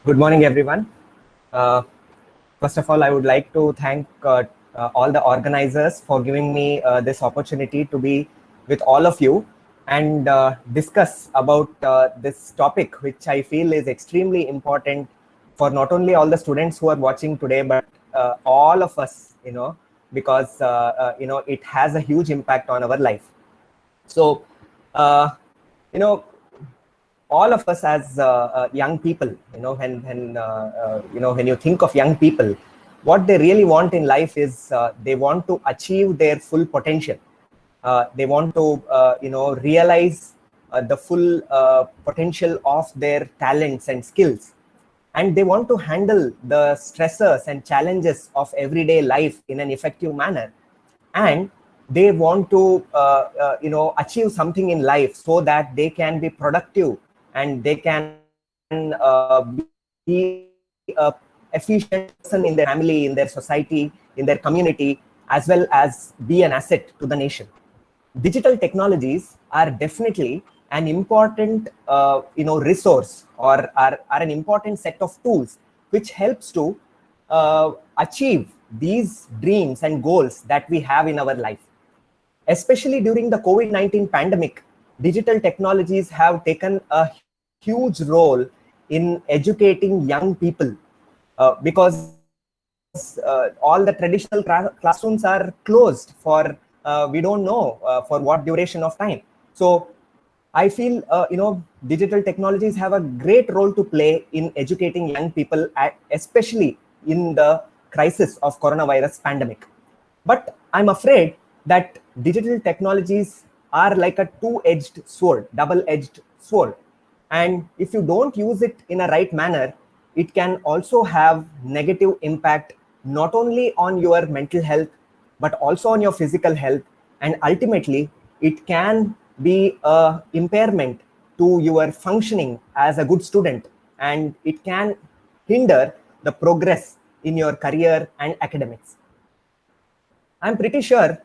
Good morning, everyone. Uh, First of all, I would like to thank all the organizers for giving me this opportunity to be with all of you and discuss about this topic, which I feel is extremely important for not only all the students who are watching today, but all of us, because, it has a huge impact on our life. So, uh, you know, all of us as young people, when you think of young people, what they really want in life is they want to achieve their full potential. They want to realize the full potential of their talents and skills, and they want to handle the stressors and challenges of everyday life in an effective manner, and they want to achieve something in life so that they can be productive and they can be a efficient person in their family, in their society, in their community, as well as be an asset to the nation. Digital technologies are definitely an important resource, or are an important set of tools which helps to achieve these dreams and goals that we have in our life. Especially during the COVID-19 pandemic, digital technologies have taken a huge role in educating young people, because all the traditional classrooms are closed for we don't know for what duration of time. So I feel digital technologies have a great role to play in educating young people, especially in the crisis of coronavirus pandemic. But I'm afraid that digital technologies are like a two-edged sword, double-edged sword. And if you don't use it in a right manner, it can also have negative impact not only on your mental health, but also on your physical health. And ultimately, it can be a impairment to your functioning as a good student, and it can hinder the progress in your career and academics. I'm pretty sure,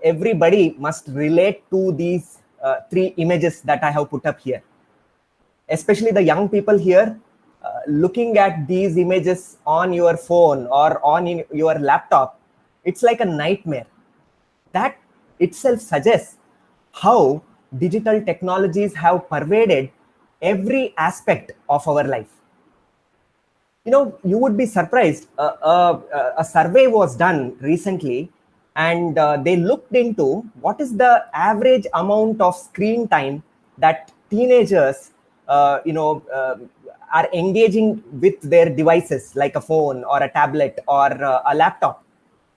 everybody must relate to these three images that I have put up here. Especially the young people here, looking at these images on your phone or on your laptop, it's like a nightmare. That itself suggests how digital technologies have pervaded every aspect of our life. You would be surprised. A survey was done recently, and they looked into what is the average amount of screen time that teenagers are engaging with their devices, like a phone or a tablet or a laptop.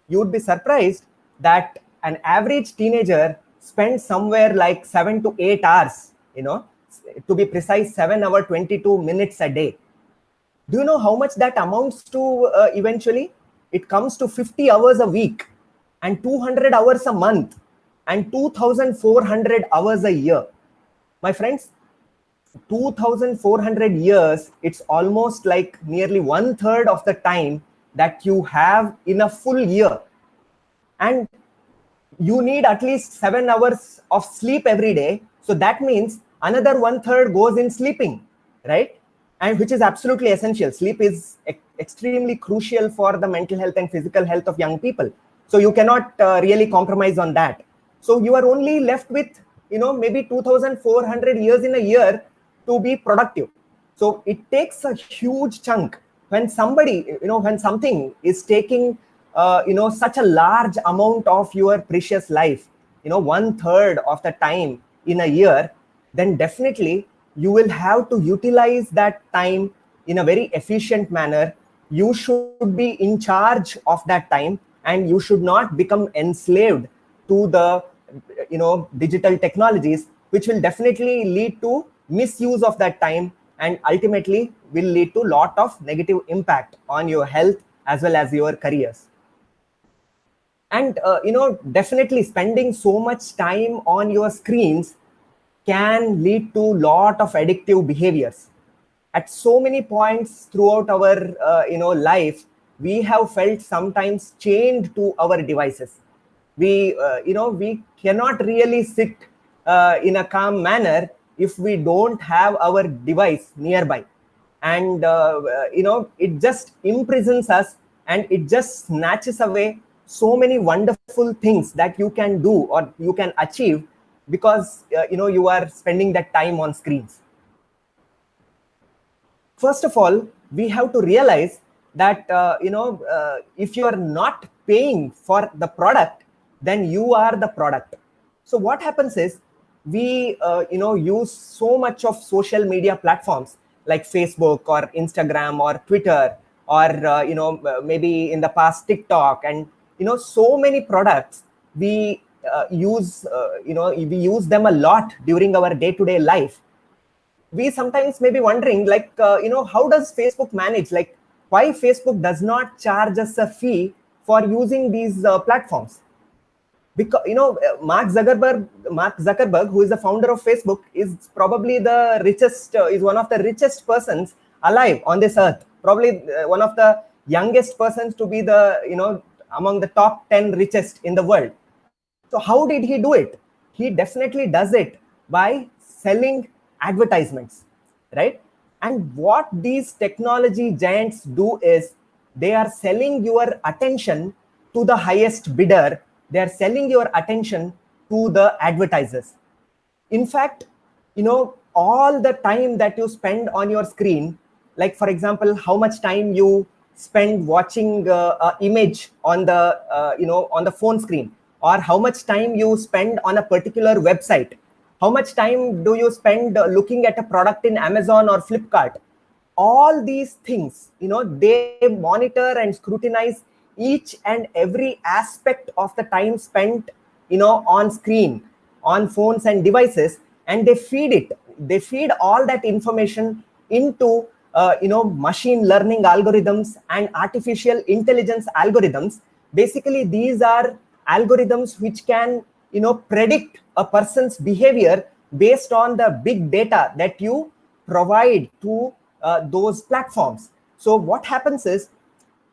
You would be surprised that an average teenager spends somewhere like 7 to 8 hours, to be precise, 7 hours 22 minutes a day. Do you know how much that amounts to eventually? It comes to 50 hours a week, and 200 hours a month, and 2,400 hours a year. My friends, 2,400 years, it's almost like nearly 1/3 of the time that you have in a full year. And you need at least 7 hours of sleep every day. So that means another 1/3 goes in sleeping, right? And which is absolutely essential. Sleep is extremely crucial for the mental health and physical health of young people. So you cannot really compromise on that. So you are only left with, maybe 2,400 years in a year to be productive. So it takes a huge chunk when when something is taking, such a large amount of your precious life, 1/3 of the time in a year, then definitely you will have to utilize that time in a very efficient manner. You should be in charge of that time, and you should not become enslaved to the digital technologies, which will definitely lead to misuse of that time, and ultimately will lead to a lot of negative impact on your health as well as your careers. And definitely spending so much time on your screens can lead to lot of addictive behaviors. At so many points throughout our life, we have felt sometimes chained to our devices. We cannot really sit in a calm manner if we don't have our device nearby. and it just imprisons us, and it just snatches away so many wonderful things that you can do or you can achieve because you are spending that time on screens. First of all, we have to realize that if you are not paying for the product, then you are the product. So what happens is we use so much of social media platforms like Facebook or Instagram or Twitter or maybe in the past TikTok, and so many products we we use them a lot during our day-to-day life. We sometimes may be wondering, like, how does Facebook manage? Like, why Facebook does not charge us a fee for using these platforms? Because Mark Zuckerberg, who is the founder of Facebook, is probably the richest, is one of the richest persons alive on this earth. Probably one of the youngest persons to be the among the top 10 richest in the world. So how did he do it? He definitely does it by selling advertisements, right? And what these technology giants do is they are selling your attention to the highest bidder. They are selling your attention to the advertisers. In fact, all the time that you spend on your screen, like for example, how much time you spend watching an image on the on the phone screen, or how much time you spend on a particular website, how much time do you spend looking at a product in Amazon or Flipkart. All these things, they monitor and scrutinize each and every aspect of the time spent on screen, on phones and devices, and they feed all that information into machine learning algorithms and artificial intelligence algorithms. Basically, these are algorithms which can predict a person's behavior based on the big data that you provide to those platforms. So what happens is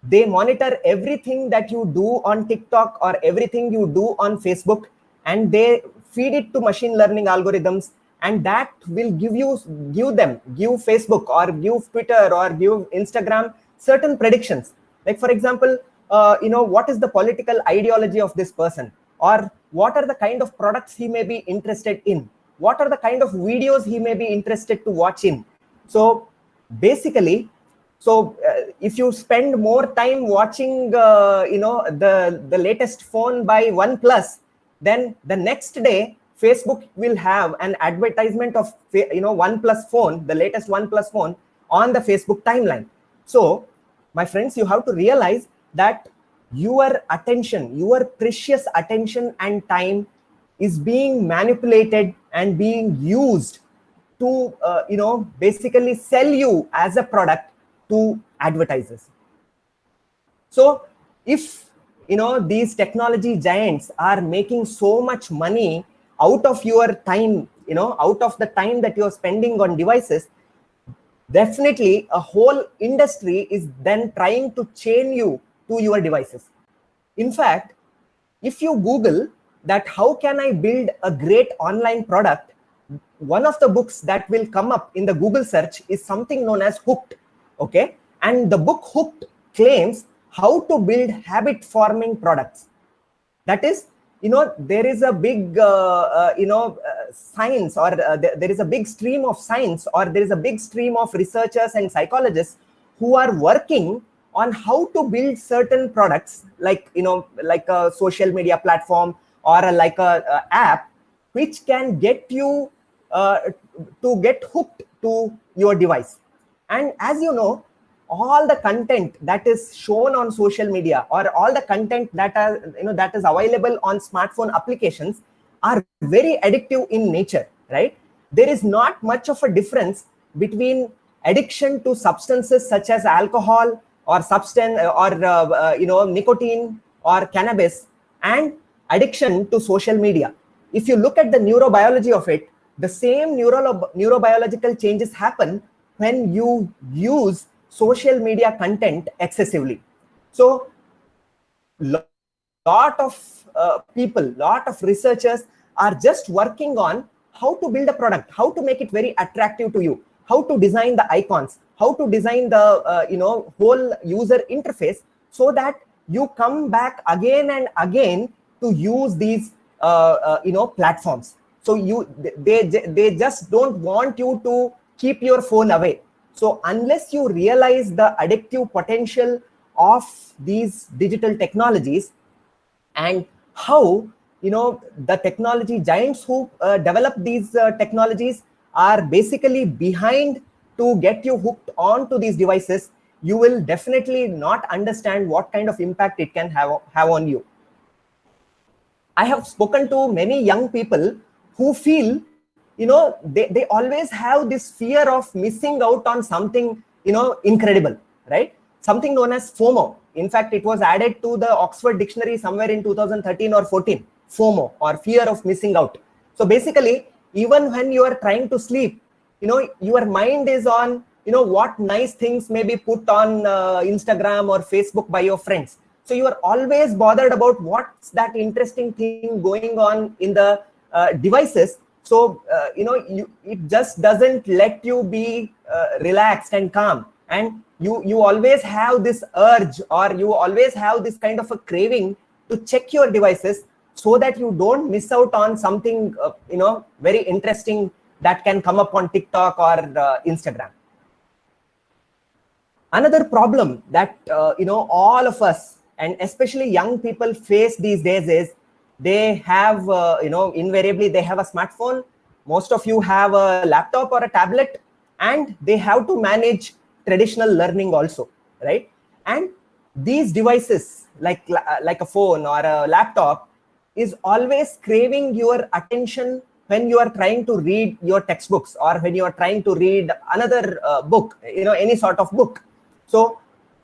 they monitor everything that you do on TikTok or everything you do on Facebook, and they feed it to machine learning algorithms, and that will give Facebook or give Twitter or give Instagram certain predictions. Like for example, what is the political ideology of this person, or what are the kind of products he may be interested in, what are the kind of videos he may be interested to watch in. So basically, if you spend more time watching the latest phone by OnePlus, then the next day Facebook will have an advertisement of OnePlus phone, the latest OnePlus phone, on the Facebook timeline. So my friends, you have to realize that your attention, your precious attention and time is being manipulated and being used to basically sell you as a product to advertisers. So if these technology giants are making so much money out of your time, out of the time that you're spending on devices, definitely a whole industry is then trying to chain you to your devices. In fact, if you Google that how can I build a great online product, one of the books that will come up in the Google search is something known as Hooked. Okay, and the book Hooked claims how to build habit forming products. That is, there is a big science, or there is a big stream of science, or there is a big stream of researchers and psychologists who are working on how to build certain products, like like a social media platform or like a app which can get you to get hooked to your device. And as you know, all the content that is shown on social media, or all the content that that is available on smartphone applications, are very addictive in nature, right? There is not much of a difference between addiction to substances such as alcohol or substance or nicotine or cannabis, and addiction to social media. If you look at the neurobiology of it, the same neurobiological changes happen when you use social media content excessively. So lot of people, lot of researchers are just working on how to build a product, how to make it very attractive to you, how to design the icons, how to design the whole user interface so that you come back again and again to use these platforms. So they just don't want you to keep your phone away. So unless you realize the addictive potential of these digital technologies, and how the technology giants who develop these technologies are basically behind to get you hooked onto these devices, you will definitely not understand what kind of impact it can have on you. I have spoken to many young people who feel, they always have this fear of missing out on something, incredible, right? Something known as FOMO. In fact, it was added to the Oxford Dictionary somewhere in 2013 or 14, FOMO, or fear of missing out. So basically, even when you are trying to sleep, your mind is on, what nice things may be put on Instagram or Facebook by your friends. So you are always bothered about what's that interesting thing going on in the devices. So, it just doesn't let you be relaxed and calm. And you always have this urge, or you always have this kind of a craving to check your devices so that you don't miss out on something, very interesting that can come up on TikTok or Instagram. Another problem that, all of us, and especially young people, face these days is they have, invariably they have a smartphone. Most of you have a laptop or a tablet, and they have to manage traditional learning also, right? And these devices, like a phone or a laptop, is always craving your attention when you are trying to read your textbooks, or when you are trying to read another book, any sort of book. So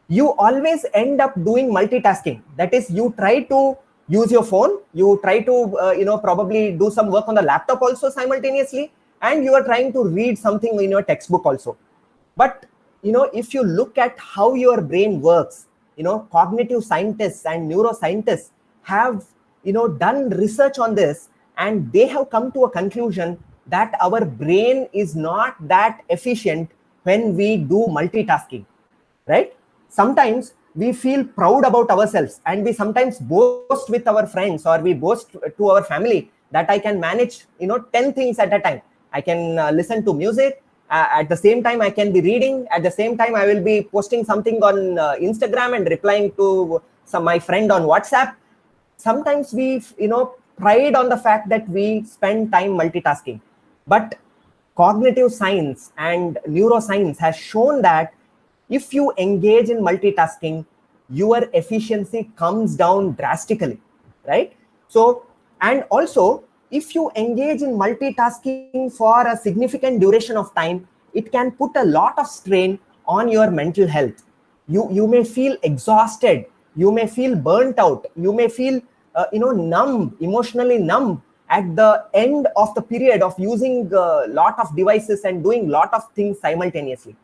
you always end up doing multitasking. That is, you try to use your phone, you try to probably do some work on the laptop also simultaneously, and you are trying to read something in your textbook also. But if you look at how your brain works, cognitive scientists and neuroscientists have done research on this, and they have come to a conclusion that our brain is not that efficient when we do multitasking, right? Sometimes we feel proud about ourselves, and we sometimes boast with our friends, or we boast to our family that I can manage 10 things at a time. I can listen to music, at the same time I can be reading, at the same time I will be posting something on Instagram and replying to my friend on WhatsApp. Sometimes we pride on the fact that we spend time multitasking. But cognitive science and neuroscience has shown that if you engage in multitasking, your efficiency comes down drastically, right? So, and also, if you engage in multitasking for a significant duration of time, it can put a lot of strain on your mental health. You may feel exhausted, you may feel burnt out, you may feel numb, emotionally numb at the end of the period of using a lot of devices and doing a lot of things simultaneously.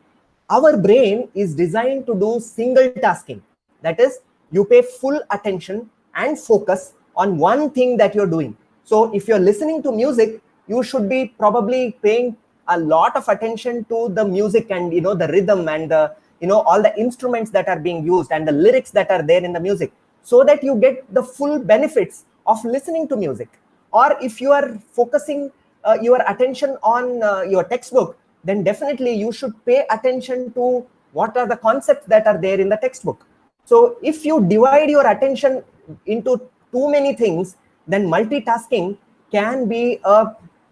Our brain is designed to do single tasking. That is, you pay full attention and focus on one thing that you're doing. So if you're listening to music, you should be probably paying a lot of attention to the music and the rhythm and the all the instruments that are being used and the lyrics that are there in the music, so that you get the full benefits of listening to music. Or if you are focusing your attention on your textbook, then definitely you should pay attention to what are the concepts that are there in the textbook. So if you divide your attention into too many things, then multitasking can be a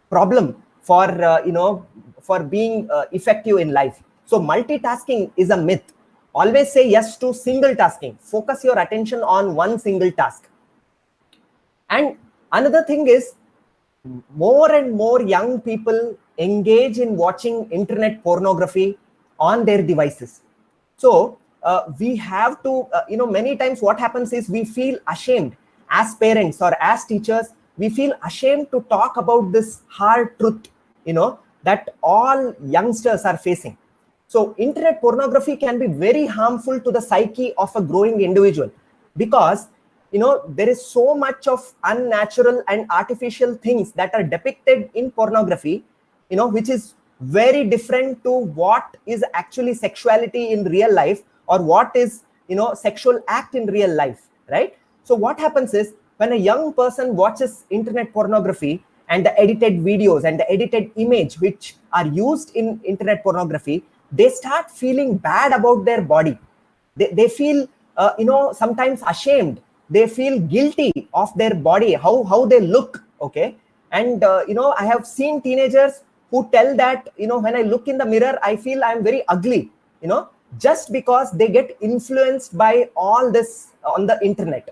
problem for for being effective in life. So multitasking is a myth. Always say yes to single tasking. Focus your attention on one single task. And another thing is, more and more young people engage in watching internet pornography on their devices. So we have to, many times what happens is we feel ashamed as parents or as teachers. We feel ashamed to talk about this hard truth, that all youngsters are facing. So internet pornography can be very harmful to the psyche of a growing individual, because there is so much of unnatural and artificial things that are depicted in pornography, which is very different to what is actually sexuality in real life, or what is, sexual act in real life, right? So what happens is, when a young person watches internet pornography and the edited videos and the edited image which are used in internet pornography, they start feeling bad about their body. They feel sometimes ashamed. They feel guilty of their body, how they look. Okay. And I have seen teenagers who tell that, when I look in the mirror, I feel I'm very ugly, just because they get influenced by all this on the internet.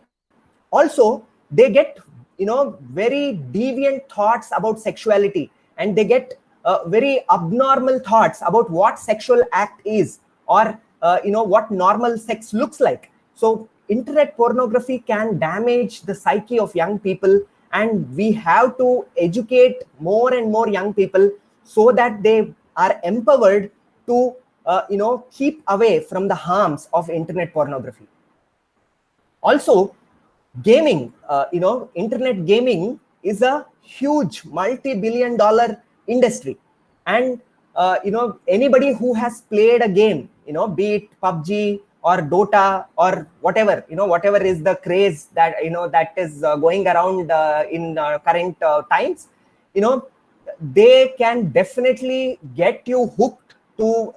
Also, they get, very deviant thoughts about sexuality, and they get very abnormal thoughts about what sexual act is, or what normal sex looks like. So internet pornography can damage the psyche of young people, and we have to educate more and more young people so that they are empowered to keep away from the harms of internet pornography. Also, gaming, internet gaming is a huge multi-billion-dollar industry. And anybody who has played a game, be it PUBG or Dota or whatever, whatever is the craze that that is going around in current times, they can definitely get you hooked to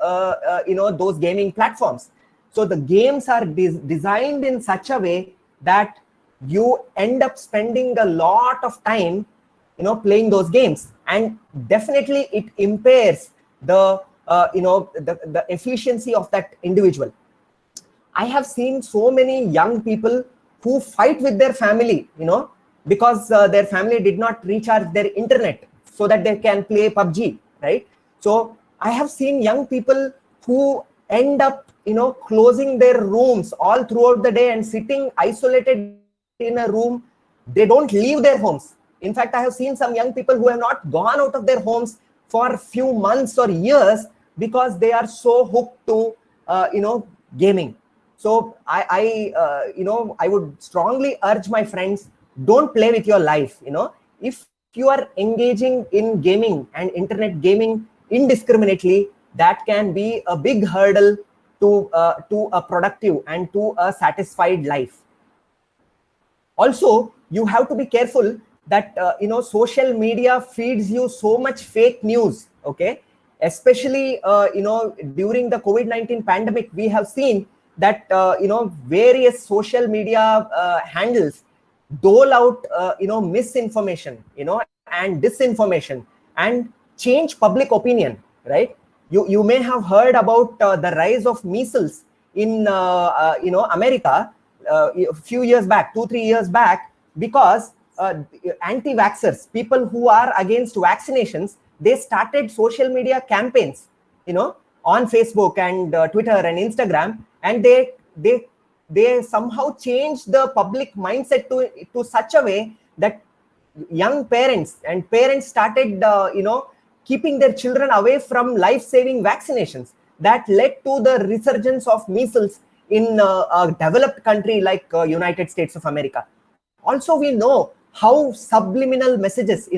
those gaming platforms. So the games are designed in such a way that you end up spending a lot of time playing those games, and definitely it impairs the the efficiency of that individual. I have seen so many young people who fight with their family, because their family did not recharge their internet so that they can play PUBG, right? So I have seen young people who end up closing their rooms all throughout the day and sitting isolated in a room. They don't leave their homes. In fact, I have seen some young people who have not gone out of their homes for a few months or years because they are so hooked to gaming. So I would strongly urge my friends, don't play with your life. If you are engaging in gaming and internet gaming indiscriminately, that can be a big hurdle to a productive and to a satisfied life. Also, you have to be careful that social media feeds you so much fake news. Okay, especially during the COVID-19 pandemic, we have seen that various social media handles dole out misinformation and disinformation and change public opinion, right? You may have heard about the rise of measles in America a few years back, 2-3 years back, because anti-vaxxers, people who are against vaccinations, they started social media campaigns, on Facebook and Twitter and Instagram, and they somehow changed the public mindset to such a way that young parents started keeping their children away from life-saving vaccinations. That led to the resurgence of measles in a developed country like United States of America. Also, we know how subliminal messages,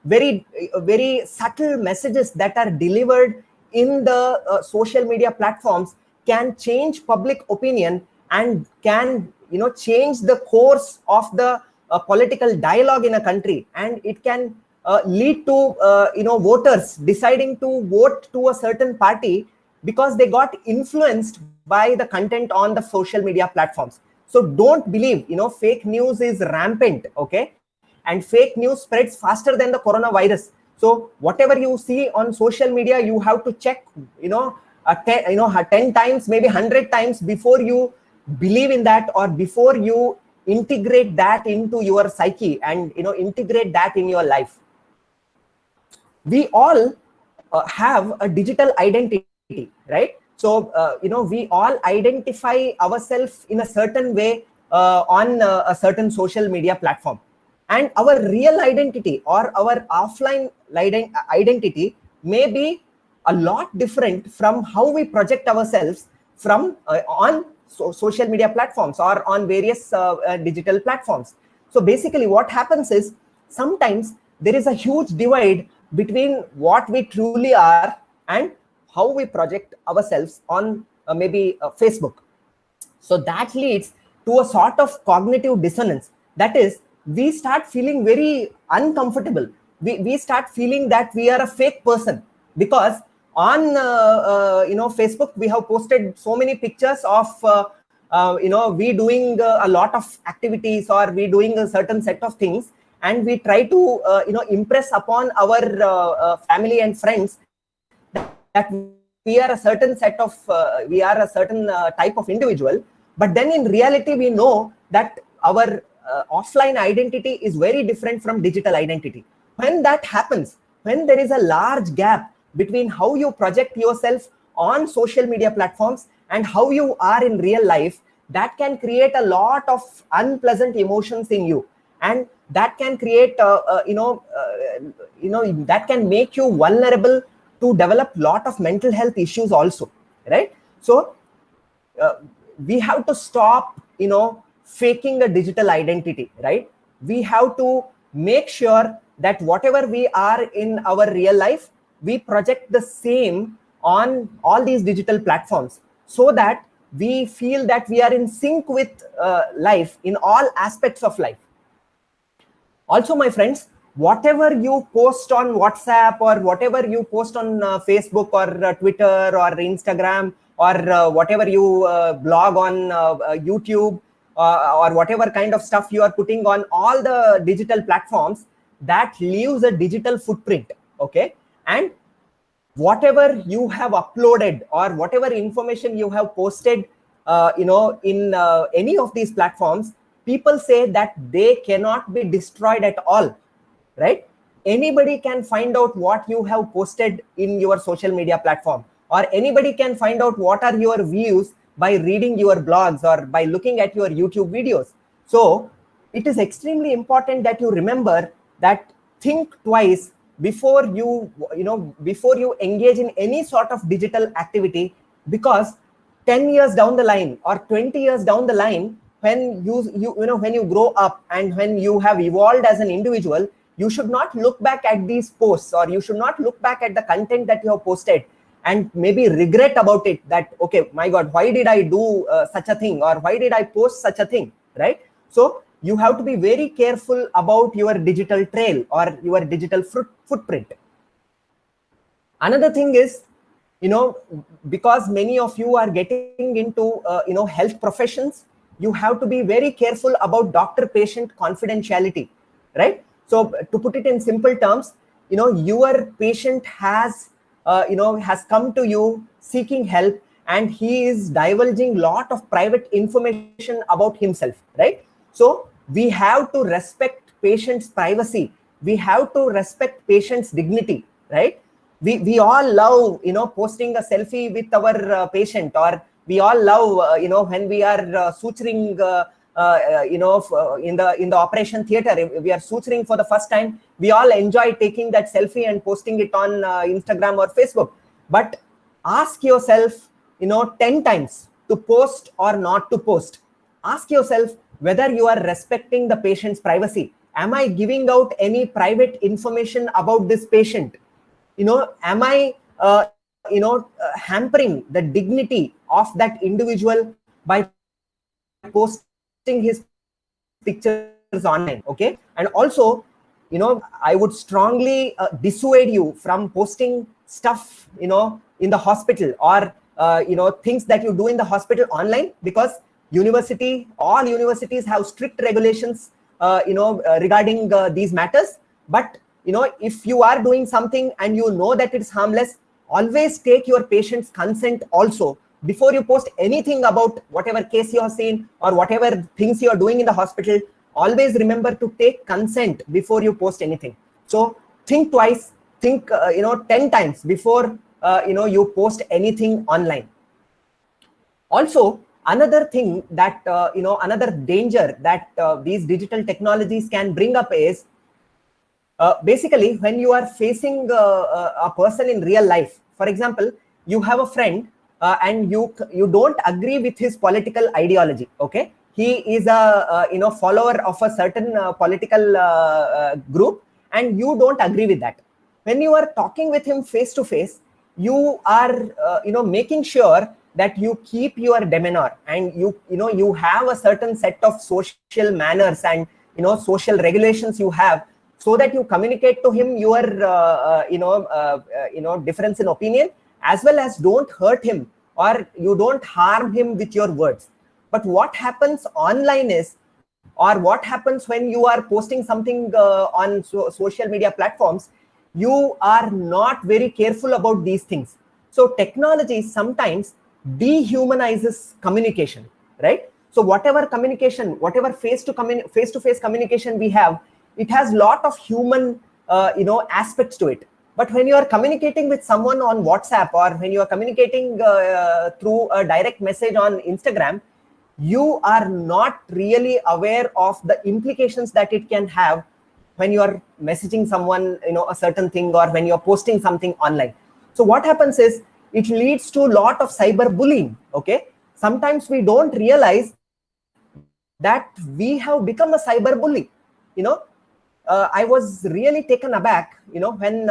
very very subtle messages that are delivered in the social media platforms can change public opinion and can change the course of the political dialogue in a country, and it can lead to voters deciding to vote to a certain party because they got influenced by the content on the social media platforms. So don't believe, fake news is rampant, okay? And fake news spreads faster than the coronavirus. So whatever you see on social media, you have to check, 10 times, maybe 100 times before you believe in that, or before you integrate that into your psyche and integrate that in your life. We all have a digital identity, right? So we all identify ourselves in a certain way on a certain social media platform, and our real identity or our offline identity may be a lot different from how we project ourselves from on social media platforms or on various digital platforms. So basically what happens is, sometimes there is a huge divide between what we truly are and how we project ourselves on maybe Facebook. So that leads to a sort of cognitive dissonance. That is, we start feeling very uncomfortable. We start feeling that we are a fake person, because on Facebook we have posted so many pictures of we doing a lot of activities, or we doing a certain set of things, and we try to impress upon our family and friends that we are a certain set of we are a certain type of individual. But then in reality we know that our offline identity is very different from digital identity. When that happens, when there is a large gap between how you project yourself on social media platforms and how you are in real life, that can create a lot of unpleasant emotions in you, and that can create that can make you vulnerable to develop lot of mental health issues also, right? So we have to stop faking a digital identity, right? We have to make sure that whatever we are in our real life, we project the same on all these digital platforms, so that we feel that we are in sync with life in all aspects of life. Also, my friends, whatever you post on WhatsApp, or whatever you post on Facebook, or Twitter, or Instagram, or whatever you blog on YouTube, or whatever kind of stuff you are putting on all the digital platforms, that leaves a digital footprint, okay? And whatever you have uploaded, or whatever information you have posted in any of these platforms, people say that they cannot be destroyed at all, right? Anybody can find out what you have posted in your social media platform, or anybody can find out what are your views by reading your blogs or by looking at your YouTube videos. So it is extremely important that you remember that think twice before you engage in any sort of digital activity, because 10 years down the line or 20 years down the line, when when you grow up and when you have evolved as an individual, you should not look back at these posts, or you should not look back at the content that you have posted and maybe regret about it, that okay, my God, why did I do such a thing, or why did I post such a thing, right? So you have to be very careful about your digital trail or your digital footprint. Another thing is, because many of you are getting into health professions, you have to be very careful about doctor-patient confidentiality, right? So to put it in simple terms, your patient has come to you seeking help, and he is divulging lot of private information about himself, right? So we have to respect patient's privacy. We have to respect patient's dignity, right? We all love posting a selfie with our patient, or we all love when we are suturing in the operation theater, if we are suturing for the first time, we all enjoy taking that selfie and posting it on Instagram or Facebook. But ask yourself 10 times to post or not to post. Ask yourself whether you are respecting the patient's privacy. Am I giving out any private information about this patient? Am I hampering the dignity of that individual by posting his pictures online, okay? And also, I would strongly dissuade you from posting stuff in the hospital, or things that you do in the hospital online, because all universities have strict regulations regarding these matters. But if you are doing something and you know that it's harmless, always take your patient's consent also before you post anything about whatever case you have seen or whatever things you are doing in the hospital. Always remember to take consent before you post anything. So think twice, think 10 times before you post anything online. Also, another thing that another danger that these digital technologies can bring up is basically when you are facing a person in real life. For example, you have a friend and you don't agree with his political ideology, okay? He is a follower of a certain political group, and you don't agree with that. when you are talking with him face to face, you are making sure that you keep your demeanor, and you have a certain set of social manners and social regulations you have, so that you communicate to him your difference in opinion, as well as don't hurt him or you don't harm him with your words. But what happens online is, or what happens when you are posting something on social media platforms, you are not very careful about these things. So technology sometimes dehumanizes communication, right? So whatever communication, whatever face-to-face communication we have, it has a lot of human aspects to it. But when you are communicating with someone on WhatsApp, or when you are communicating through a direct message on Instagram, you are not really aware of the implications that it can have when you are messaging someone a certain thing, or when you're posting something online. So what happens is, it leads to a lot of cyberbullying. Okay, sometimes we don't realize that we have become a cyberbully. I was really taken aback when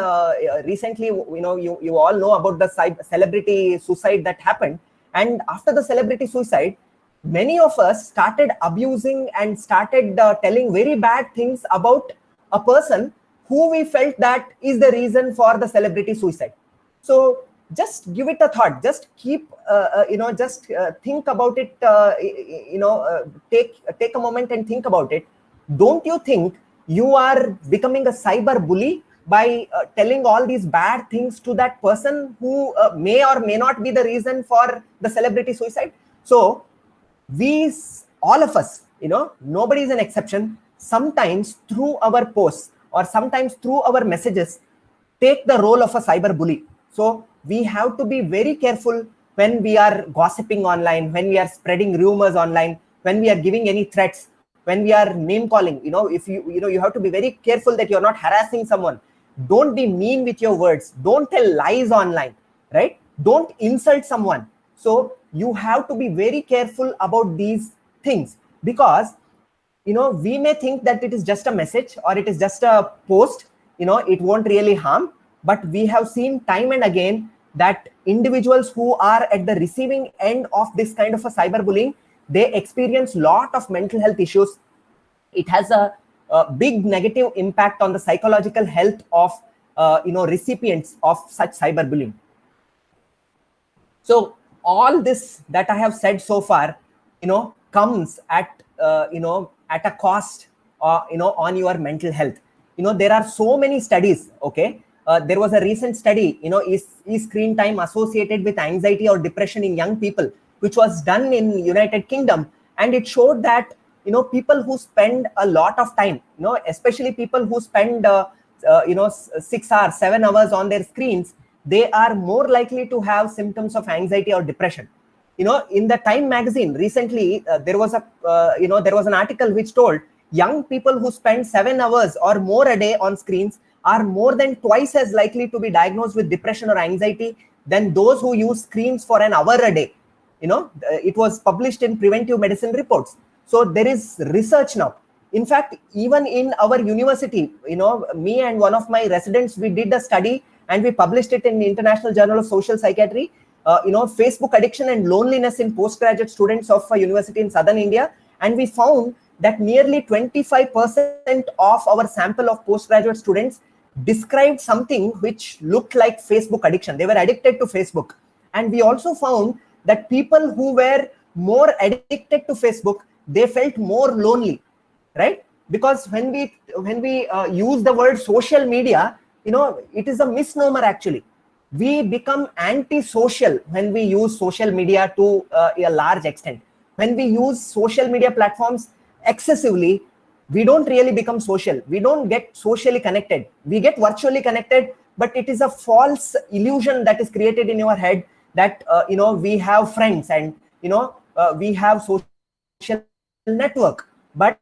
recently you all know about the celebrity suicide that happened. And after the celebrity suicide, many of us started abusing and started telling very bad things about a person who we felt that is the reason for the celebrity suicide. So just give it a thought, just keep think about it, take a moment and think about it. Don't you think you are becoming a cyber bully by telling all these bad things to that person who may or may not be the reason for the celebrity suicide? So we, all of us, nobody is an exception, sometimes through our posts or sometimes through our messages, take the role of a cyber bully. So we have to be very careful when we are gossiping online, when we are spreading rumors online, when we are giving any threats, when we are name calling. If you have to be very careful that you're not harassing someone. Don't be mean with your words. Don't tell lies online, right? Don't insult someone. So you have to be very careful about these things, because we may think that it is just a message or it is just a post, it won't really harm. But we have seen time and again that individuals who are at the receiving end of this kind of a cyberbullying, they experience a lot of mental health issues. It has a big negative impact on the psychological health of recipients of such cyberbullying. So all this that I have said so far, comes at at a cost, on your mental health. There are so many studies. Okay, there was a recent study, is screen time associated with anxiety or depression in young people, which was done in United Kingdom, and it showed that people who spend a lot of time, especially people who spend 6 hours, 7 hours on their screens, they are more likely to have symptoms of anxiety or depression. In the Time magazine recently, there was an article which told young people who spend 7 hours or more a day on screens are more than twice as likely to be diagnosed with depression or anxiety than those who use screens for an hour a day. It was published in Preventive Medicine Reports. So there is research now. In fact, even in our university, me and one of my residents, we did a study and we published it in the International Journal of Social Psychiatry, Facebook addiction and loneliness in postgraduate students of a university in southern India. And we found that nearly 25% of our sample of postgraduate students described something which looked like Facebook addiction. They were addicted to Facebook. And we also found that people who were more addicted to Facebook, they felt more lonely, right? Because when we use the word social media, it is a misnomer actually. We become anti-social when we use social media to a large extent. When we use social media platforms excessively, we don't really become social. We don't get socially connected. We get virtually connected, but it is a false illusion that is created in your head that, we have friends and, we have social network. But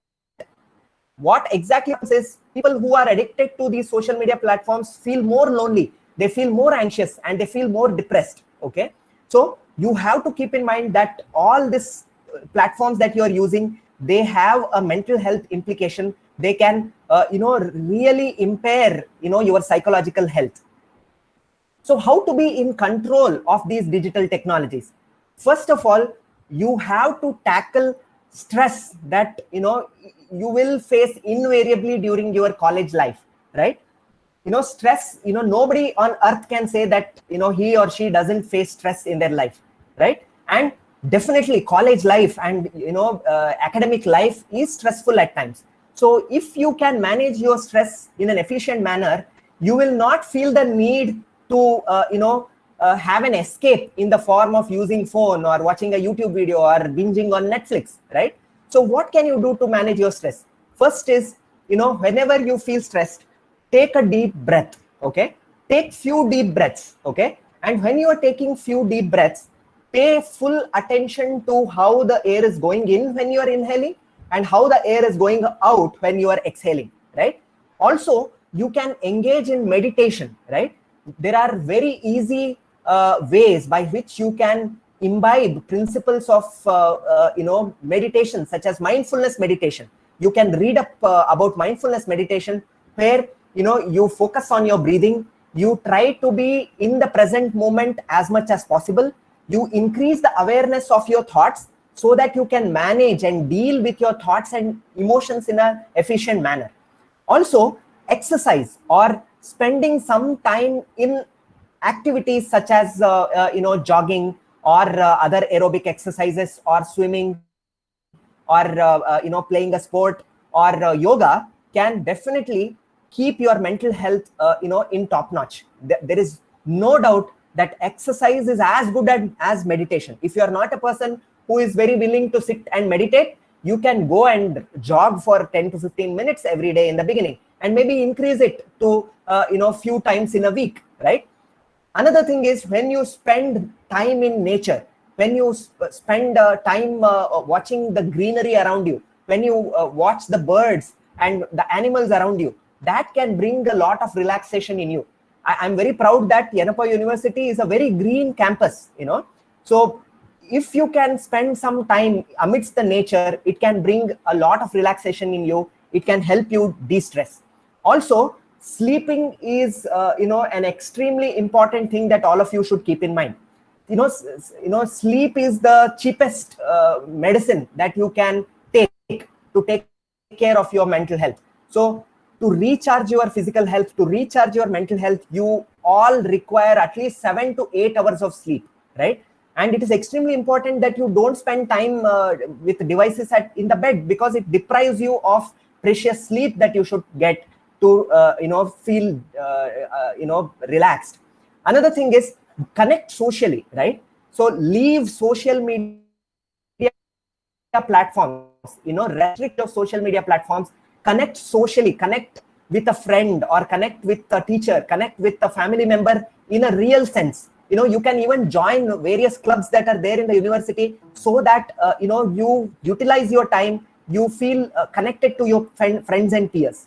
what exactly happens is people who are addicted to these social media platforms feel more lonely, they feel more anxious, and they feel more depressed. Okay, so you have to keep in mind that all these platforms that you are using, they have a mental health implication. They can really impair, your psychological health. So how to be in control of these digital technologies? First of all, you have to tackle stress that, you will face invariably during your college life, right? Stress, nobody on earth can say that, he or she doesn't face stress in their life, right? And definitely college life and, academic life is stressful at times. So if you can manage your stress in an efficient manner, you will not feel the need to, have an escape in the form of using phone or watching a YouTube video or binging on Netflix, right? So what can you do to manage your stress? First is, whenever you feel stressed, take a deep breath, okay? Take few deep breaths, okay? And when you are taking few deep breaths, pay full attention to how the air is going in when you are inhaling and how the air is going out when you are exhaling, right? Also, you can engage in meditation, right? There are very easy ways by which you can imbibe principles of meditation, such as mindfulness meditation. You can read up about mindfulness meditation, where you focus on your breathing, you try to be in the present moment as much as possible, you increase the awareness of your thoughts so that you can manage and deal with your thoughts and emotions in an efficient manner. Also, exercise or spending some time in activities such as jogging or other aerobic exercises or swimming or playing a sport or yoga can definitely keep your mental health in top notch. There is no doubt that exercise is as good as meditation. If you are not a person who is very willing to sit and meditate, you can go and jog for 10 to 15 minutes every day in the beginning, and maybe increase it to few times in a week, right? Another thing is, when you spend time in nature, when you spend time watching the greenery around you, when you watch the birds and the animals around you, that can bring a lot of relaxation in you. I'm very proud that Yenepoya University is a very green campus, So if you can spend some time amidst the nature, it can bring a lot of relaxation in you. It can help you de-stress. Also, sleeping is, an extremely important thing that all of you should keep in mind. Sleep is the cheapest medicine that you can take to take care of your mental health. So to recharge your physical health, to recharge your mental health, you all require at least 7 to 8 hours of sleep, right? And it is extremely important that you don't spend time with devices in the bed, because it deprives you of precious sleep that you should get to feel relaxed. Another thing is, connect socially, right? So leave social media platforms, restrict your social media platforms. Connect socially, connect with a friend or connect with a teacher, connect with a family member in a real sense. You can even join various clubs that are there in the university, so that you utilize your time, you feel connected to your friends and peers.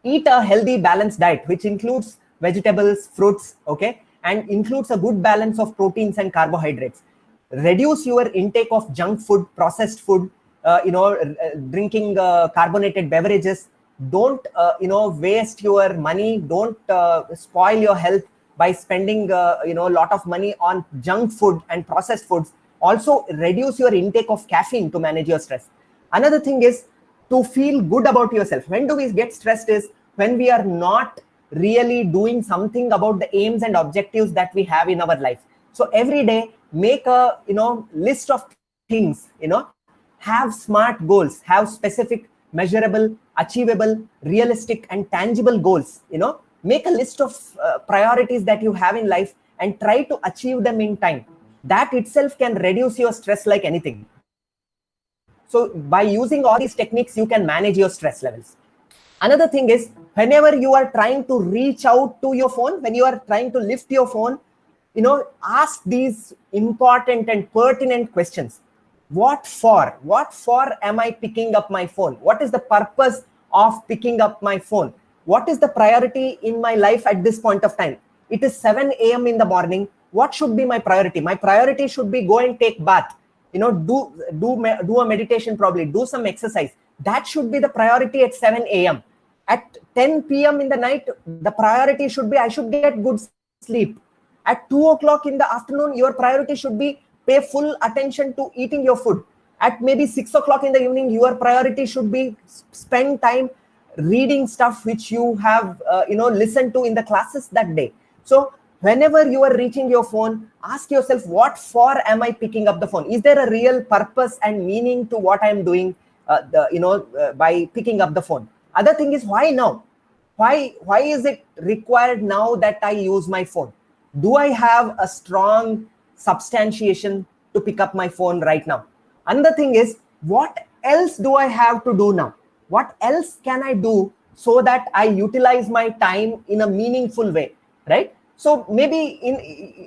Eat a healthy balanced diet, which includes vegetables, fruits, okay, and includes a good balance of proteins and carbohydrates. Reduce your intake of junk food, processed food, drinking carbonated beverages. Don't waste your money. Don't spoil your health by spending a lot of money on junk food and processed foods. Also, reduce your intake of caffeine to manage your stress. Another thing is to feel good about yourself. When do we get stressed? Is when we are not really doing something about the aims and objectives that we have in our life. So every day, make a list of things, have smart goals, have specific, measurable, achievable, realistic and tangible goals. Make a list of priorities that you have in life and try to achieve them in time. That itself can reduce your stress like anything. So by using all these techniques, you can manage your stress levels. Another thing is, whenever you are trying to reach out to your phone, when you are trying to lift your phone, ask these important and pertinent questions. What for? What for am I picking up my phone? What is the purpose of picking up my phone? What is the priority in my life at this point of time? It is 7 a.m. in the morning. What should be my priority? My priority should be go and take bath. Do a meditation, probably do some exercise. That should be the priority at 7 a.m. At 10 p.m. in the night, the priority should be I should get good sleep. At 2 o'clock in the afternoon, your priority should be pay full attention to eating your food. At maybe 6 o'clock in the evening, your priority should be spend time reading stuff which you have listened to in the classes that day. So whenever you are reaching your phone, ask yourself, what for am I picking up the phone? Is there a real purpose and meaning to what I am doing by picking up the phone? Other thing is, why now? Why is it required now that I use my phone? Do I have a strong substantiation to pick up my phone right now? Another thing is, what else do I have to do now? What else can I do so that I utilize my time in a meaningful way, right? So maybe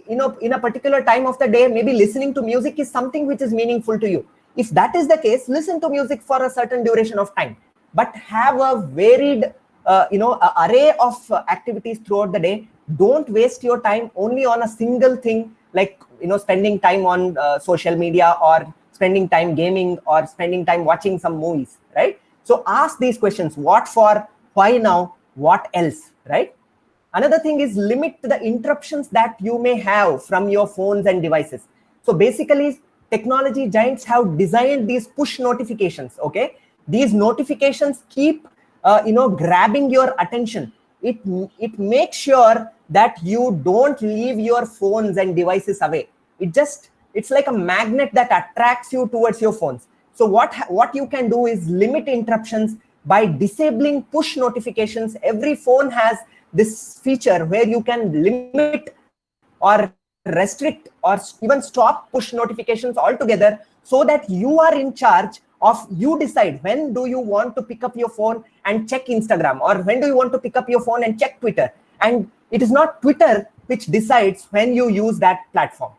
in a particular time of the day, maybe listening to music is something which is meaningful to you. If that is the case, listen to music for a certain duration of time, but have a varied array of activities throughout the day. Don't waste your time only on a single thing, like spending time on social media, or spending time gaming, or spending time watching some movies, right? So ask these questions: what for, why now, what else, right? Another thing is, limit the interruptions that you may have from your phones and devices. So basically, technology giants have designed these push notifications. Okay, these notifications keep grabbing your attention. It makes sure that you don't leave your phones and devices away. It's like a magnet that attracts you towards your phones. So what you can do is limit interruptions by disabling push notifications. Every phone has this feature where you can limit or restrict or even stop push notifications altogether, so that you are in charge of, you decide when do you want to pick up your phone and check Instagram, or when do you want to pick up your phone and check Twitter. And it is not Twitter which decides when you use that platform.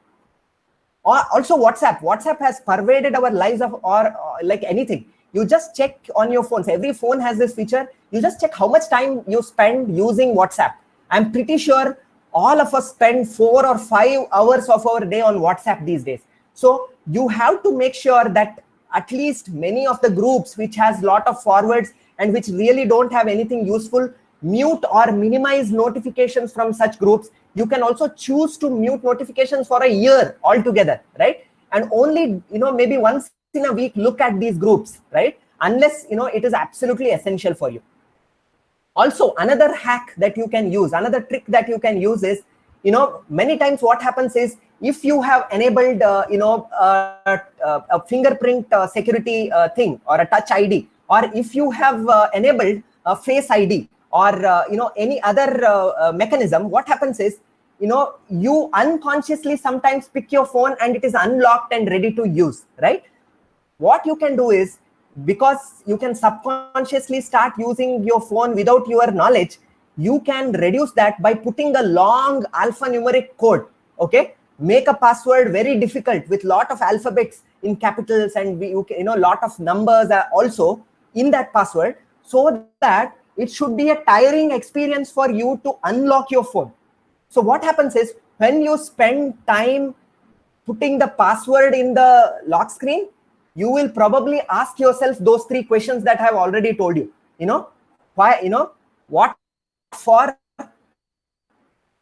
Or also WhatsApp has pervaded our lives or like anything. You just check on your phones. Every phone has this feature. You just check how much time you spend using WhatsApp. I'm pretty sure all of us spend 4 or 5 hours of our day on WhatsApp these days. So you have to make sure that at least many of the groups which has lot of forwards and which really don't have anything useful, mute or minimize notifications from such groups. You can also choose to mute notifications for a year altogether, right? And only maybe once in a week look at these groups, right? Unless it is absolutely essential for you. Also, another hack that you can use, another trick that you can use is, many times what happens is, if you have enabled a fingerprint security thing, or a touch ID, or if you have enabled a face ID, or any other mechanism, what happens is, you unconsciously sometimes pick your phone and it is unlocked and ready to use, right? What you can do is, because you can subconsciously start using your phone without your knowledge, you can reduce that by putting a long alphanumeric code. Okay, make a password very difficult with lot of alphabets in capitals, and lot of numbers are also in that password, so that it should be a tiring experience for you to unlock your phone. So what happens is, when you spend time putting the password in the lock screen, you will probably ask yourself those 3 questions that I have already told you. Why, what for,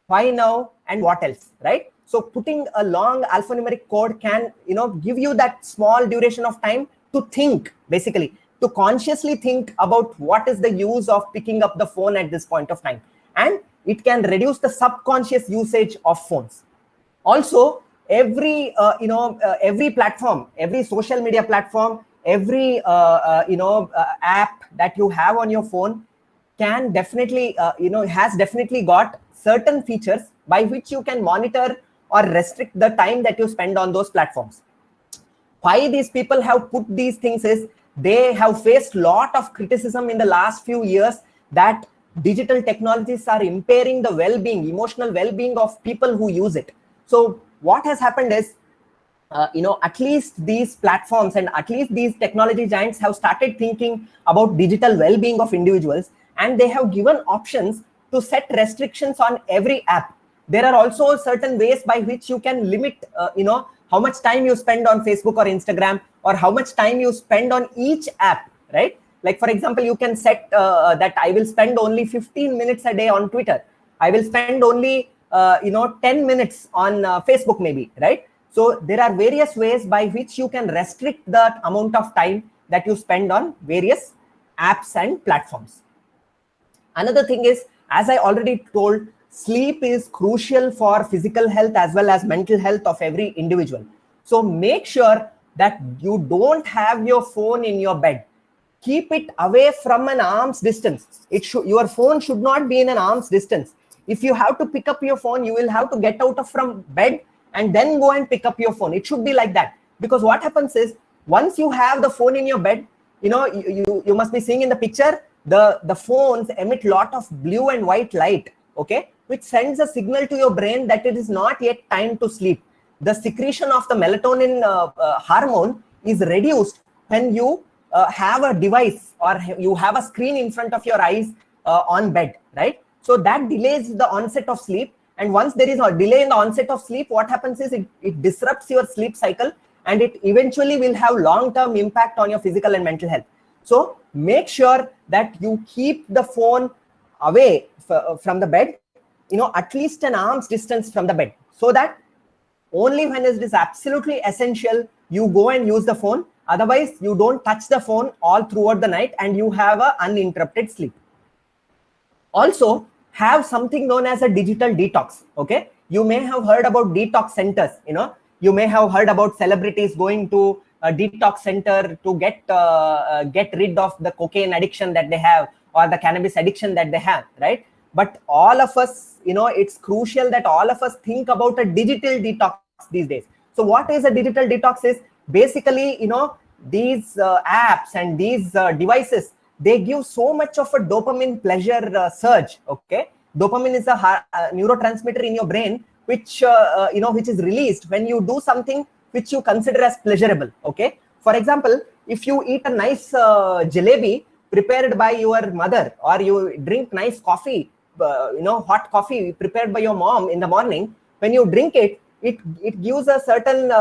why now, and what else, right? So putting a long alphanumeric code can, give you that small duration of time to think, basically, to consciously think about what is the use of picking up the phone at this point of time. And it can reduce the subconscious usage of phones. Also, every platform, every social media platform, every app that you have on your phone can definitely has definitely got certain features by which you can monitor or restrict the time that you spend on those platforms. Why these people have put these things is, they have faced lot of criticism in the last few years that digital technologies are impairing the well-being, emotional well-being of people who use it. So what has happened is, at least these platforms and at least these technology giants have started thinking about digital well-being of individuals, and they have given options to set restrictions on every app. There are also certain ways by which you can limit, how much time you spend on Facebook or Instagram, or how much time you spend on each app, right? Like for example, you can set that I will spend only 15 minutes a day on Twitter. I will spend only 10 minutes on Facebook maybe, right? So there are various ways by which you can restrict the amount of time that you spend on various apps and platforms. Another thing is, as I already told, sleep is crucial for physical health as well as mental health of every individual. So make sure that you don't have your phone in your bed. Keep it away from an arm's distance. Your phone should not be in an arm's distance. If you have to pick up your phone, you will have to get out of from bed and then go and pick up your phone. It should be like that. Because what happens is, once you have the phone in your bed, you must be seeing in the picture, the phones emit lot of blue and white light, okay, which sends a signal to your brain that it is not yet time to sleep. The secretion of the melatonin hormone is reduced when you have a device or you have a screen in front of your eyes on bed, right? So that delays the onset of sleep. And once there is a delay in the onset of sleep, what happens is it disrupts your sleep cycle, and it eventually will have long-term impact on your physical and mental health. So make sure that you keep the phone away from the bed, at least an arm's distance from the bed, so that only when it is absolutely essential, you go and use the phone. Otherwise, you don't touch the phone all throughout the night and you have an uninterrupted sleep. Also, have something known as a digital detox, okay? You may have heard about detox centers, you may have heard about celebrities going to a detox center to get rid of the cocaine addiction that they have or the cannabis addiction that they have, right? But all of us, it's crucial that all of us think about a digital detox these days. So what is a digital detox is basically, these apps and these devices, they give so much of a dopamine pleasure surge, okay? Dopamine is a neurotransmitter in your brain, which is released when you do something which you consider as pleasurable, okay? For example, if you eat a nice jalebi prepared by your mother, or you drink nice coffee, hot coffee prepared by your mom in the morning, when you drink it, it gives a certain,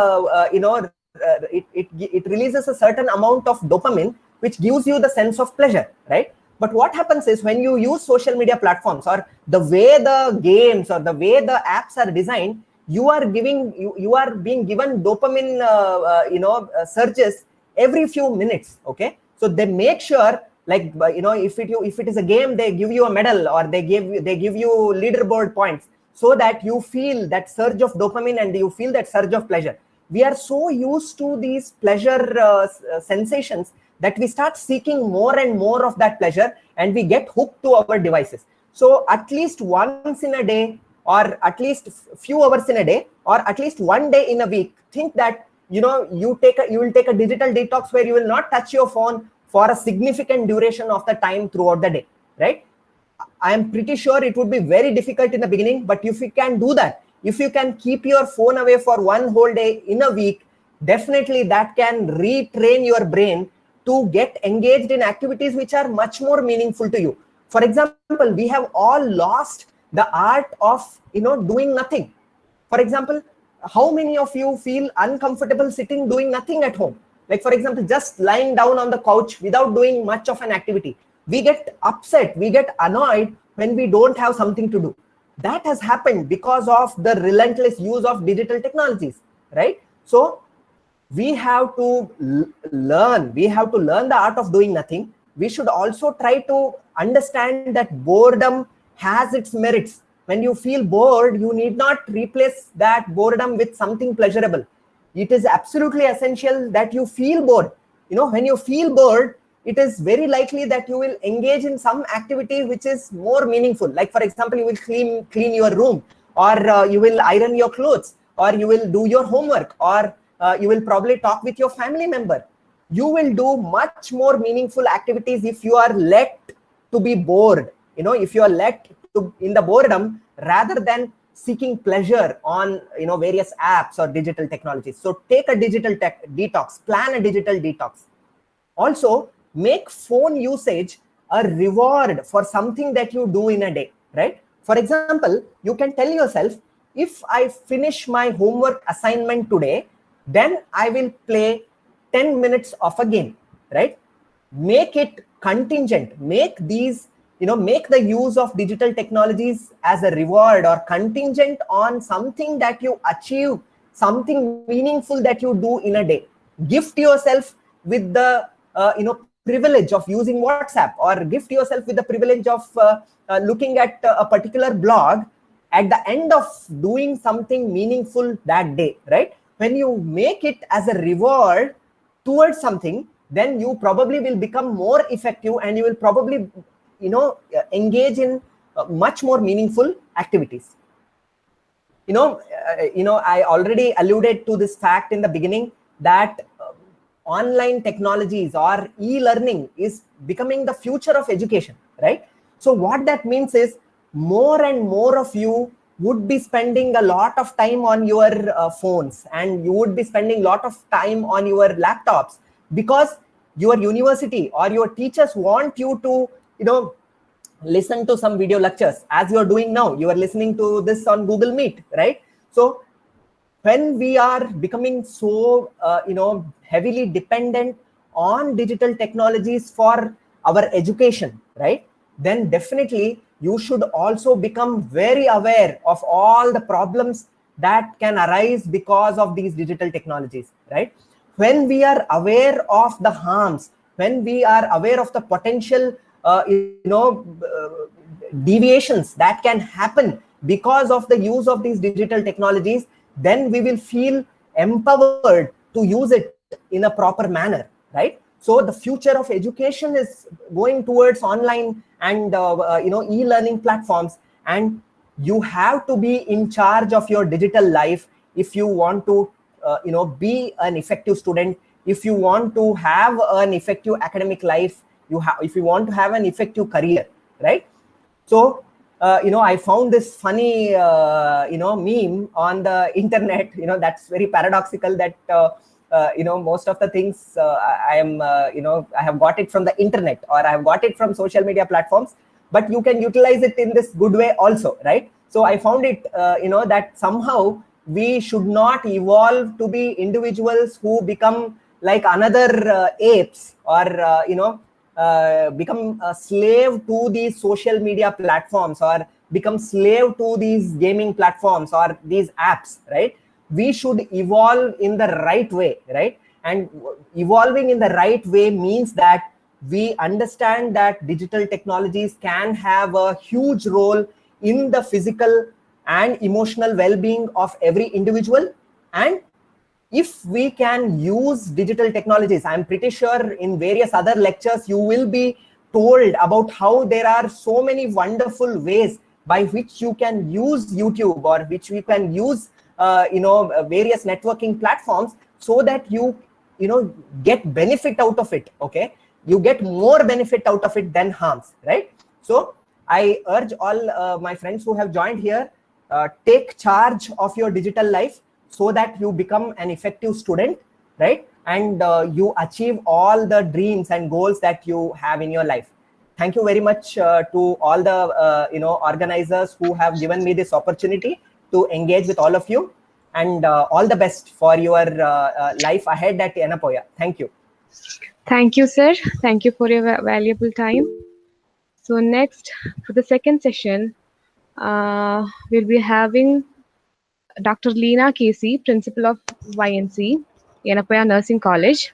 it releases a certain amount of dopamine, which gives you the sense of pleasure, right? But what happens is, when you use social media platforms, or the way the games or the way the apps are designed, you are being given dopamine surges every few minutes, okay? So they make sure, like, if it is a game, they give you a medal, or they give you leaderboard points, so that you feel that surge of dopamine and you feel that surge of pleasure. We are so used to these pleasure sensations that we start seeking more and more of that pleasure, and we get hooked to our devices. So at least once in a day, or at least few hours in a day, or at least one day in a week, think that you will take a digital detox where you will not touch your phone for a significant duration of the time throughout the day, right? I am pretty sure it would be very difficult in the beginning, but if you can do that, if you can keep your phone away for one whole day in a week, definitely that can retrain your brain to get engaged in activities which are much more meaningful to you. For example, we have all lost the art of doing nothing. For example, how many of you feel uncomfortable sitting doing nothing at home? Like, for example, just lying down on the couch without doing much of an activity. We get upset, we get annoyed when we don't have something to do. That has happened because of the relentless use of digital technologies, right? So we have to learn the art of doing nothing. We should also try to understand that boredom has its merits. When you feel bored, you need not replace that boredom with something pleasurable. It is absolutely essential that you feel bored. When you feel bored, it is very likely that you will engage in some activity which is more meaningful. Like, for example, you will clean your room, or you will iron your clothes, or you will do your homework, or you will probably talk with your family member. You will do much more meaningful activities if you are let to be bored, if you are let to in the boredom, rather than seeking pleasure on various apps or digital technologies. So take a digital detox, plan a digital detox. Also, make phone usage a reward for something that you do in a day, right? For example, you can tell yourself, if I finish my homework assignment today, then I will play 10 minutes of a game, right? Make it contingent, make these, make the use of digital technologies as a reward or contingent on something that you achieve, something meaningful that you do in a day. Gift yourself with the privilege of using WhatsApp, or gift yourself with the privilege of looking at a particular blog at the end of doing something meaningful that day, right? When you make it as a reward towards something, then you probably will become more effective, and you will probably engage in much more meaningful activities. I already alluded to this fact in the beginning that online technologies or e-learning is becoming the future of education, right? So what that means is more and more of you would be spending a lot of time on your phones, and you would be spending a lot of time on your laptops, because your university or your teachers want you to listen to some video lectures, as you're doing now. You are listening to this on Google Meet, right? So when we are becoming so heavily dependent on digital technologies for our education, right, then definitely you should also become very aware of all the problems that can arise because of these digital technologies, right? When we are aware of the harms, when we are aware of the potential deviations that can happen because of the use of these digital technologies, then we will feel empowered to use it in a proper manner, right? So the future of education is going towards online and e-learning platforms, and you have to be in charge of your digital life if you want to be an effective student, if you want to have an effective academic life, if you want to have an effective career, right? So I found this funny meme on the internet, that's very paradoxical, that most of the things I have got it from the internet, or I have got it from social media platforms, but you can utilize it in this good way also, right? So I found it that somehow we should not evolve to be individuals who become like another apes, or become a slave to these social media platforms, or become slave to these gaming platforms or these apps, right? We should evolve in the right way, right? And evolving in the right way means that we understand that digital technologies can have a huge role in the physical and emotional well-being of every individual. And if we can use digital technologies, I'm pretty sure in various other lectures you will be told about how there are so many wonderful ways by which you can use YouTube, or which we can use various networking platforms, so that you get benefit out of it. Okay, you get more benefit out of it than harms, right? So I urge all my friends who have joined here, take charge of your digital life, so that you become an effective student, right? And you achieve all the dreams and goals that you have in your life. Thank you very much to all the organizers who have given me this opportunity to engage with all of you, and all the best for your life ahead at Yenepoya. Thank you. Thank you, sir. Thank you for your valuable time. So next, for the second session, we'll be having Dr. Leena Casey, Principal of YNC, Yenepoya Nursing College.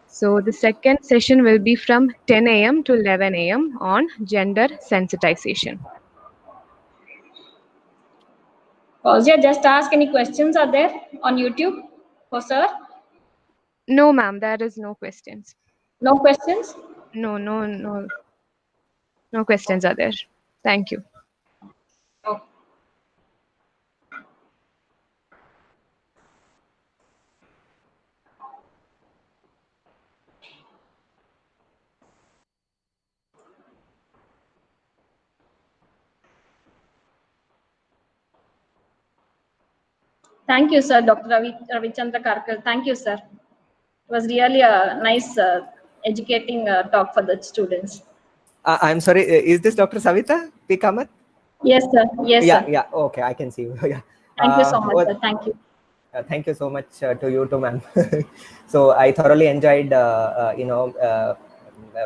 So the second session will be from 10 a.m. to 11 a.m. on gender sensitization. Fauzia, just ask any questions are there on YouTube for sir? No, ma'am, there is no questions. No questions? No questions are there. Thank you. Okay. Thank you, sir, Dr. Ravichandra Karkar. Thank you, sir. It was really a nice educating talk for the students. I'm sorry, is this Dr. Savita P. Kamath? Yes, sir. Yes, yeah, sir. Yeah, okay, I can see you. Yeah. Thank you so much, sir. Thank you. Thank you so much to you too, ma'am. So I thoroughly enjoyed,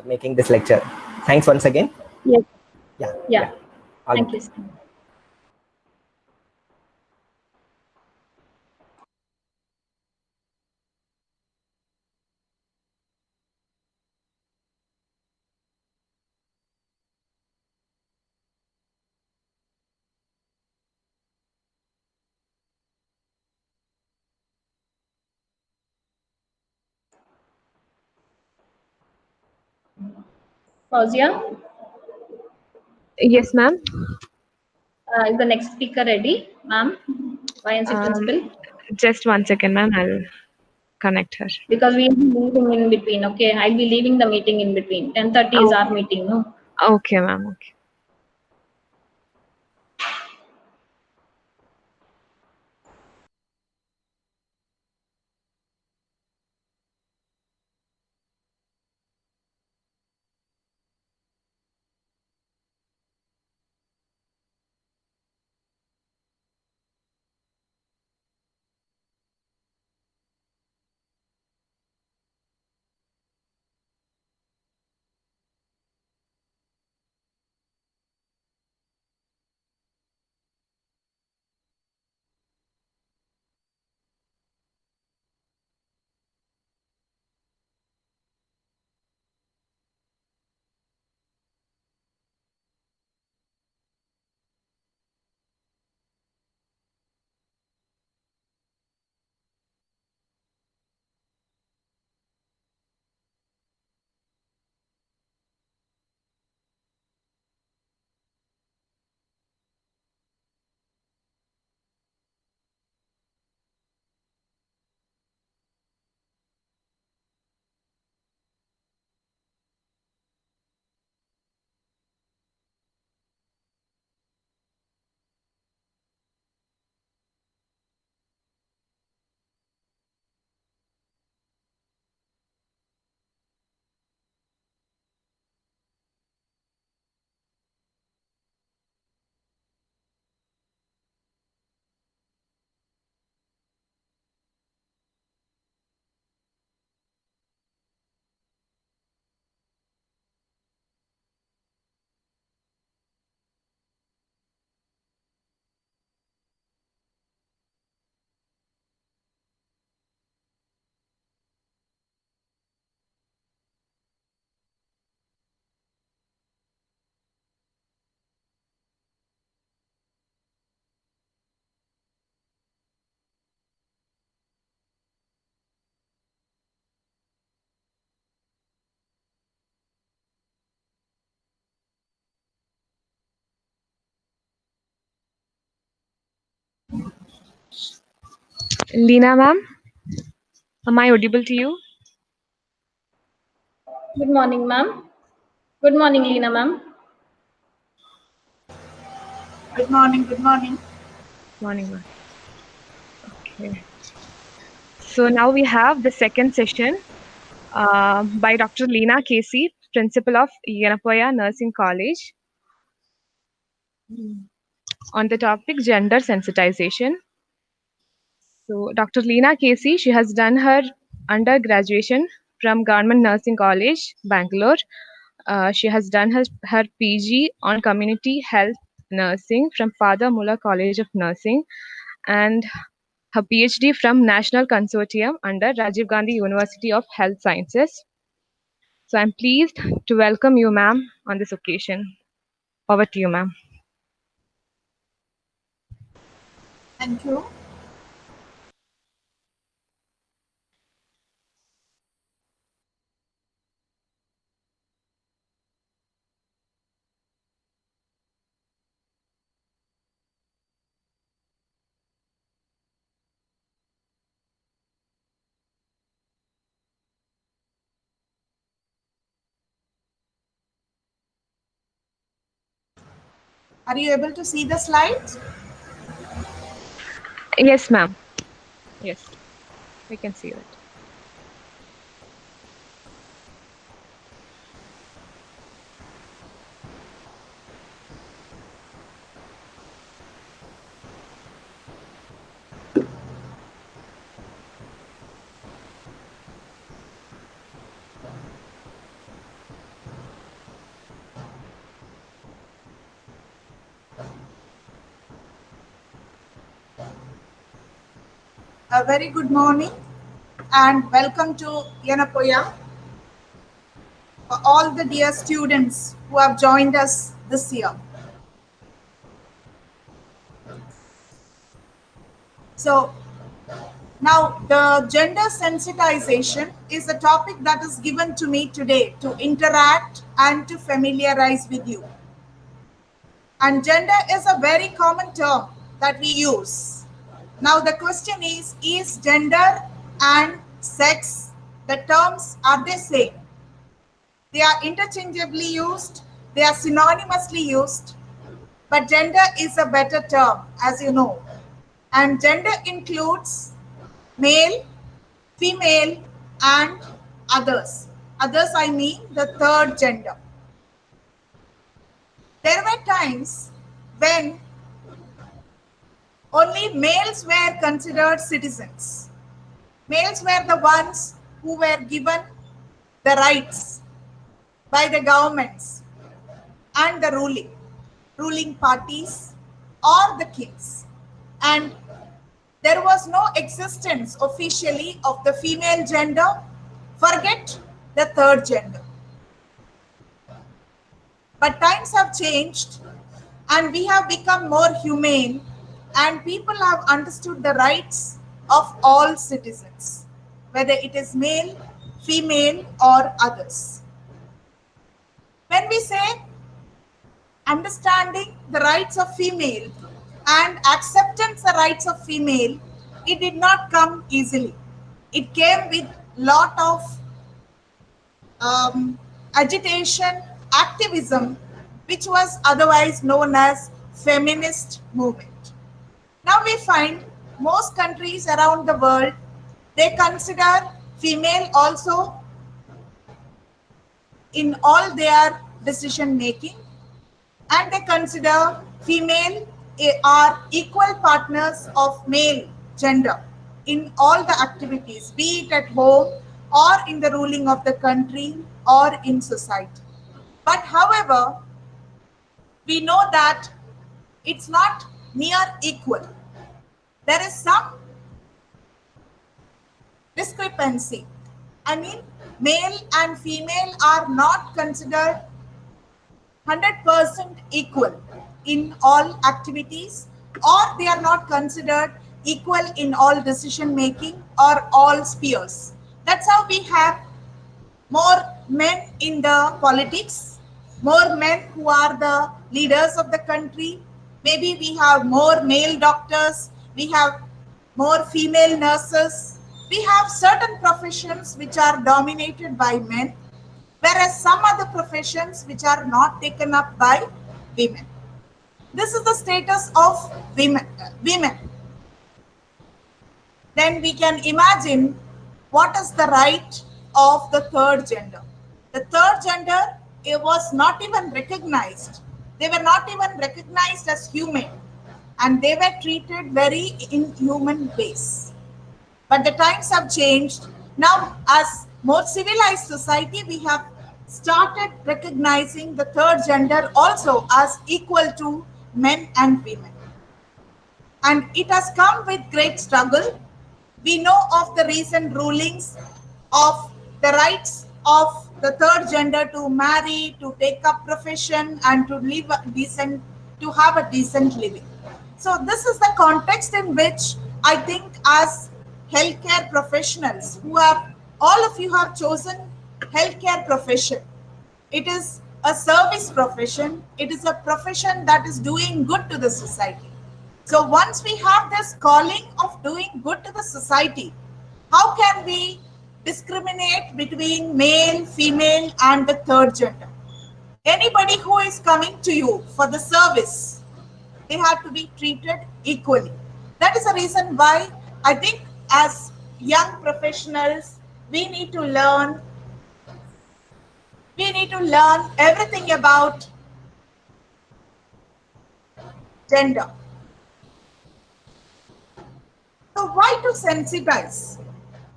making this lecture. Thanks once again. Yes. Yeah. Yeah. All Thank the you, best. sir. Fauzia, Yes, ma'am. is the next speaker ready, ma'am? YNC Um, principal? just 1 second, ma'am. I'll connect her. Because we'll be leaving in between, okay? I'll be leaving the meeting in between. 10:30 is our meeting, no? Okay, ma'am. Okay. Lina, ma'am. Am I audible to you? Good morning, ma'am. Good morning, Lina, ma'am. Good morning. Good morning. Morning, ma'am. Okay. So now we have the second session by Dr. Lina Casey, Principal of Yenepoya Nursing College, on the topic gender sensitization. So Dr. Lina Casey, she has done her undergraduation from Government Nursing College, Bangalore. She has done her PG on Community Health Nursing from Father Muller College of Nursing, and her PhD from National Consortium under Rajiv Gandhi University of Health Sciences. So I'm pleased to welcome you, ma'am, on this occasion. Over to you, ma'am. Thank you. Are you able to see the slides? Yes, ma'am. Yes, we can see that. A very good morning and welcome to Yenepoya for all the dear students who have joined us this year. So now the gender sensitization is a topic that is given to me today to interact and to familiarize with you. And gender is a very common term that we use. Now the question is gender and sex, the terms, are they same? They are interchangeably used, they are synonymously used, but gender is a better term, as you know. And gender includes male, female, and others. Others, I mean the third gender. There were times when only males were considered citizens. Males were the ones who were given the rights by the governments and the ruling parties or the kings. And there was no existence officially of the female gender, forget the third gender. But times have changed and we have become more humane and people have understood the rights of all citizens, whether it is male, female, or others. When we say understanding the rights of female and acceptance the rights of female, it did not come easily. It came with lot of agitation, activism, which was otherwise known as feminist movement. Now we find most countries around the world, they consider female also in all their decision making, and they consider female are equal partners of male gender in all the activities, be it at home or in the ruling of the country or in society. But however, we know that it's not near equal. There is some discrepancy. I mean, male and female are not considered 100% equal in all activities, or they are not considered equal in all decision making or all spheres. That's how we have more men in the politics, more men who are the leaders of the country. Maybe we have more male doctors, we have more female nurses. We have certain professions which are dominated by men, whereas some other professions which are not taken up by women. This is the status of women. Then we can imagine what is the right of the third gender. The third gender, it was not even recognized. They were not even recognized as human, and they were treated very inhuman ways. But the times have changed. Now, as more civilized society, we have started recognizing the third gender also as equal to men and women. And it has come with great struggle. We know of the recent rulings of the rights of the third gender to marry, to take up profession, and to live decent, to have a decent living. So this is the context in which I think as healthcare professionals who have, all of you have chosen healthcare profession. It is a service profession. It is a profession that is doing good to the society. So once we have this calling of doing good to the society, how can we discriminate between male, female, and the third gender? Anybody who is coming to you for the service, they have to be treated equally. That is the reason why I think as young professionals, we need to learn everything about gender. So why to sensitize?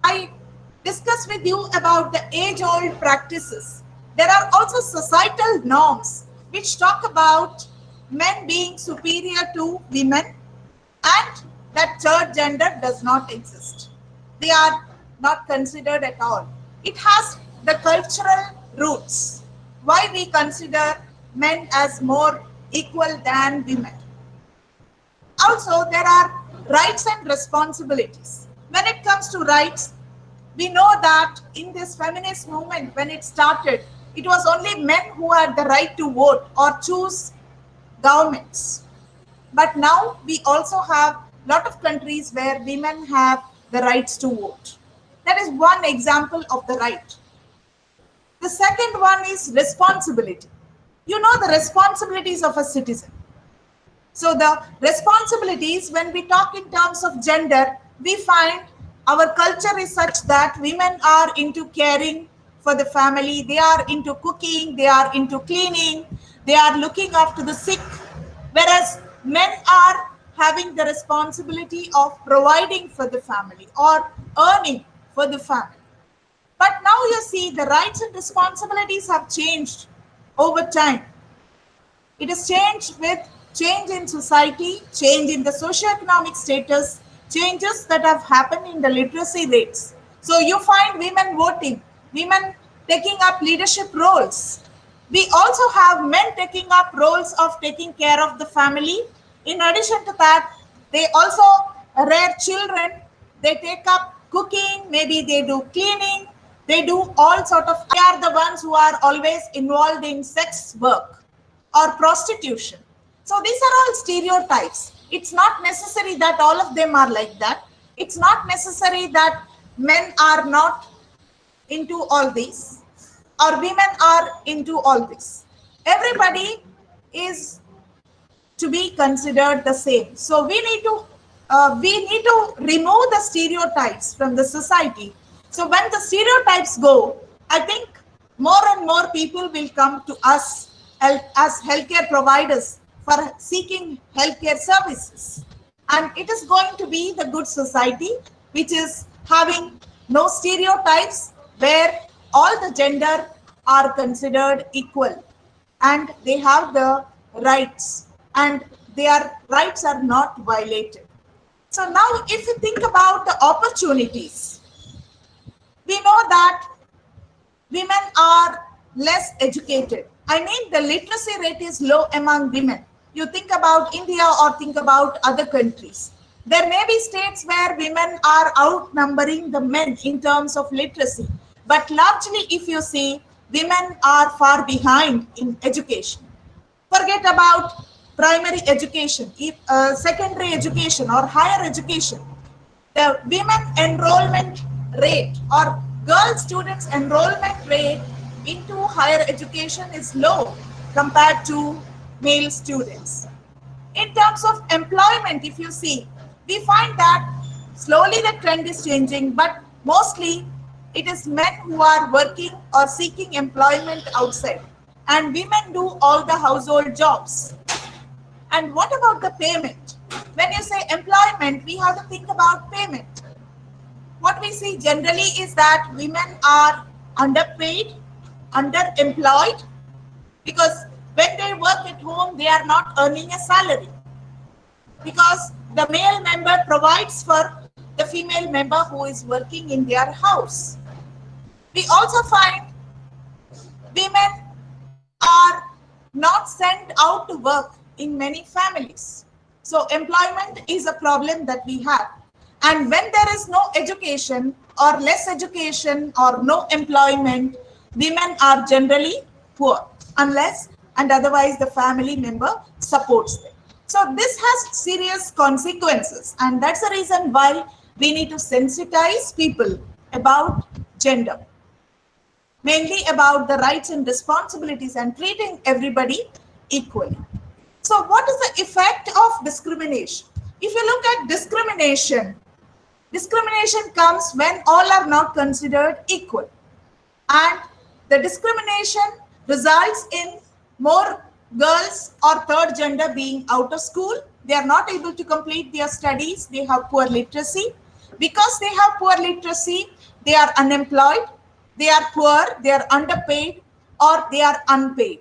I discussed with you about the age-old practices. There are also societal norms which talk about men being superior to women, and that third gender does not exist. They are not considered at all. It has the cultural roots. Why we consider men as more equal than women. Also, there are rights and responsibilities. When it comes to rights, we know that in this feminist movement, when it started, it was only men who had the right to vote or choose governments. But now we also have a lot of countries where women have the rights to vote. That is one example of the right. The second one is responsibility. You know the responsibilities of a citizen. So the responsibilities, when we talk in terms of gender, we find our culture is such that women are into caring for the family, they are into cooking, they are into cleaning, they are looking after the sick, whereas men are having the responsibility of providing for the family or earning for the family. But now you see the rights and responsibilities have changed over time. It has changed with change in society, change in the socioeconomic status, changes that have happened in the literacy rates. So you find women voting, women taking up leadership roles. We also have men taking up roles of taking care of the family. In addition to that, they also rear children, they take up cooking, maybe they do cleaning, they do all sort of, they are the ones who are always involved in sex work or prostitution. So these are all stereotypes. It's not necessary that all of them are like that. It's not necessary that men are not into all these or women are into all this. Everybody is to be considered the same. So we need to remove the stereotypes from the society. So when the stereotypes go, I think more and more people will come to us as healthcare providers for seeking healthcare services. And it is going to be the good society, which is having no stereotypes, where all the gender are considered equal and they have the rights and their rights are not violated. So now if you think about the opportunities, we know that women are less educated. I mean, the literacy rate is low among women. You think about India or think about other countries. There may be states where women are outnumbering the men in terms of literacy. But largely, if you see, women are far behind in education. Forget about primary education, secondary education or higher education. The women enrollment rate or girl students enrollment rate into higher education is low compared to male students. In terms of employment, if you see, we find that slowly the trend is changing, but mostly it is men who are working or seeking employment outside, and women do all the household jobs. And what about the payment? When you say employment, we have to think about payment. What we see generally is that women are underpaid, underemployed, because when they work at home, they are not earning a salary, because the male member provides for the female member who is working in their house. We also find women are not sent out to work in many families. So employment is a problem that we have. And when there is no education or less education or no employment, women are generally poor, unless and otherwise the family member supports them. So this has serious consequences, and that's the reason why we need to sensitize people about gender, mainly about the rights and responsibilities and treating everybody equally. So what is the effect of discrimination? If you look at discrimination, discrimination comes when all are not considered equal. And the discrimination results in more girls or third gender being out of school. They are not able to complete their studies. They have poor literacy. Because they have poor literacy, they are unemployed, they are poor, they are underpaid, or they are unpaid.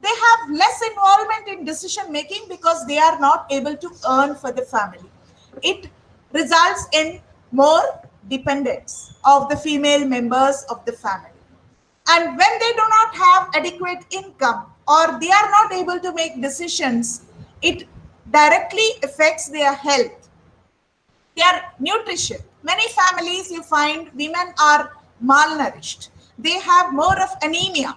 They have less involvement in decision making because they are not able to earn for the family. It results in more dependence of the female members of the family. And when they do not have adequate income or they are not able to make decisions, it directly affects their health, their nutrition. Many families you find women are malnourished. They have more of anemia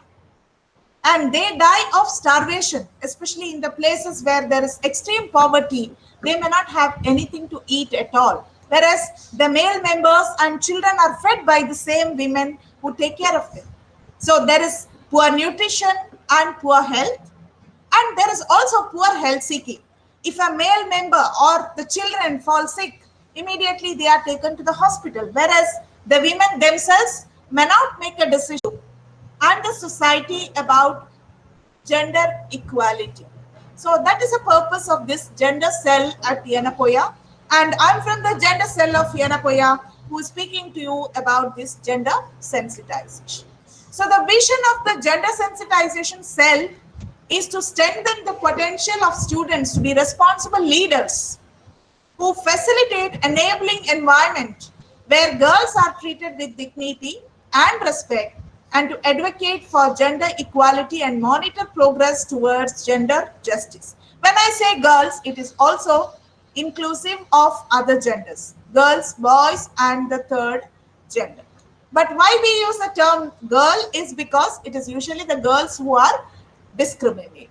and they die of starvation, especially in the places where there is extreme poverty. They may not have anything to eat at all. Whereas the male members and children are fed by the same women who take care of them. So there is poor nutrition and poor health, and there is also poor health seeking. If a male member or the children fall sick, immediately they are taken to the hospital, whereas the women themselves may not make a decision, and the society about gender equality. So that is the purpose of this gender cell at Yenepoya. And I'm from the gender cell of Yenepoya who is speaking to you about this gender sensitization. So the vision of the gender sensitization cell is to strengthen the potential of students to be responsible leaders who facilitate enabling environment where girls are treated with dignity and respect, and to advocate for gender equality and monitor progress towards gender justice. When I say girls, it is also inclusive of other genders, girls, boys, and the third gender. But why we use the term girl is because it is usually the girls who are discriminated.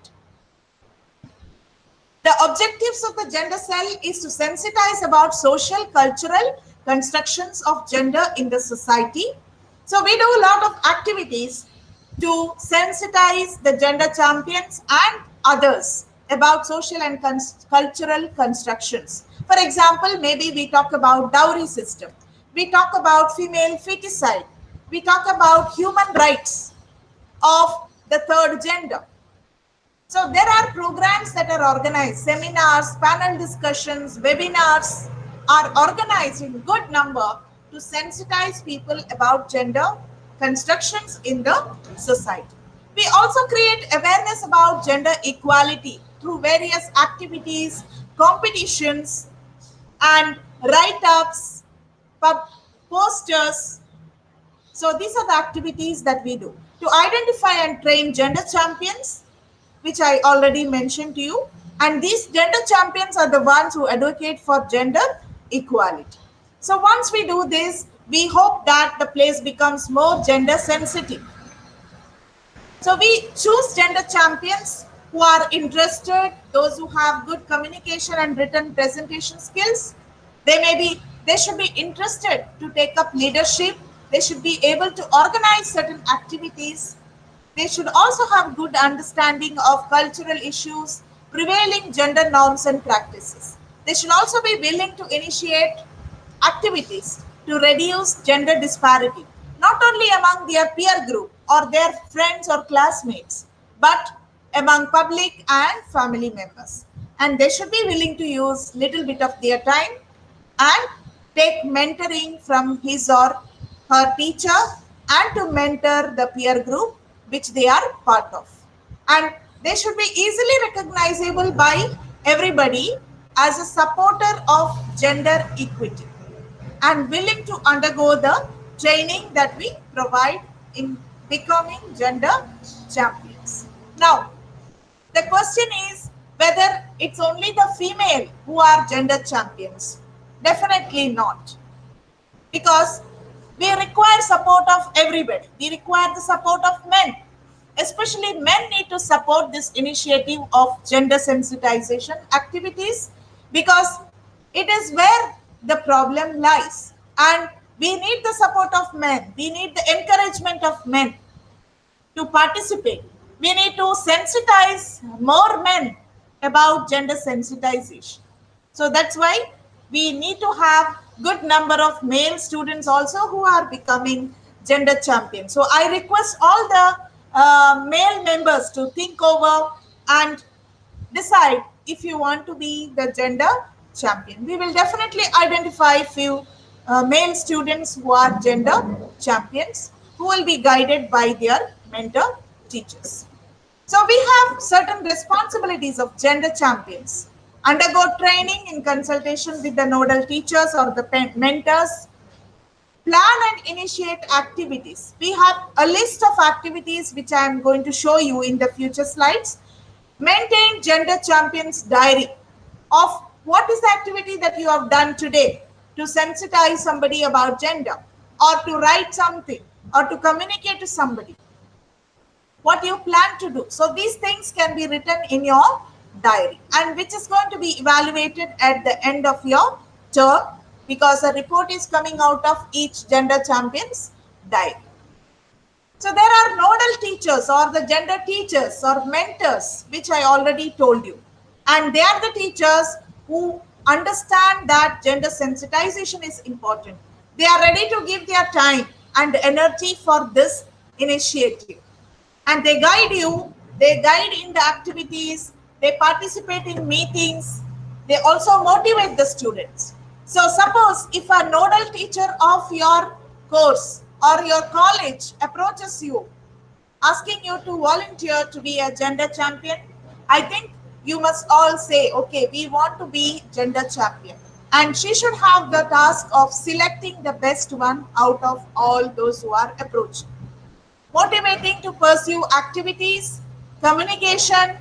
The objectives of the gender cell is to sensitize about social, cultural constructions of gender in the society. So we do a lot of activities to sensitize the gender champions and others about social and cultural constructions. For example, maybe we talk about dowry system. We talk about female feticide. We talk about human rights of the third gender. So there are programs that are organized, seminars, panel discussions, webinars are organized in good number to sensitize people about gender constructions in the society. We also create awareness about gender equality through various activities, competitions, and write-ups, posters. So these are the activities that we do to identify and train gender champions, which I already mentioned to you. And these gender champions are the ones who advocate for gender equality. So once we do this, we hope that the place becomes more gender sensitive. So we choose gender champions who are interested, those who have good communication and written presentation skills. They should be interested to take up leadership. They should be able to organize certain activities. They should also have good understanding of cultural issues, prevailing gender norms and practices. They should also be willing to initiate activities to reduce gender disparity, not only among their peer group or their friends or classmates, but among public and family members. And they should be willing to use little bit of their time and take mentoring from his or her teacher and to mentor the peer group which they are part of. And they should be easily recognizable by everybody as a supporter of gender equity and willing to undergo the training that we provide in becoming gender champions. Now, the question is whether it's only the female who are gender champions. Definitely not. Because we require support of everybody. We require the support of men. Especially men need to support this initiative of gender sensitization activities because it is where the problem lies. And we need the support of men. We need the encouragement of men to participate. We need to sensitize more men about gender sensitization. So that's why we need to have good number of male students also who are becoming gender champions. So I request all the male members to think over and decide if you want to be the gender champion. We will definitely identify few male students who are gender champions who will be guided by their mentor teachers. So we have certain responsibilities of gender champions. Undergo training in consultation with the nodal teachers or the mentors. Plan and initiate activities. We have a list of activities which I am going to show you in the future slides. Maintain gender champions diary of what is the activity that you have done today to sensitize somebody about gender, or to write something, or to communicate to somebody. What you plan to do. So these things can be written in your diary, and which is going to be evaluated at the end of your term, because a report is coming out of each gender champions diary. So there are nodal teachers or the gender teachers or mentors, which I already told you. And they are the teachers who understand that gender sensitization is important. They are ready to give their time and energy for this initiative. And they guide you, they guide in the activities, they participate in meetings, they also motivate the students. So suppose if a nodal teacher of your course or your college approaches you, asking you to volunteer to be a gender champion, I think you must all say, okay, we want to be gender champion. And she should have the task of selecting the best one out of all those who are approaching. Motivating to pursue activities, communication,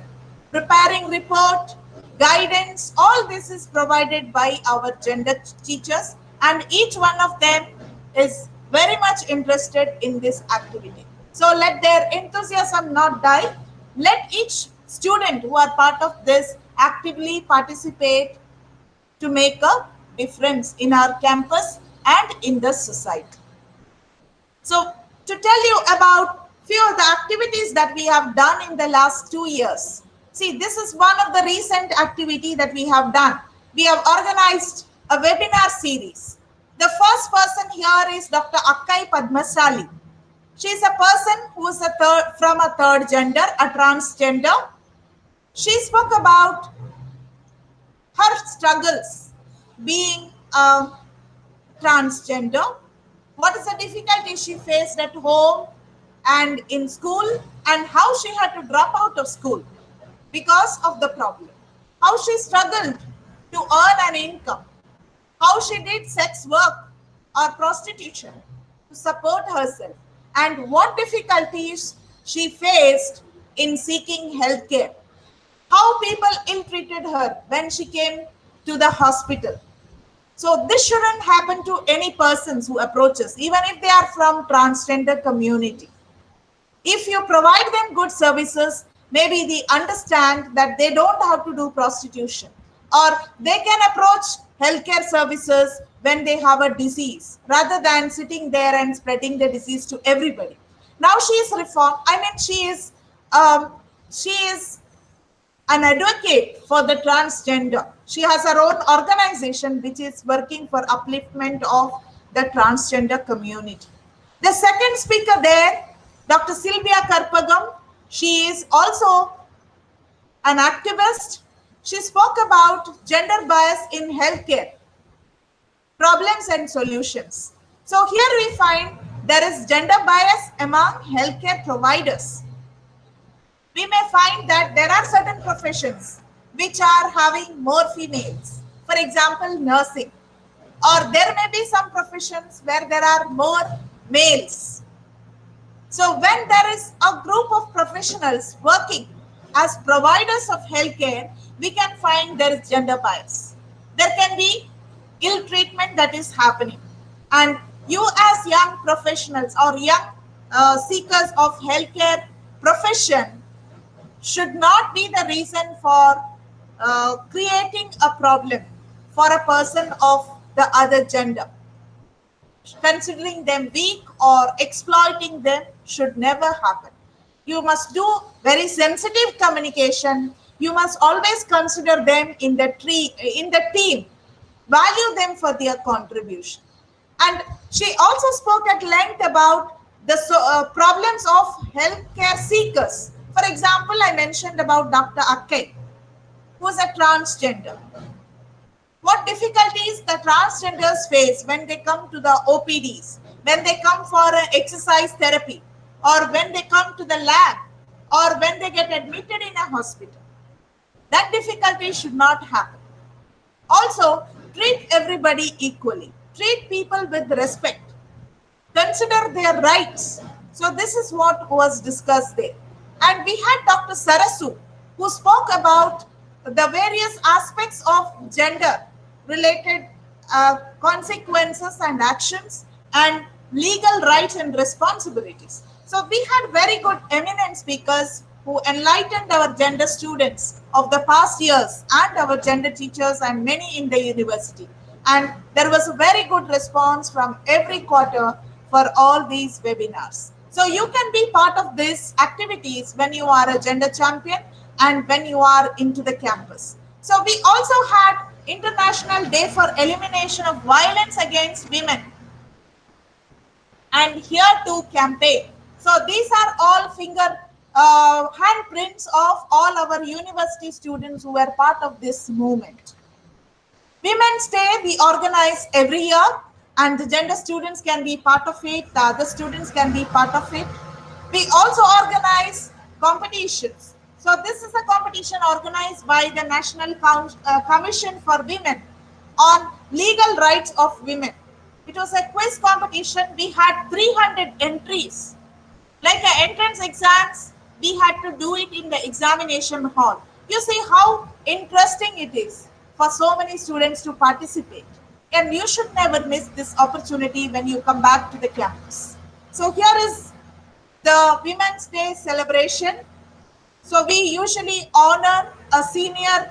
preparing report, guidance, all this is provided by our gender teachers, and each one of them is very much interested in this activity. So let their enthusiasm not die. Let each student who are part of this actively participate to make a difference in our campus and in the society. So to tell you about few of the activities that we have done in the last 2 years. See, this is one of the recent activity that we have done. We have organized a webinar series. The first person here is Dr. Akkai Padmasali. She is a person who is from a third gender, a transgender. She spoke about her struggles being a transgender. What is the difficulty she faced at home and in school, and how she had to drop out of school because of the problem. How she struggled to earn an income. How she did sex work or prostitution to support herself, and what difficulties she faced in seeking healthcare. How people ill-treated her when she came to the hospital. So this shouldn't happen to any persons who approaches, even if they are from transgender community. If you provide them good services, maybe they understand that they don't have to do prostitution, or they can approach healthcare services when they have a disease rather than sitting there and spreading the disease to everybody. Now she is reformed. I mean, she is an advocate for the transgender. She has her own organization which is working for upliftment of the transgender community. The second speaker there, Dr. Sylvia Karpagam, she is also an activist. She spoke about gender bias in healthcare, problems and solutions. So here we find there is gender bias among healthcare providers. We may find that there are certain professions which are having more females, for example, nursing, or there may be some professions where there are more males. So when there is a group of professionals working as providers of healthcare, we can find there is gender bias. There can be ill treatment that is happening. And you as young professionals or young seekers of healthcare profession should not be the reason for creating a problem for a person of the other gender. Considering them weak or exploiting them should never happen. You must do very sensitive communication. You must always consider them in the team, value them for their contribution. And she also spoke at length about the problems of healthcare seekers. For example, I mentioned about Dr. Akkai, who is a transgender. What difficulties the transgenders face when they come to the OPDs, when they come for exercise therapy, or when they come to the lab. or when they get admitted in a hospital. That difficulty should not happen. Also, treat everybody equally. Treat people with respect. Consider their rights. So this is what was discussed there. And we had Dr. Sarasu, who spoke about the various aspects of gender related consequences and actions and legal rights and responsibilities. So we had very good eminent speakers who enlightened our gender students of the past years and our gender teachers and many in the university. And there was a very good response from every quarter for all these webinars. So you can be part of these activities when you are a gender champion and when you are into the campus. So we also had International Day for Elimination of Violence Against Women and Here to campaign. So these are all handprints of all our university students who were part of this movement. Women's Day we organize every year, and the gender students can be part of it, the other students can be part of it. We also organize competitions. So this is a competition organized by the National Commission for Women on legal rights of women. It was a quiz competition. We had 300 entries. Like the entrance exams, we had to do it in the examination hall. You see how interesting it is for so many students to participate. And you should never miss this opportunity when you come back to the campus. So here is the Women's Day celebration. So we usually honor a senior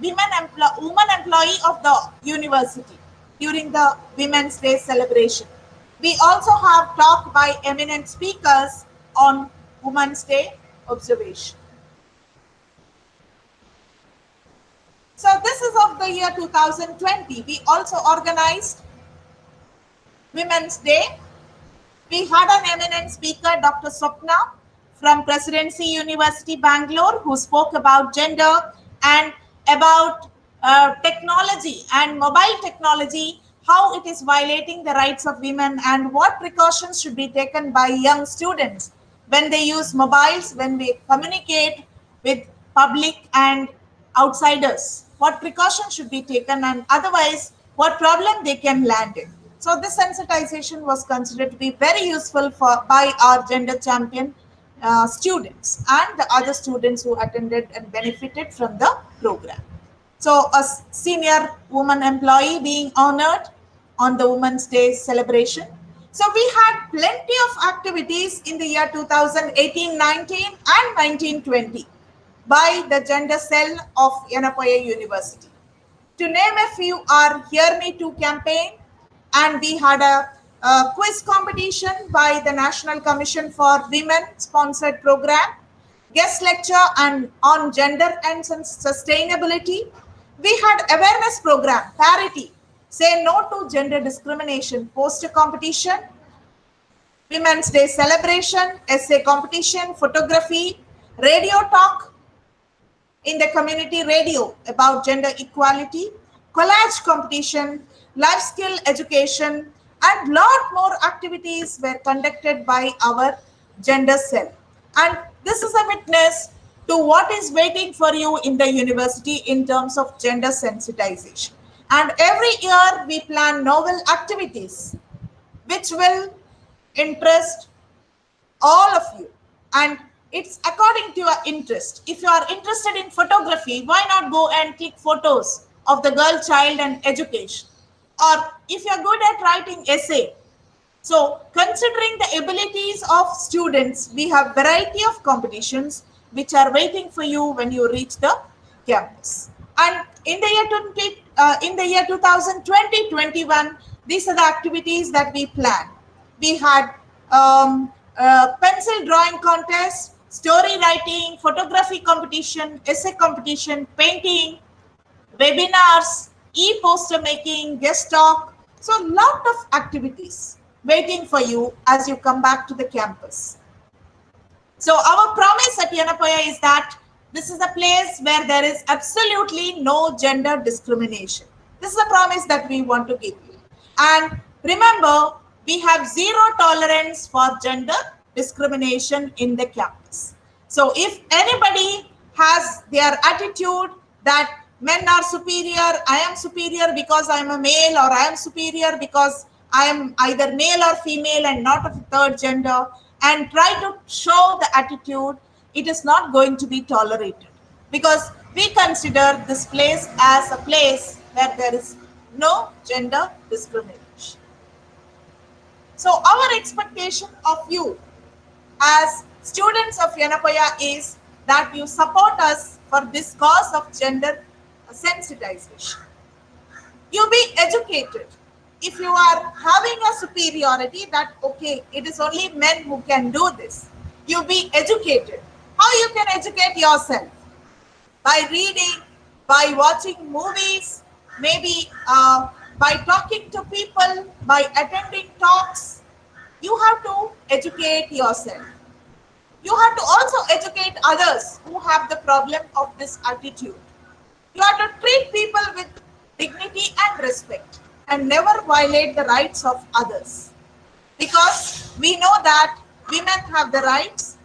woman employee of the university during the Women's Day celebration. We also have talk by eminent speakers on Women's Day observation. So this is of the year 2020. We also organized Women's Day. We had an eminent speaker, Dr. Swapna from Presidency University, Bangalore, who spoke about gender and about technology and mobile technology, how it is violating the rights of women and what precautions should be taken by young students when they use mobiles, when they communicate with public and outsiders. What precautions should be taken, and otherwise what problem they can land in. So this sensitization was considered to be very useful by our gender champion students and the other students who attended and benefited from the program. So a senior woman employee being honored on the Women's Day celebration. So we had plenty of activities in the year 2018-19 and 19-20 by the gender cell of Yenepoya University. To name a few are Hear Me To campaign, and we had a quiz competition by the National Commission for Women sponsored program, guest lecture and on gender and sustainability. We had awareness program, Parity, Say No to Gender Discrimination, poster competition, Women's Day celebration, essay competition, photography, radio talk in the community radio about gender equality, collage competition, life skill education, and lot more activities were conducted by our gender cell. And this is a witness to what is waiting for you in the university in terms of gender sensitization. And every year we plan novel activities which will interest all of you. And it's according to your interest. If you are interested in photography, why not go and click photos of the girl, child, and education? Or if you're good at writing essay. So considering the abilities of students, we have variety of competitions which are waiting for you when you reach the campus. And in the year 2020-21, these are the activities that we planned. We had pencil drawing contest, story writing, photography competition, essay competition, painting, webinars, e-poster making, guest talk. So a lot of activities waiting for you as you come back to the campus. So our promise at Yenepoya is that this is a place where there is absolutely no gender discrimination. This is a promise that we want to give you. And remember, we have zero tolerance for gender discrimination in the campus. So if anybody has their attitude that men are superior, I am superior because I am a male, or I am superior because I am either male or female and not of a third gender, and try to show the attitude, it is not going to be tolerated, because we consider this place as a place where there is no gender discrimination. So our expectation of you as students of Yenepoya is that you support us for this cause of gender sensitization. You be educated. If you are having a superiority that, okay, it is only men who can do this, you be educated. How you can educate yourself? By reading, by watching movies, maybe by talking to people, by attending talks. You have to educate yourself. You have to also educate others who have the problem of this attitude. You have to treat people with dignity and respect and never violate the rights of others. Because we know that women have the rights,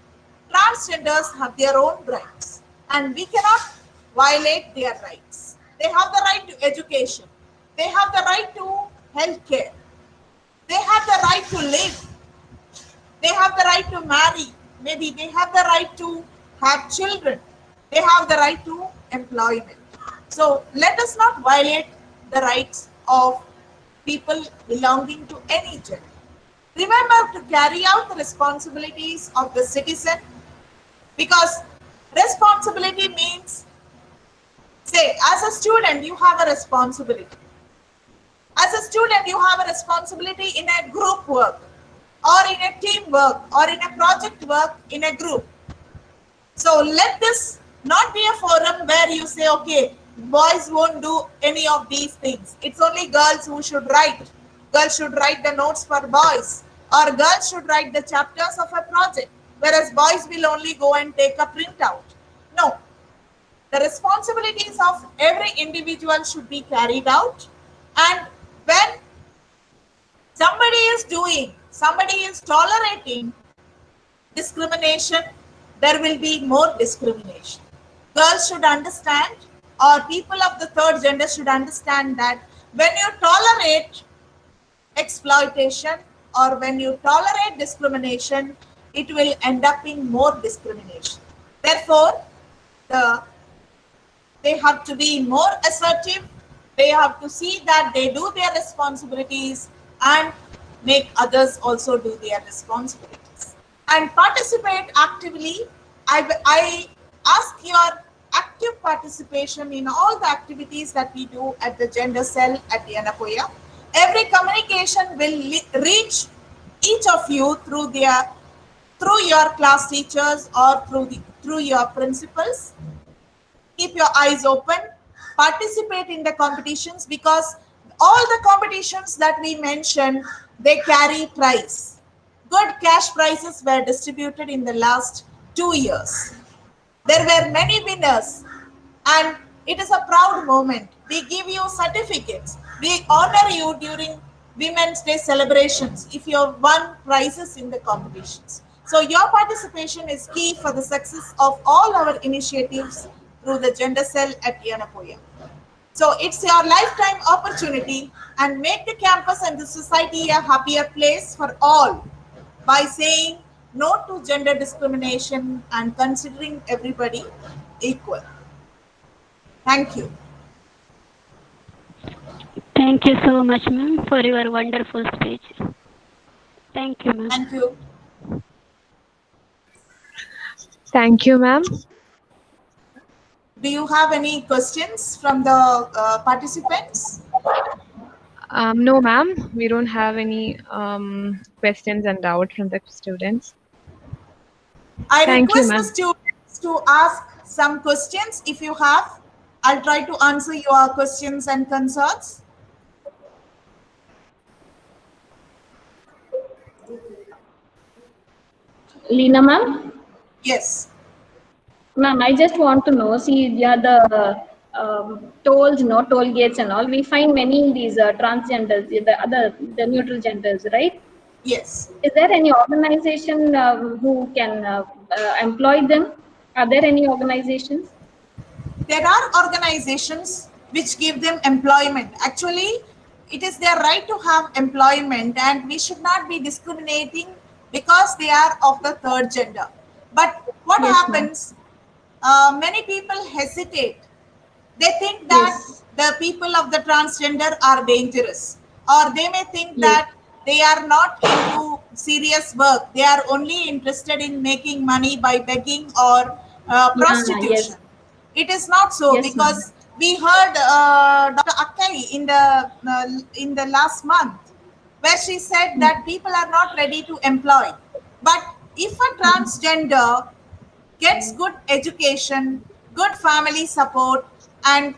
transgenders have their own rights, and we cannot violate their rights. They have the right to education. They have the right to health care. They have the right to live. They have the right to marry. Maybe they have the right to have children. They have the right to employment. So let us not violate the rights of people belonging to any gender. Remember to carry out the responsibilities of the citizen, because responsibility means, say, as a student, you have a responsibility. As a student, you have a responsibility in a group work, or in a team work, or in a project work in a group. So let this not be a forum where you say, okay, boys won't do any of these things. It's only girls who should write. Girls should write the notes for boys, or girls should write the chapters of a project, whereas boys will only go and take a printout. No. The responsibilities of every individual should be carried out. And when somebody is tolerating discrimination, there will be more discrimination. Girls should understand, or people of the third gender should understand, that when you tolerate exploitation or when you tolerate discrimination, it will end up in more discrimination. Therefore, they have to be more assertive. They have to see that they do their responsibilities and make others also do their responsibilities. And participate actively. I ask your active participation in all the activities that we do at the gender cell at Yenepoya. Every communication will reach each of you through your class teachers or through your principals. Keep your eyes open. Participate in the competitions, because all the competitions that we mentioned, they carry prize. Good cash prizes were distributed in the last 2 years. There were many winners, and it is a proud moment. We give you certificates. We honor you during Women's Day celebrations if you have won prizes in the competitions. So your participation is key for the success of all our initiatives through the gender cell at Yenepoya. So it's your lifetime opportunity, and make the campus and the society a happier place for all by saying no to gender discrimination and considering everybody equal. Thank you. Thank you so much, ma'am, for your wonderful speech. Thank you, ma'am. Thank you. Thank you, ma'am. Do you have any questions from the participants? No, ma'am. We don't have any questions and doubts from the students. I Thank you, request ma'am. the students to ask some questions if you have. I'll try to answer your questions and concerns. Leena ma'am? Yes. Ma'am, I just want to know, see, the tolls, toll gates and all, we find many these transgenders, the neutral genders, right? Yes. Is there any organization who can employ them? Are there any organizations? There are organizations which give them employment. Actually, it is their right to have employment, and we should not be discriminating because they are of the third gender. But what Yes, ma'am. happens? Many people hesitate. They think that Yes. the people of the transgender are dangerous, or they may think Yes. that they are not into serious work. They are only interested in making money by begging or Yeah. Yes. prostitution. It is not so, Yes, ma'am. because we heard Dr. Akai in the last month, where she said that people are not ready to employ. But if a transgender gets good education, good family support, and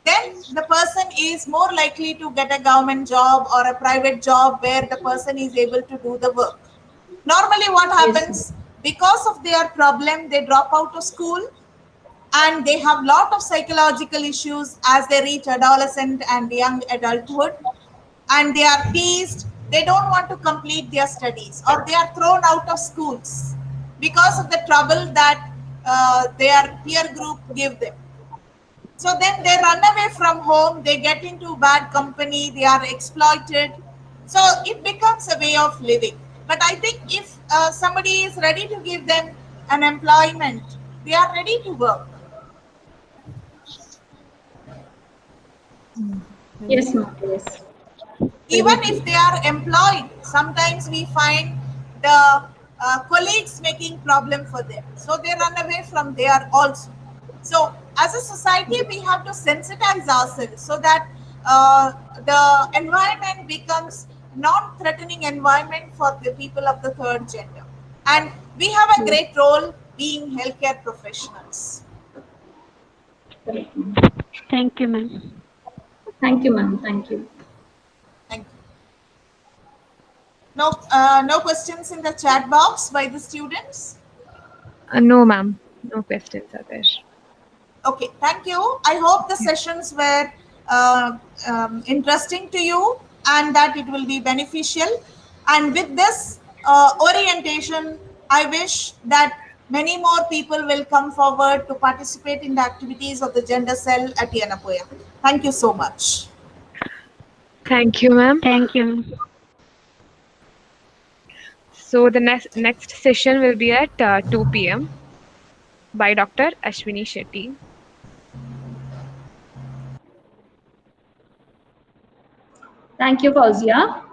then the person is more likely to get a government job or a private job where the person is able to do the work. Normally, what Yes, ma'am. happens, because of their problem, they drop out of school and they have lot of psychological issues as they reach adolescent and young adulthood, and they are teased. They don't want to complete their studies, or they are thrown out of schools because of the trouble that their peer group give them. So then they run away from home, they get into bad company, they are exploited. So it becomes a way of living. But I think if somebody is ready to give them an employment, they are ready to work. Yes, ma'am. Yes. Even Very if true. they are employed, sometimes we find the colleagues making problem for them, so they run away from there also. So as a society, we have to sensitize ourselves so that the environment becomes non-threatening environment for the people of the third gender, and we have a Yes. great role being healthcare professionals. Correct, ma'am. Thank you, ma'am. Thank you, ma'am. Thank you. Thank you. No, no questions in the chat box by the students. No, ma'am. No questions are there. Okay, thank you. I hope the sessions were interesting to you and that it will be beneficial. And with this orientation, I wish that many more people will come forward to participate in the activities of the gender cell at Yenepoya. Thank you so much. Thank you, ma'am. Thank you, ma'am. So the next session will be at 2 p.m. by Dr. Ashwini Shetty. Thank you, Fauzia.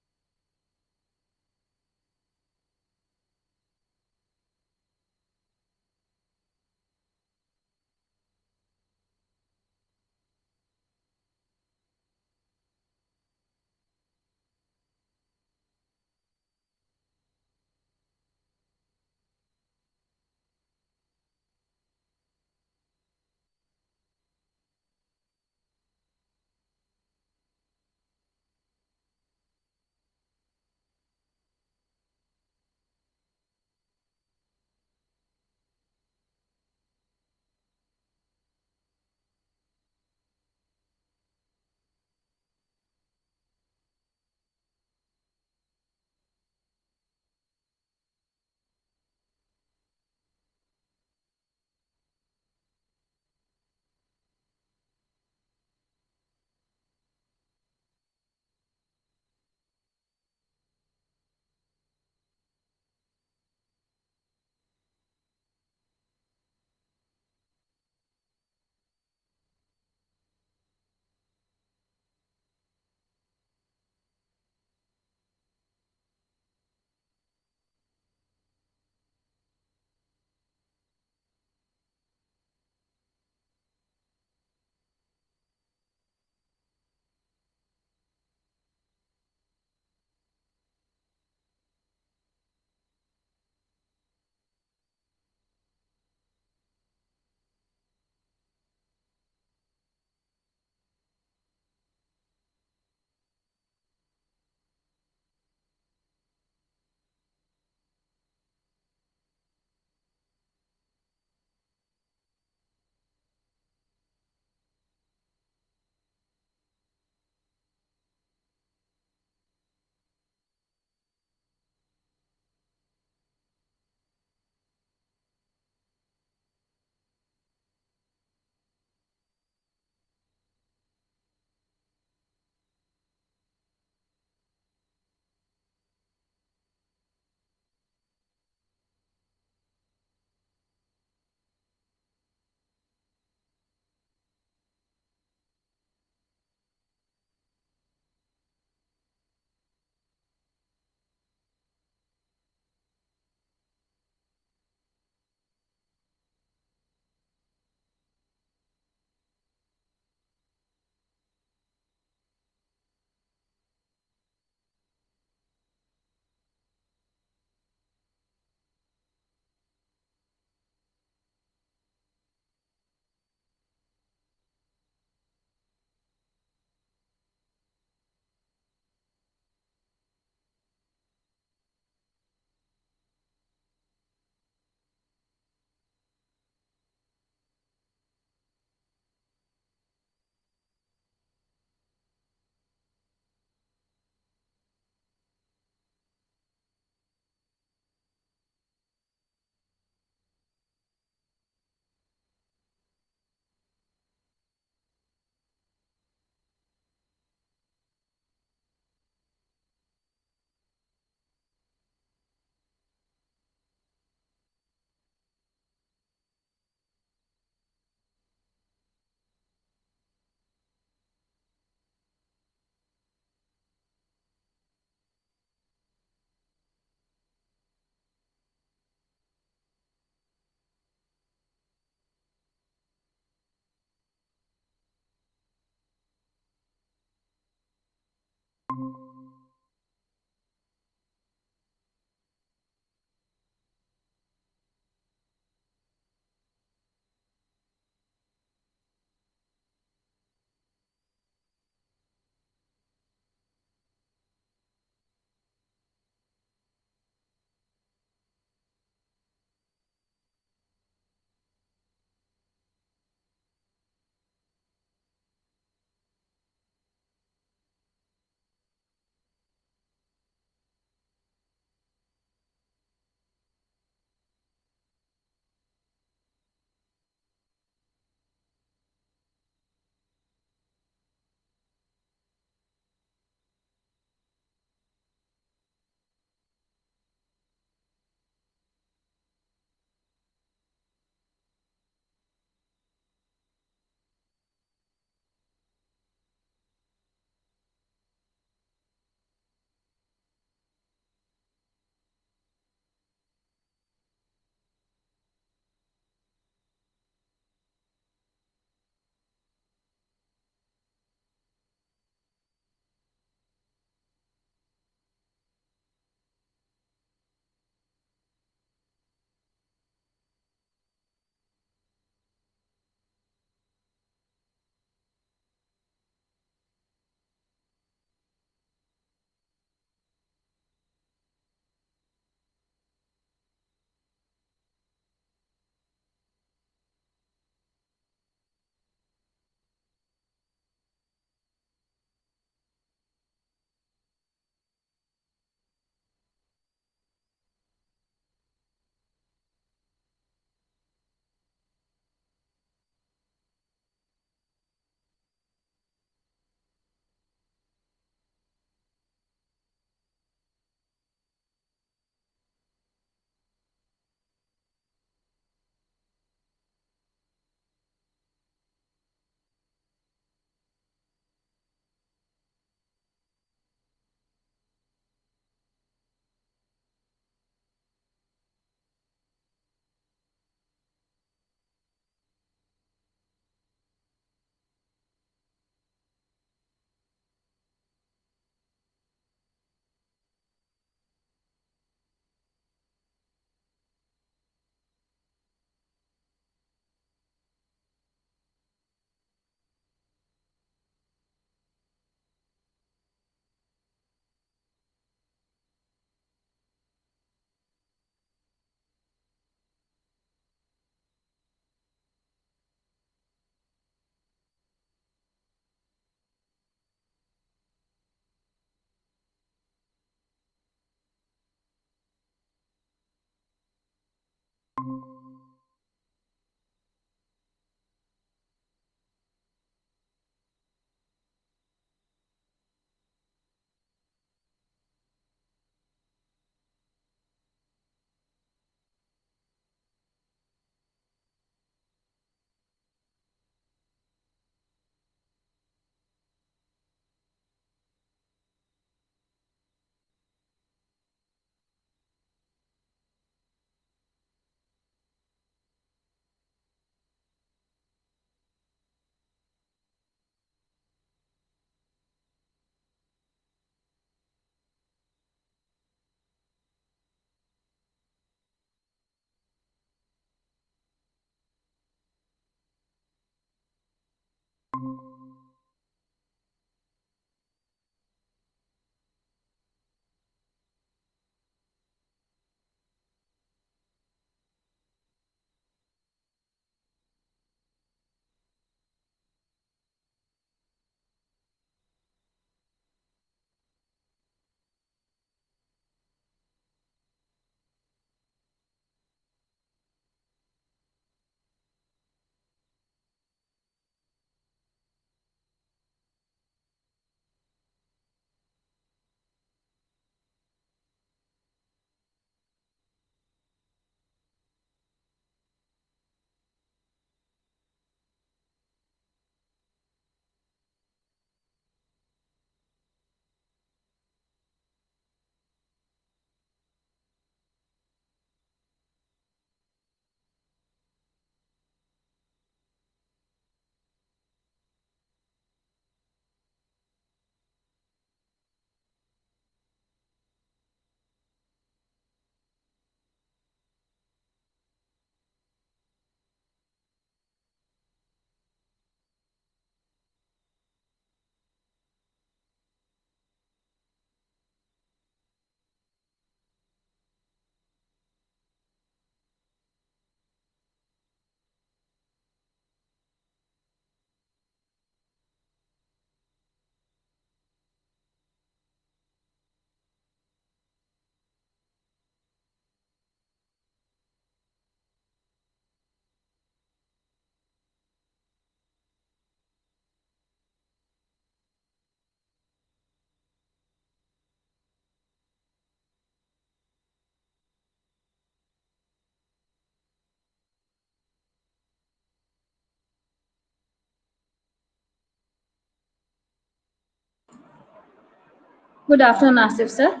Good afternoon, Asif sir.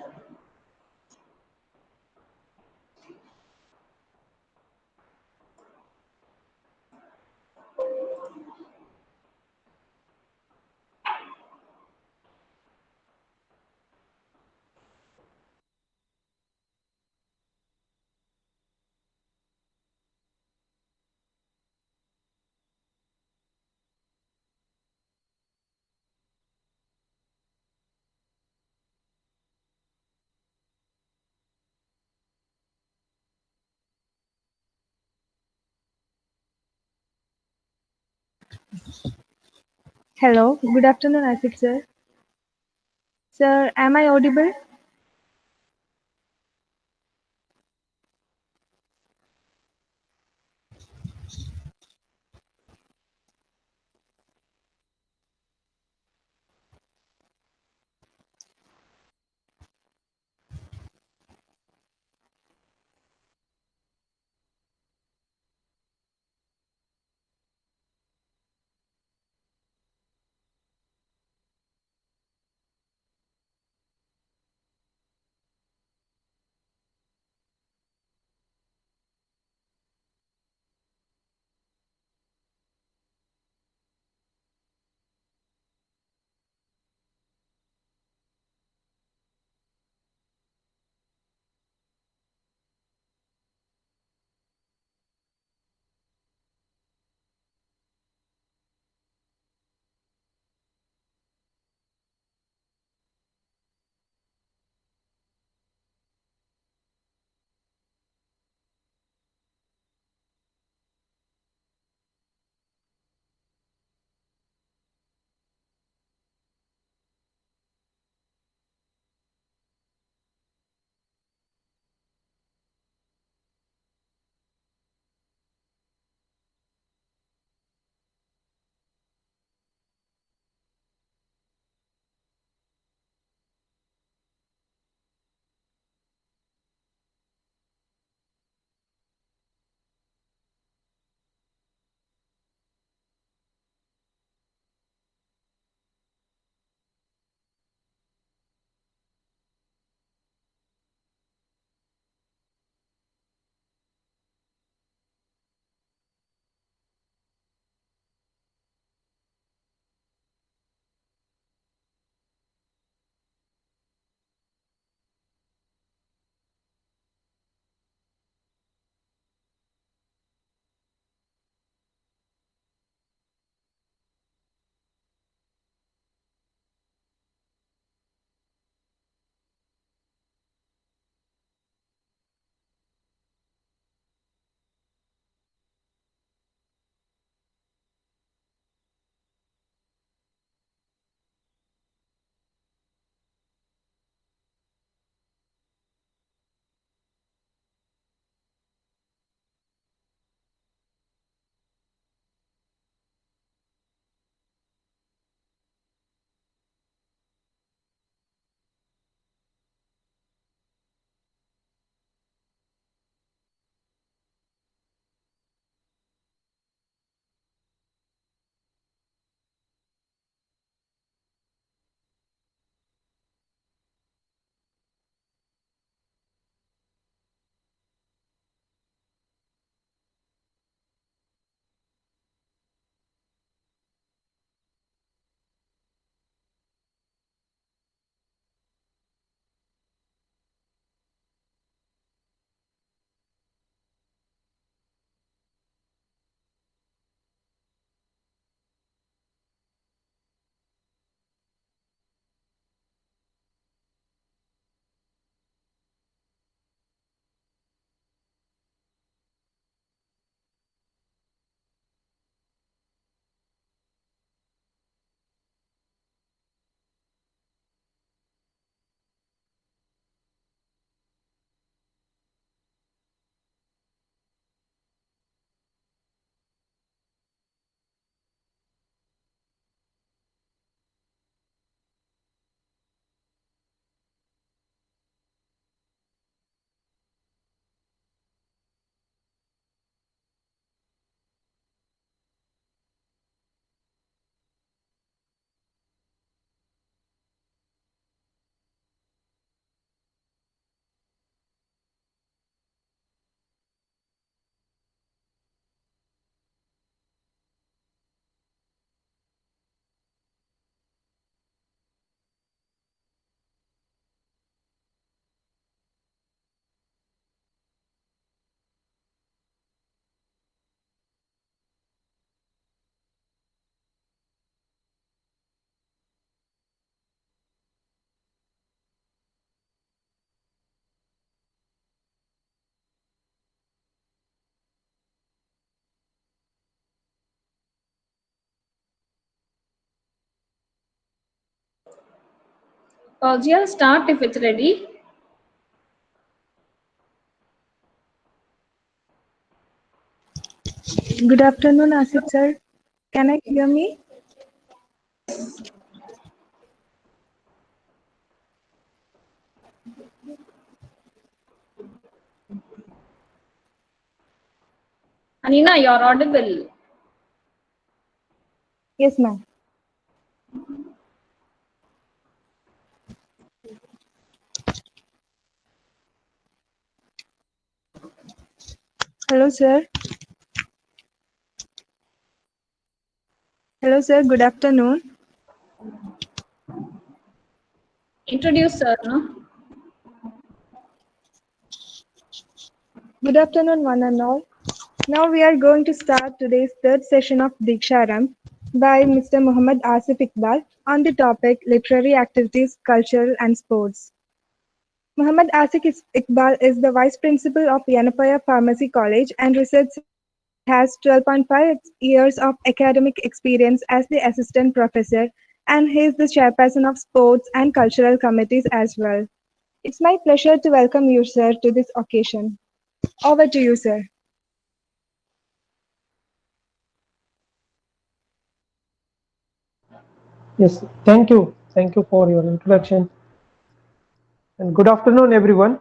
Hello, good afternoon, Asif sir. Sir, am I audible? Fauziya, start if it's ready. Good afternoon, Asif sir. Can I hear me? Anina, you're audible. Yes, ma'am. Hello, sir. Hello, sir. Good afternoon. Introduce sir, no? Good afternoon, one and all. Now we are going to start today's third session of DEEKHARAMBHA by Mr. Muhammad Asif Iqbal on the topic Literary Activities, Cultural and Sports. Muhammad Asif Iqbal is the Vice Principal of Yenepoya Pharmacy College and Research Center. He has 12.5 years of academic experience as the Assistant Professor, and he is the Chairperson of Sports and Cultural Committees as well. It's my pleasure to welcome you, sir, to this occasion. Over to you, sir. Yes, thank you. Thank you for your introduction. And good afternoon, everyone.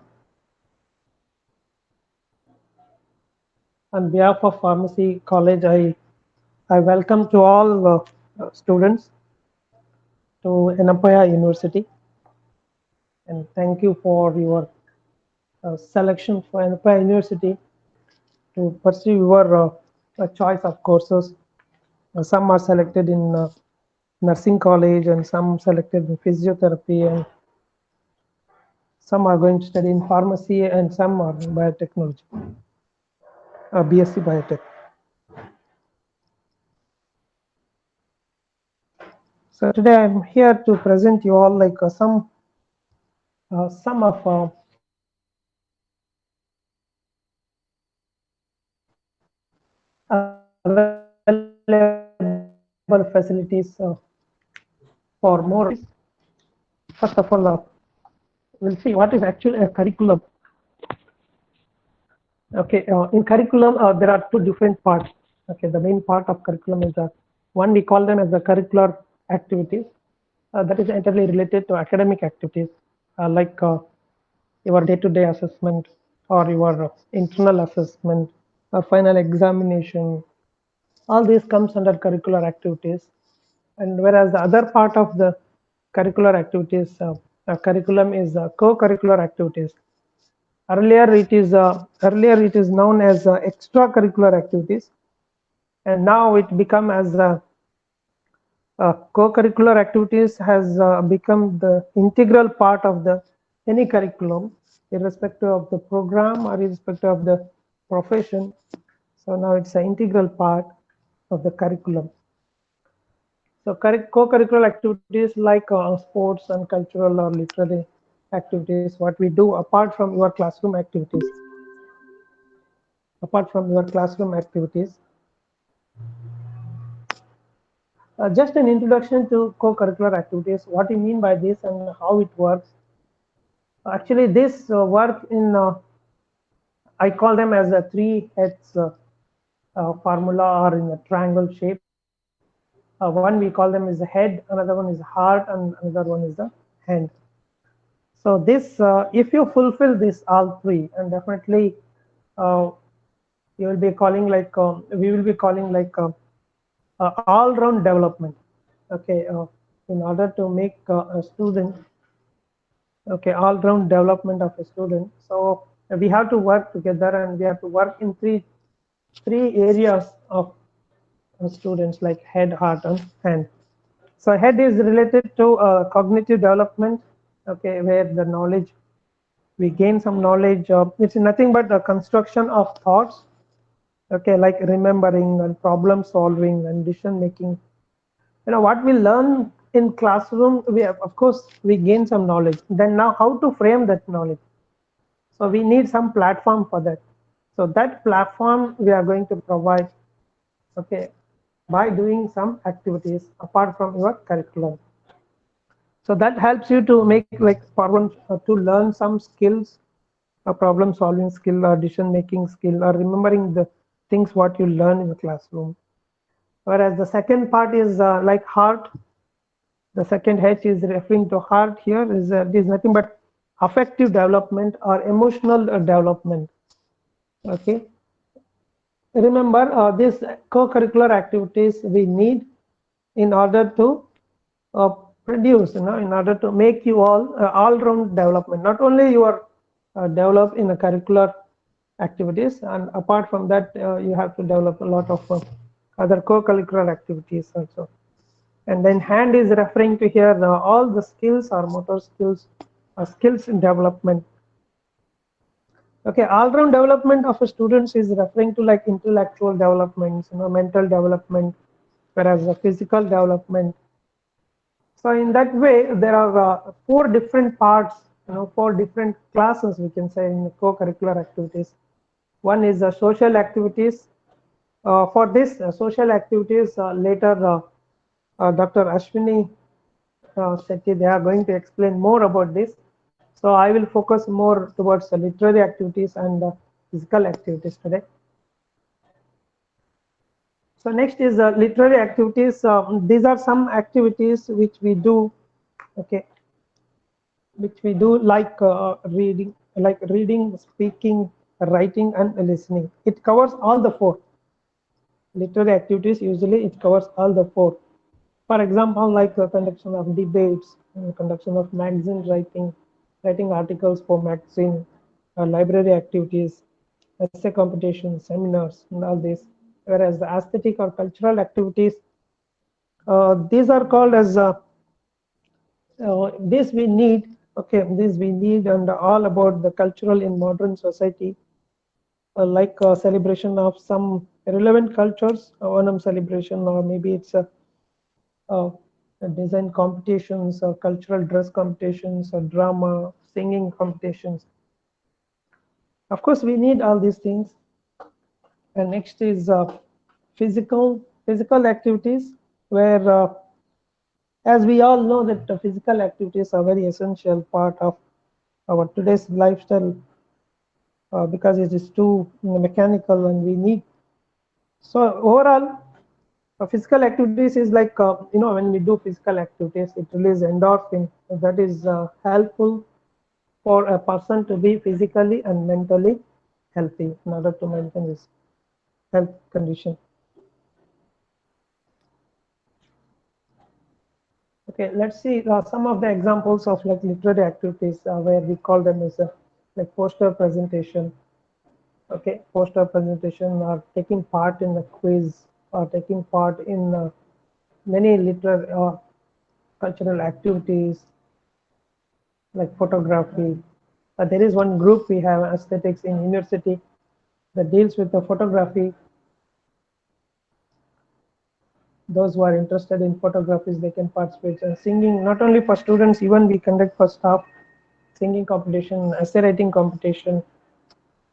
On behalf of Pharmacy College, I welcome to all students to Yenepoya University. And thank you for your selection for Yenepoya University to pursue your choice of courses. Some are selected in nursing college and some selected in physiotherapy and some are going to study in pharmacy and some are in biotechnology, BSc Biotech. So today I'm here to present you all like some of available facilities for more. First of all, we'll see what is actually a curriculum. Okay, in curriculum there are two different parts. Okay, the main part of curriculum is one we call them as the curricular activities. That is entirely related to academic activities like your day-to-day assessment or your internal assessment or final examination. All this comes under curricular activities. And whereas the other part of the curricular activities, curriculum is co-curricular activities. Earlier it is known as extracurricular activities, and now it become as co-curricular activities has become the integral part of the any curriculum, irrespective of the program or irrespective of the profession. So now it's an integral part of the curriculum. So co-curricular activities like sports and cultural or literary activities, what we do apart from your classroom activities. Just an introduction to co-curricular activities, what we mean by this and how it works. Actually, this work in, I call them as a three heads formula or in a triangle shape. One we call them is the head, another one is heart, and another one is the hand. So this, if you fulfill this all three, and definitely you will be calling like, we will be calling like all-round development. Okay, in order to make a student, okay, all-round development of a student. So we have to work together and we have to work in three areas of students like head, heart, and hand. So head is related to cognitive development, okay, where the knowledge, we gain some knowledge. It's nothing but a construction of thoughts, okay, like remembering and problem solving and decision making. You know what we learn in classroom, we have, of course we gain some knowledge. Then now how to frame that knowledge? So we need some platform for that. So that platform we are going to provide, okay, by doing some activities apart from your curriculum. So that helps you to make like problem to learn some skills, a problem solving skill or decision making skill or remembering the things what you learn in the classroom. Whereas the second part is like heart. The second H is referring to heart here is nothing but affective development or emotional development. Okay. Remember these co-curricular activities we need in order to produce, in order to make you all-round development. Not only you are developed in a curricular activities, and apart from that, you have to develop a lot of other co-curricular activities also. And then hand is referring to here all the skills or motor skills or skills in development. Okay, all-round development of a students is referring to like intellectual developments, mental development, whereas the physical development. So in that way, there are 4 different parts, 4 different classes we can say in co-curricular activities. One is social activities. For this social activities, later Dr. Ashwini Shetty, they are going to explain more about this. So I will focus more towards literary activities and physical activities today. So next is literary activities. These are some activities which we do, okay, which we do like reading, speaking, writing, and listening. It covers all the 4. Literary activities usually it covers all the 4. For example, like conduction of debates, conduction of magazine writing articles for magazine, library activities, essay competitions, seminars, and all this. Whereas the aesthetic or cultural activities, these are called as this we need. Okay, this we need, and all about the cultural in modern society, like celebration of some relevant cultures, Onam celebration, or maybe it's a design competitions or cultural dress competitions or drama, singing competitions. Of course, we need all these things. And next is physical activities, where as we all know that physical activities are very essential part of our today's lifestyle because it is too mechanical and we need. So overall, physical activities is like, when we do physical activities, it releases endorphin. That is helpful for a person to be physically and mentally healthy in order to maintain his health condition. Okay, let's see some of the examples of like literary activities where we call them as like poster presentation. Okay, poster presentation or taking part in a quiz or taking part in many literary cultural activities like photography. There is one group we have, aesthetics in university, that deals with the photography. Those who are interested in photographies, they can participate. And singing, not only for students, even we conduct for staff, singing competition, essay writing competition,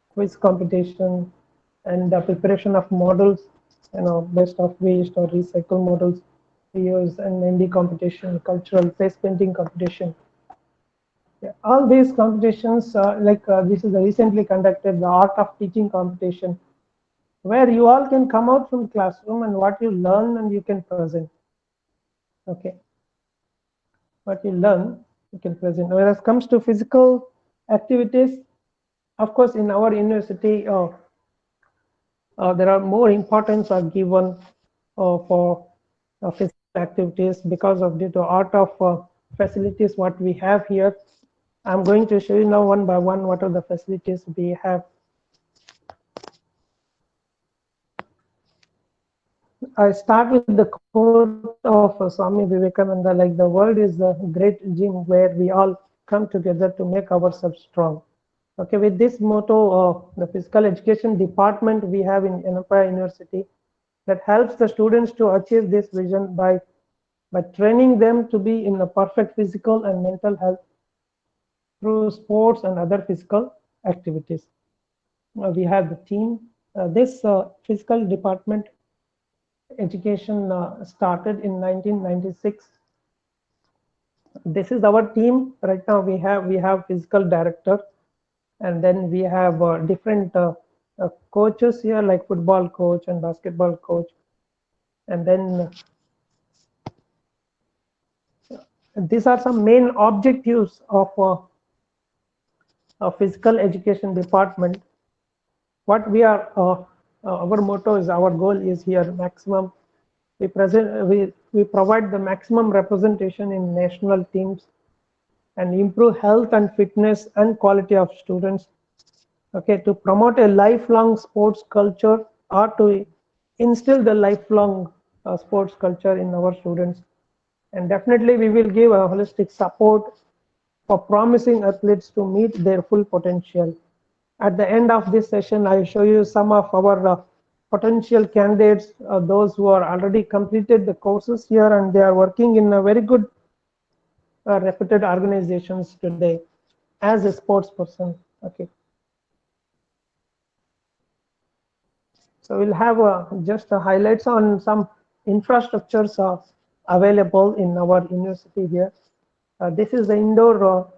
quiz competition, and the preparation of models, best of waste or recycle models we use, and MD competition, cultural face painting competition. Yeah, all these competitions, this is the recently conducted the art of teaching competition, where you all can come out from classroom and what you learn and you can present. Okay, what you learn you can present. Whereas comes to physical activities, of course, in our university, there are more importance are given for physical activities because of due to art of facilities what we have here. I'm going to show you now one by one what are the facilities we have. I start with the quote of Swami Vivekananda, like the world is a great gym where we all come together to make ourselves strong. Okay, with this motto, the physical education department we have in Yenepoya University that helps the students to achieve this vision by training them to be in a perfect physical and mental health through sports and other physical activities. We have the team. This physical department education started in 1996. This is our team right now. We have physical director, and then we have different coaches here, like football coach and basketball coach, and then these are some main objectives of a physical education department. What we are our motto is, our goal is here maximum. We provide the maximum representation in national teams and improve health and fitness and quality of students. Okay, to promote a lifelong sports culture, or to instill the lifelong sports culture in our students. And definitely we will give a holistic support for promising athletes to meet their full potential. At the end of this session, I will show you some of our potential candidates, those who are already completed the courses here, and they are working in a very good reputed organizations today as a sports person. Okay. So we'll have just highlights on some infrastructures available in our university here. This is the indoor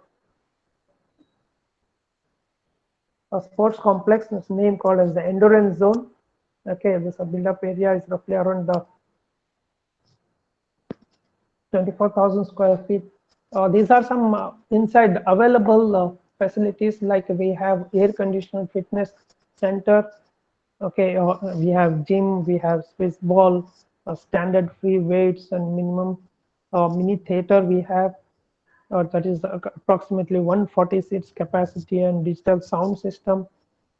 sports complex. It's name called as the endurance zone. Okay, this build-up area is roughly around the 24,000 square feet. These are some inside available facilities, like we have air conditioned fitness center. Okay, we have gym, we have Swiss ball, standard free weights and minimum mini theater we have. That is approximately 140 seats capacity, and digital sound system,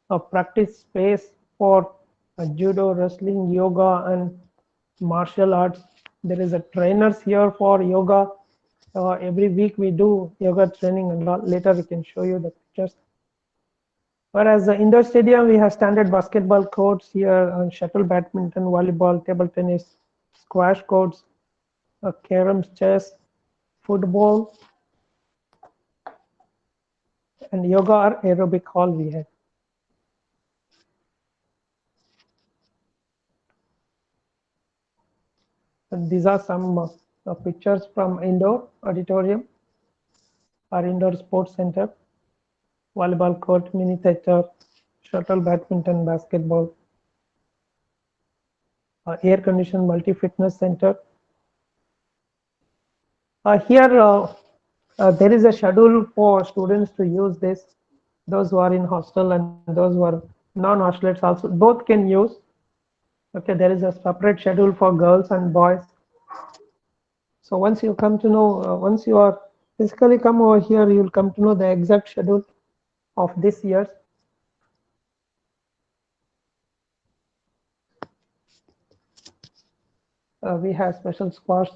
a practice space for judo, wrestling, yoga, and martial arts. There is a trainers here for yoga. Every week we do yoga training, and later we can show you the pictures. Whereas the indoor stadium, we have standard basketball courts here, shuttle badminton, volleyball, table tennis, squash courts, caroms, chess, football, and yoga or aerobic hall we have. And these are some pictures from indoor auditorium, our indoor sports center, volleyball court, mini theater, shuttle badminton, basketball, air conditioned multi-fitness center. Here there is a schedule for students to use this. Those who are in hostel and those who are non-hostelites also both can use. Okay, there is a separate schedule for girls and boys. So once you come to know, once you are physically come over here, you will come to know the exact schedule of this year. We have special squash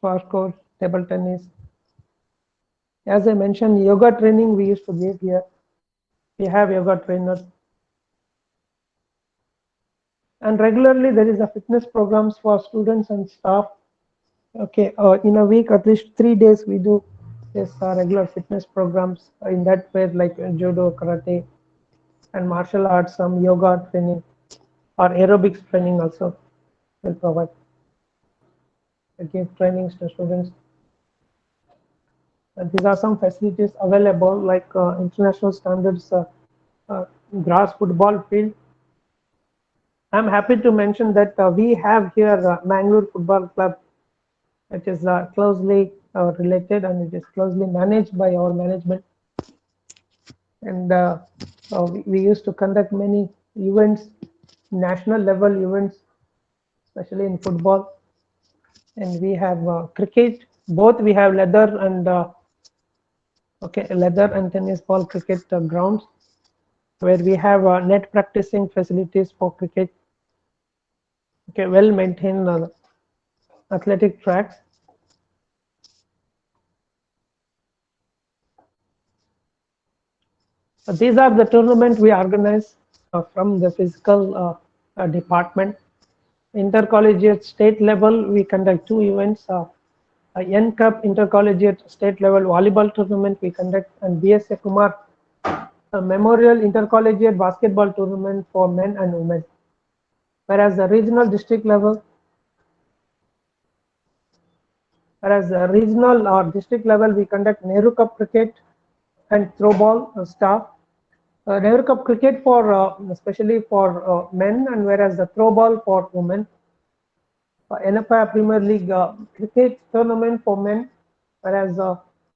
court, table tennis. As I mentioned, yoga training we used to give here. We have yoga trainers. And regularly there is a fitness programs for students and staff. Okay, in a week, at least 3 days we do this regular fitness programs. In that way, like judo, karate, and martial arts, some yoga training or aerobics training also will provide. I give trainings to students. And these are some facilities available, like international standards grass football field. I'm happy to mention that we have here Mangalore Football Club, which is closely related, and it is closely managed by our management. And we used to conduct many events, national level events, especially in football. And we have cricket. Both we have leather and tennis ball cricket grounds, where we have net practicing facilities for cricket. Okay, well maintained athletic tracks. These are the tournaments we organize from the physical department. Intercollegiate state level, we conduct 2 events. N Cup intercollegiate state level volleyball tournament we conduct, and BSA Kumar Memorial Intercollegiate basketball tournament for men and women. Whereas the regional district level, Whereas regional or district level, we conduct Nehru Cup cricket and throw ball staff. Nehru Cup cricket for especially for men, and whereas the throw ball for women. Yenepoya Premier League cricket tournament for men, whereas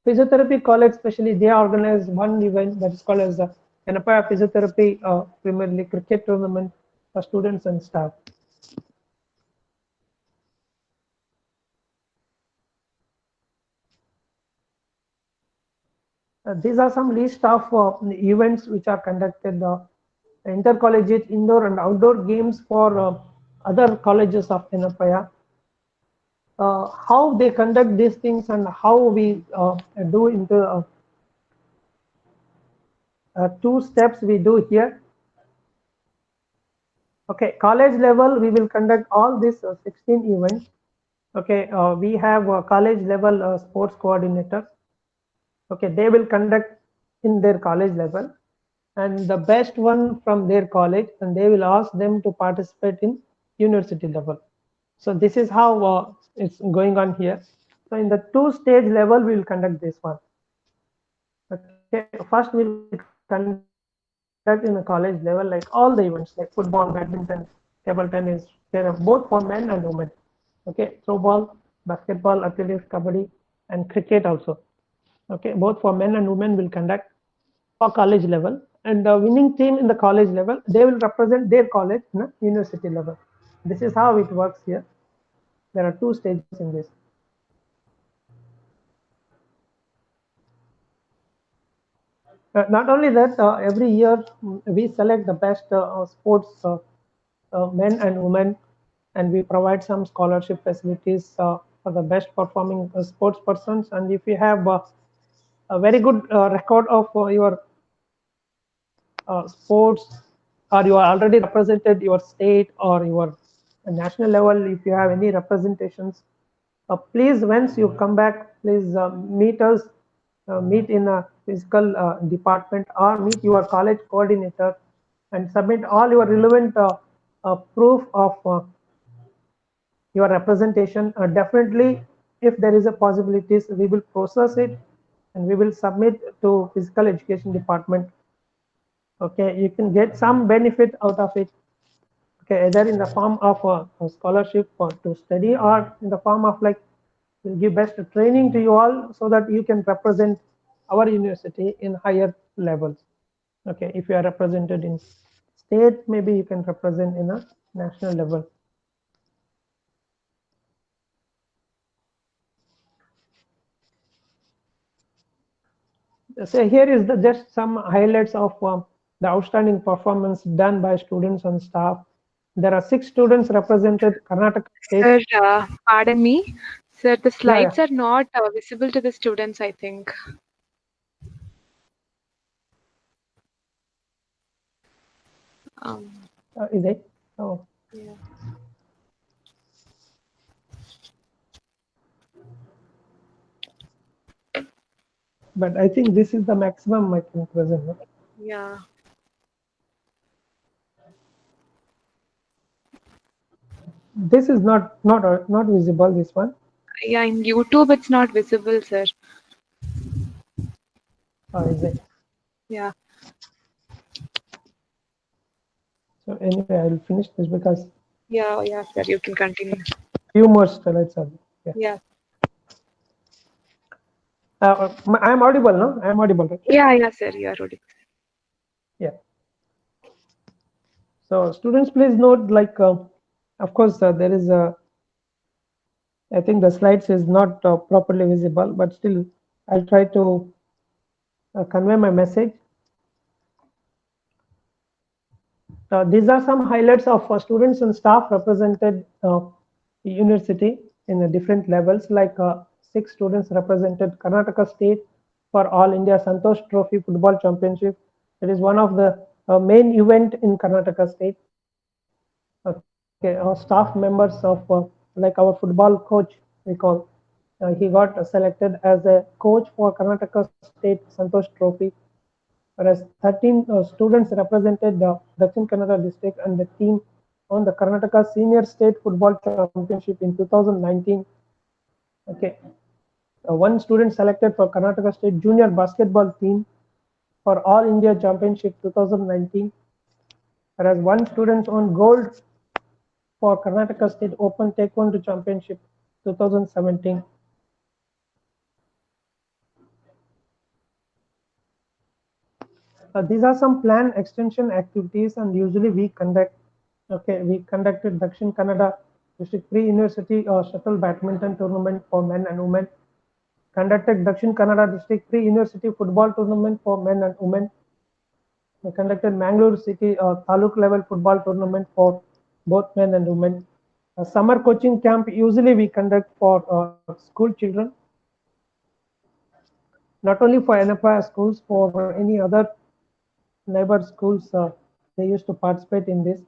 physiotherapy college, especially they organize one event that is called as the Yenepoya Physiotherapy Premier League cricket tournament for students and staff. These are some list of events which are conducted, intercollegiate indoor and outdoor games for other colleges of Yenepoya. How they conduct these things and how we do into two steps we do here. Okay, college level, we will conduct all these 16 events. Okay, we have a college level sports coordinator. Okay, they will conduct in their college level, and the best one from their college, and they will ask them to participate in university level. So this is how it's going on here. So in the 2-stage level, we will conduct this one. Okay, first we'll conduct in a college level, like all the events, like football, badminton, table tennis, carom, both for men and women. Okay, throw ball, basketball, athletics, kabaddi, and cricket also. Okay, both for men and women will conduct for college level, and the winning team in the college level, they will represent their college in a university level. This is how it works here. There are 2 stages in this. Not only that, every year we select the best sports men and women, and we provide some scholarship facilities for the best performing sports persons. And if you have a very good record of your sports, or you are already represented your state or your national level, if you have any representations, please, once you come back, please meet us, meet in a physical department, or meet your college coordinator and submit all your relevant proof of your representation. Definitely, if there is a possibilities, we will process it and we will submit to physical education department. Okay, you can get some benefit out of it. Okay, either in the form of a scholarship for to study, or in the form of like we'll give best training to you all so that you can represent our university in higher levels. Okay, if you are represented in state, maybe you can represent in a national level. So here is just some highlights of the outstanding performance done by students and staff. There are 6 students represented Karnataka State. Sir, pardon me. Sir, the Yeah, slides are not visible to the students, I think. is it? Oh. Yeah. But I think this is the maximum I can present. No? Yeah. This is not visible. This one. Yeah, in YouTube it's not visible, sir. Is it? Yeah. So anyway, I will finish this because Yeah, sir. You can continue. few more slides are there. Yeah. I am audible, no? I am audible, right? Yeah, sir. You are audible. Yeah. So students, please note, like, of course, there is a. I think the slides is not properly visible, but still, I'll try to convey my message. These are some highlights of students and staff represented university in the different levels. Like 6 students represented Karnataka State for All India Santosh Trophy Football Championship. It is one of the main event in Karnataka State. Okay, staff members of like our football coach, we call, he got selected as a coach for Karnataka State Santosh Trophy. Whereas 13 students represented the Dakshin Kannada district, and the team won the Karnataka Senior State Football Championship in 2019. Okay, one student selected for Karnataka State Junior Basketball team for All India Championship 2019, whereas one student won gold for Karnataka State Open Taekwondo Championship 2017. These are some planned extension activities, and usually we conduct. Okay, we conducted Dakshin Kannada District Pre University Shuttle Badminton Tournament for men and women. Conducted Dakshin Kannada District Pre University Football Tournament for men and women. We conducted Mangalore City Taluk level football tournament for both men and women. A summer coaching camp usually we conduct for school children, not only for Yenepoya schools, for any other neighbor schools, they used to participate in this.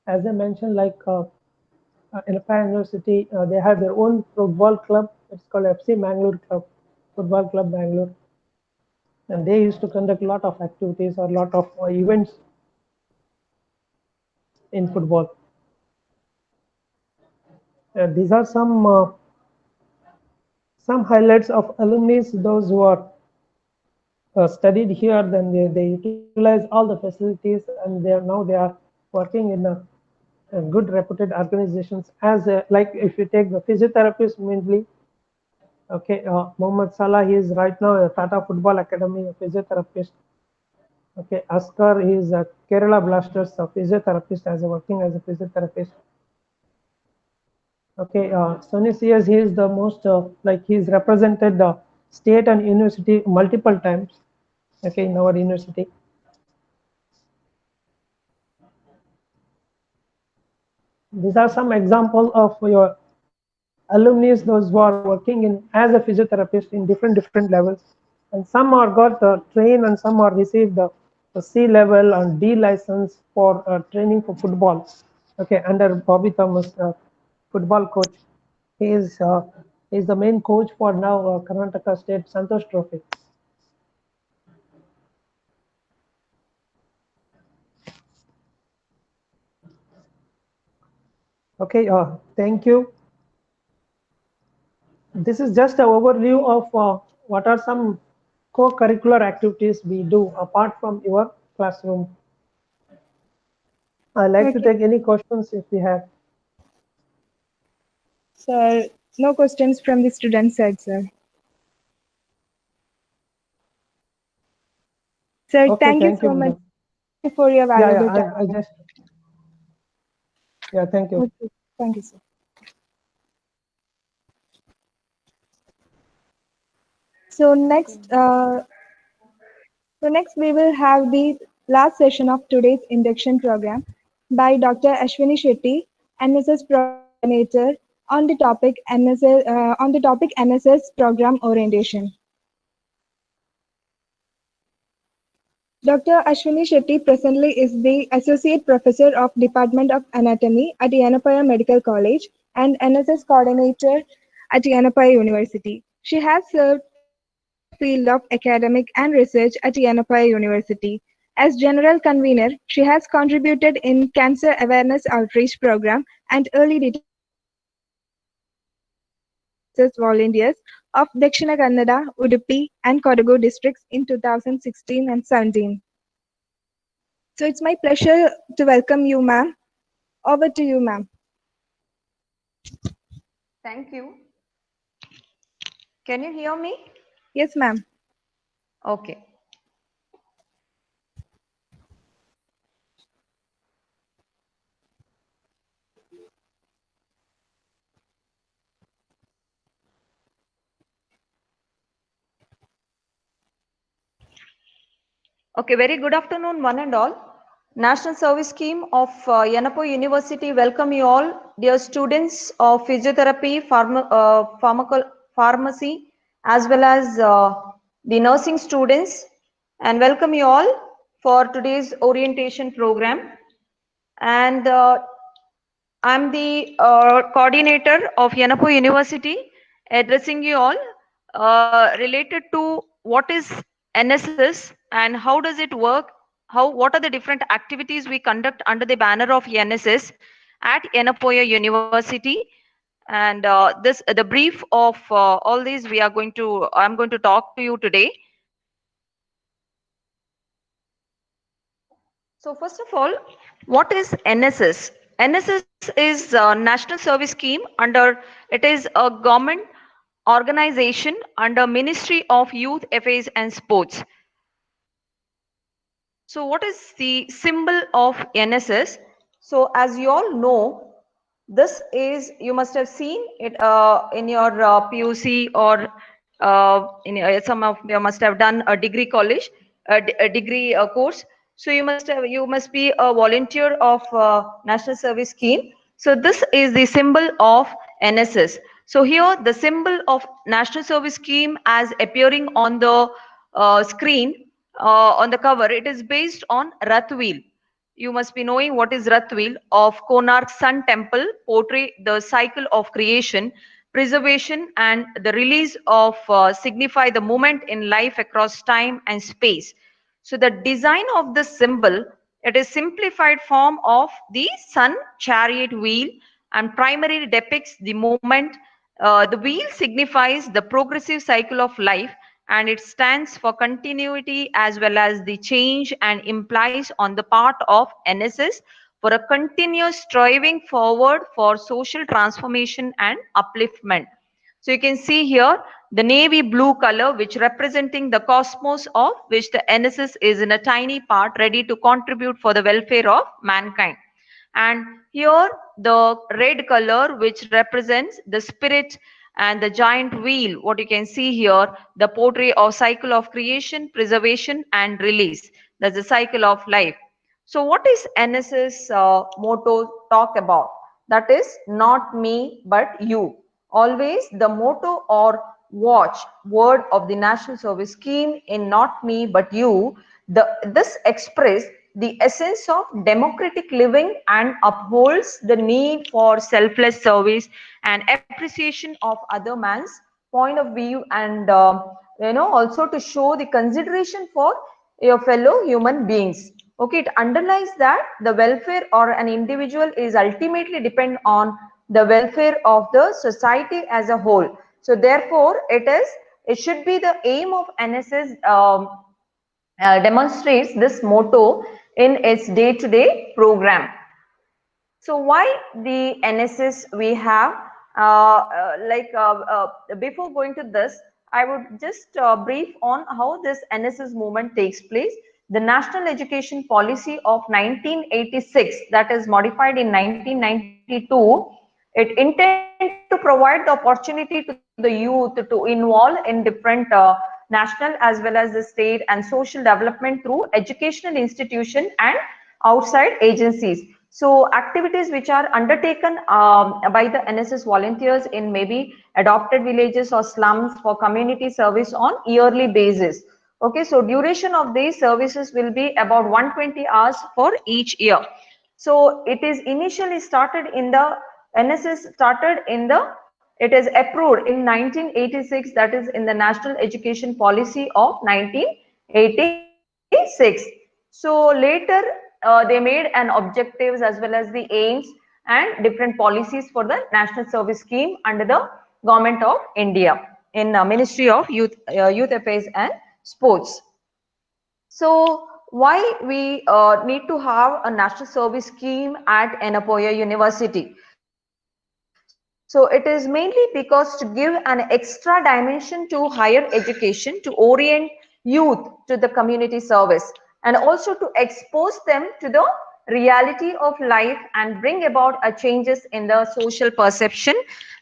As I mentioned, like Yenepoya University, they have their own football club. It's called FC Mangalore Club, Football Club Bangalore, and they used to conduct a lot of activities or a lot of events in football. These are some highlights of alumni, those who are studied here, then they utilize all the facilities, and they are working in a good reputed organizations. As like if you take the physiotherapist mainly, okay, Mohammad Salah, he is right now a Tata Football Academy a physiotherapist. Okay, Askar, he is a Kerala Blasters a physiotherapist, as working as a physiotherapist. Okay, Sonny Sears, he is the most like he's represented the state and university multiple times. Okay, in our university. These are some examples of your alumni, those who are working in as a physiotherapist in different levels, and some are got trained and some are received the C level and D license for training for football. Okay, under Bobby Thomas, football coach. He is the main coach for now Karnataka State Santosh Trophy. Okay, thank you. This is just an overview of what are some co-curricular activities we do apart from your classroom. I'd like to Okay. take any questions if we have. Sir, no questions from the student side, sir. Sir, Okay, thank you thank you, so much madam. for your Yeah, valuable I time. just, yeah, thank you. Okay. Thank you, sir. So next we will have the last session of today's induction program by Dr. Ashwini Shetty, NSS program coordinator, on the topic NSS program orientation. Dr. Ashwini Shetty presently is the Associate Professor of Department of Anatomy at Yenepoya Medical College and NSS Coordinator at Yenepoya University. She has served in a broad field of academic and research at Yenepoya University. As General Convener, she has contributed in Cancer Awareness Outreach Program and Early Detection Program and has served as Chief NSS Volunteers of Dakshina Kannada, Udupi and Kodagu districts in 2016 and 17. So it's my pleasure to welcome you, ma'am. Over to you, ma'am. Thank you. Can you hear me? Yes, ma'am. Okay. Okay, very good afternoon, one and all. National Service Scheme of Yenepoya University welcome you all, dear students of physiotherapy, pharmacy, as well as the nursing students, and welcome you all for today's orientation program. And I'm the coordinator of Yenepoya University, addressing you all related to what is NSS and how does it work, what are the different activities we conduct under the banner of NSS, at Yenepoya University. And the brief of all these I'm going to talk to you today. So first of all, what is NSS? NSS is a national service scheme under, it is a government organization under Ministry of Youth Affairs and Sports. So what is the symbol of NSS? So as you all know, this is, you must have seen it in your PUC, or some of you must have done a degree college, a degree course. So you must be a volunteer of National Service Scheme. So this is the symbol of NSS. So here the symbol of National Service Scheme as appearing on the screen, on the cover, it is based on Rath wheel. You must be knowing what is Rath wheel of Konark Sun Temple, portray the cycle of creation, preservation, and the release of signify the movement in life across time and space. So the design of the symbol, it is simplified form of the sun chariot wheel and primarily depicts the movement. The wheel signifies the progressive cycle of life, and it stands for continuity as well as the change, and implies on the part of NSS for a continuous striving forward for social transformation and upliftment. So you can see here the navy blue color, which representing the cosmos, of which the NSS is in a tiny part ready to contribute for the welfare of mankind. And here the red color, which represents the spirit and the giant wheel, what you can see here, the portrait of cycle of creation, preservation, and release. That's the cycle of life. So what is NSS motto talk about? That is not me but you. Always the motto or watch word of the National Service Scheme in not me but you. This express the essence of democratic living and upholds the need for selfless service and appreciation of other man's point of view, and also to show the consideration for your fellow human beings. Okay, it underlies that the welfare or an individual is ultimately depend on the welfare of the society as a whole. So therefore it should be the aim of NSS demonstrates this motto in its day-to-day program. So why the NSS we have? Before going to this, I would just brief on how this NSS movement takes place. The National Education Policy of 1986, that is modified in 1992, it intended to provide the opportunity to the youth to involve in different national as well as the state and social development through educational institution and outside agencies. So activities which are undertaken by the NSS volunteers in maybe adopted villages or slums for community service on yearly basis. Okay, so duration of these services will be about 120 hours for each year. So it is initially started in the NSS started in the, it is approved in 1986, that is in the National Education Policy of 1986. So later they made an objectives as well as the aims and different policies for the National Service Scheme under the Government of India in Ministry of Youth Affairs and Sports. So why we need to have a National Service Scheme at Yenepoya University? So it is mainly because to give an extra dimension to higher education, to orient youth to the community service, and also to expose them to the reality of life and bring about a changes in the social perception,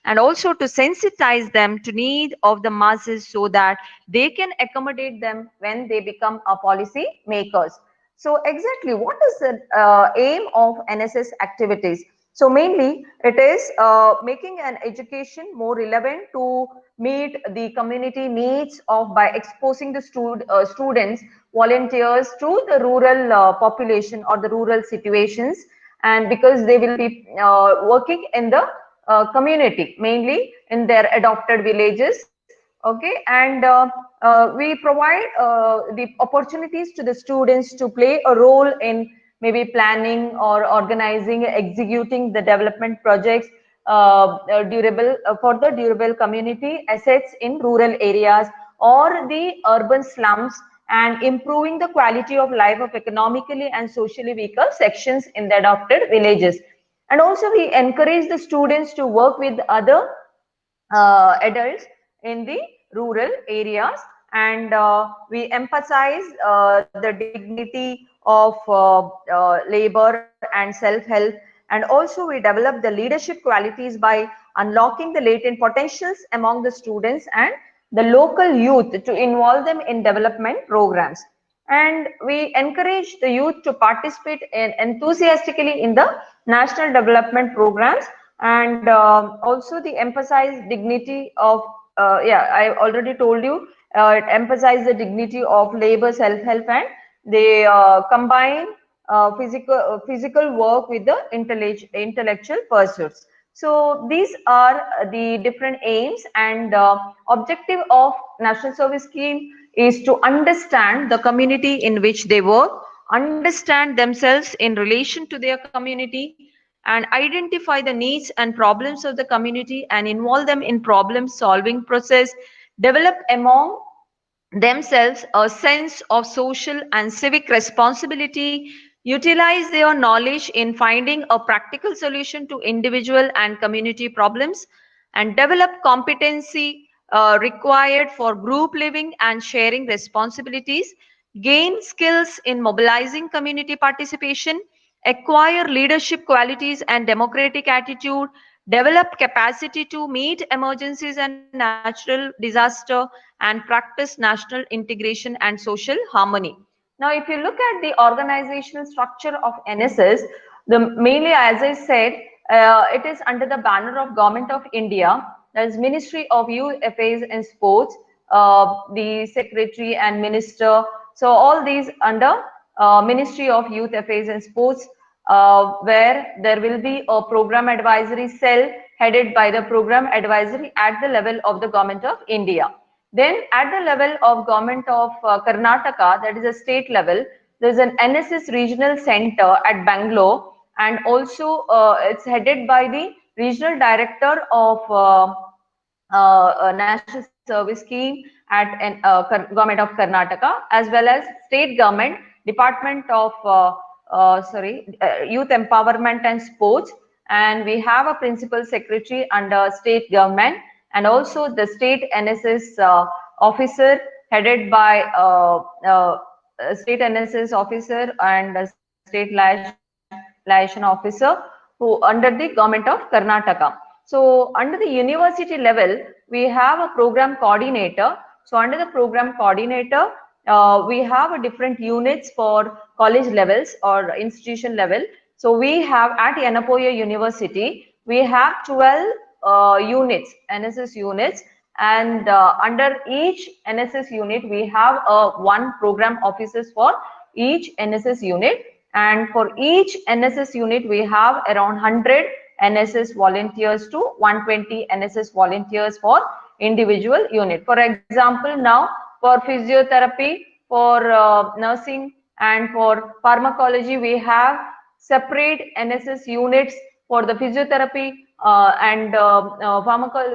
and also to sensitize them to need of the masses so that they can accommodate them when they become a policy makers. So exactly what is the aim of NSS activities? So mainly it is making an education more relevant to meet the community needs of by exposing the students, volunteers to the rural population or the rural situations, and because they will be working in the community, mainly in their adopted villages. Okay, and we provide the opportunities to the students to play a role in maybe planning or organizing, executing the development projects for the durable community assets in rural areas or the urban slums, and improving the quality of life of economically and socially weaker sections in the adopted villages. And also we encourage the students to work with other adults in the rural areas, and we emphasize the dignity of labor and self-help, and also we develop the leadership qualities by unlocking the latent potentials among the students and the local youth to involve them in development programs. And we encourage the youth to participate enthusiastically in the national development programs, and also the emphasize dignity of I already told you, it emphasize the dignity of labor, self-help, and they combine physical work with the intellectual pursuits. So these are the different aims, and objective of National Service Scheme is to understand the community in which they work, understand themselves in relation to their community, and identify the needs and problems of the community and involve them in problem solving process, develop among themselves a sense of social and civic responsibility, utilize their knowledge in finding a practical solution to individual and community problems, and develop competency required for group living and sharing responsibilities, gain skills in mobilizing community participation, acquire leadership qualities and democratic attitude, develop capacity to meet emergencies and natural disaster, and practice national integration and social harmony. Now, if you look at the organizational structure of NSS, mainly, as I said, it is under the banner of Government of India. That is Ministry of Youth Affairs and Sports, the Secretary and Minister. So all these under Ministry of Youth Affairs and Sports, where there will be a program advisory cell headed by the program advisory at the level of the Government of India. Then at the level of Government of Karnataka, that is a state level, there is an NSS regional center at Bangalore, and also it's headed by the regional director of National Service Scheme at Government of Karnataka, as well as state government Department of Youth Empowerment and Sports, and we have a principal secretary under state government, and also the state NSS officer headed by state NSS officer and a state liaison officer who under the Government of Karnataka. So under the university level, we have a program coordinator. So under the program coordinator, we have different units for college levels or institution level. So we have at Yenepoya University, we have 12 units, NSS units, and under each NSS unit, we have one program officers for each NSS unit. And for each NSS unit, we have around 100 NSS volunteers to 120 NSS volunteers for individual unit. For example, now for physiotherapy, for nursing, and for pharmacology, we have separate NSS units for the physiotherapy and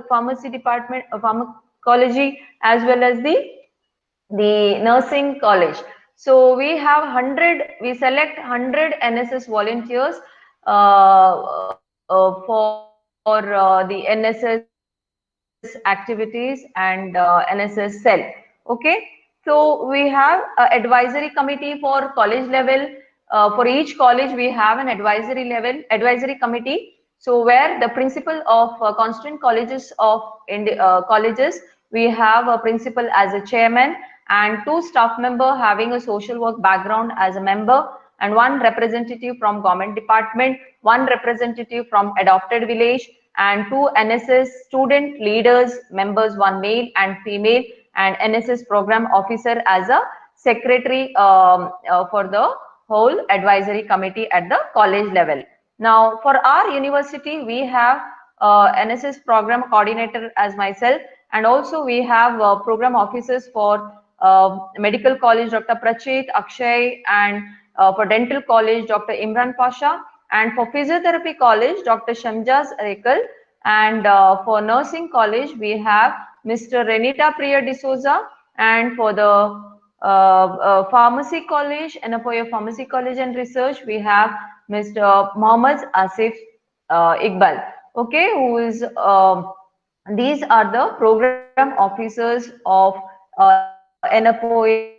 pharmacy department, pharmacology, as well as the nursing college. So we have 100, we select 100 NSS volunteers for the NSS activities and NSS cell. Okay, so we have an advisory committee for college level. For each college, we have an advisory committee. So where the principal of constituent colleges of colleges, we have a principal as a chairman, and 2 staff member having a social work background as a member, and 1 representative from government department, 1 representative from adopted village, and 2 NSS student leaders members, 1 male and female, and NSS program officer as a secretary for the whole advisory committee at the college level. Now for our university, we have NSS program coordinator as myself, and also we have program officers for medical college, Dr. Prachit, Akshay, and for dental college, Dr. Imran Pasha, and for physiotherapy college, Dr. Shamjaz Rekal, and for nursing college, we have Mr. Renita Priya D'Souza, and for the pharmacy college, Yenepoya Pharmacy College and Research, we have Mr. Mohammad Asif Iqbal, okay, who is these are the program officers of Yenepoya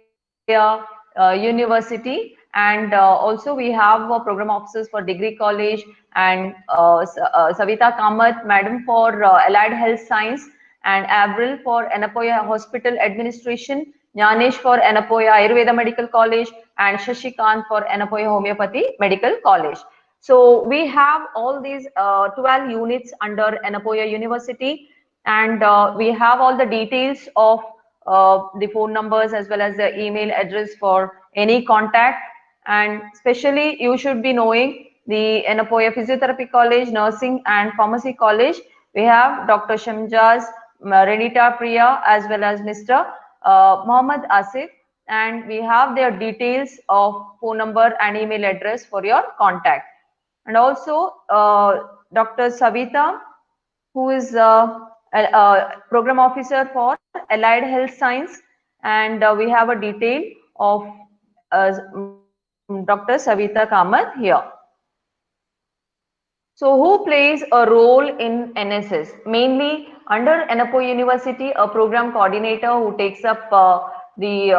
University, and also we have program officers for degree college, and Savita Kamath, madam for allied health science, and Avril for Yenepoya Hospital Administration, Jnanesh for Yenepoya Ayurveda Medical College, and Shashikant for Yenepoya Homeopathy Medical College. So we have all these 12 units under Yenepoya University, and we have all the details of the phone numbers as well as the email address for any contact. And especially you should be knowing the Yenepoya Physiotherapy College, Nursing and Pharmacy College. We have Dr. Shamjaz, Renita Priya, as well as Mr. Mohammad Asif, and we have their details of phone number and email address for your contact. And also Dr. Savita, who is a program officer for allied health science, and we have a detail of Dr. Savita Kamath here. So who plays a role in NSS? Mainly under Yenepoya University, a program coordinator who takes up the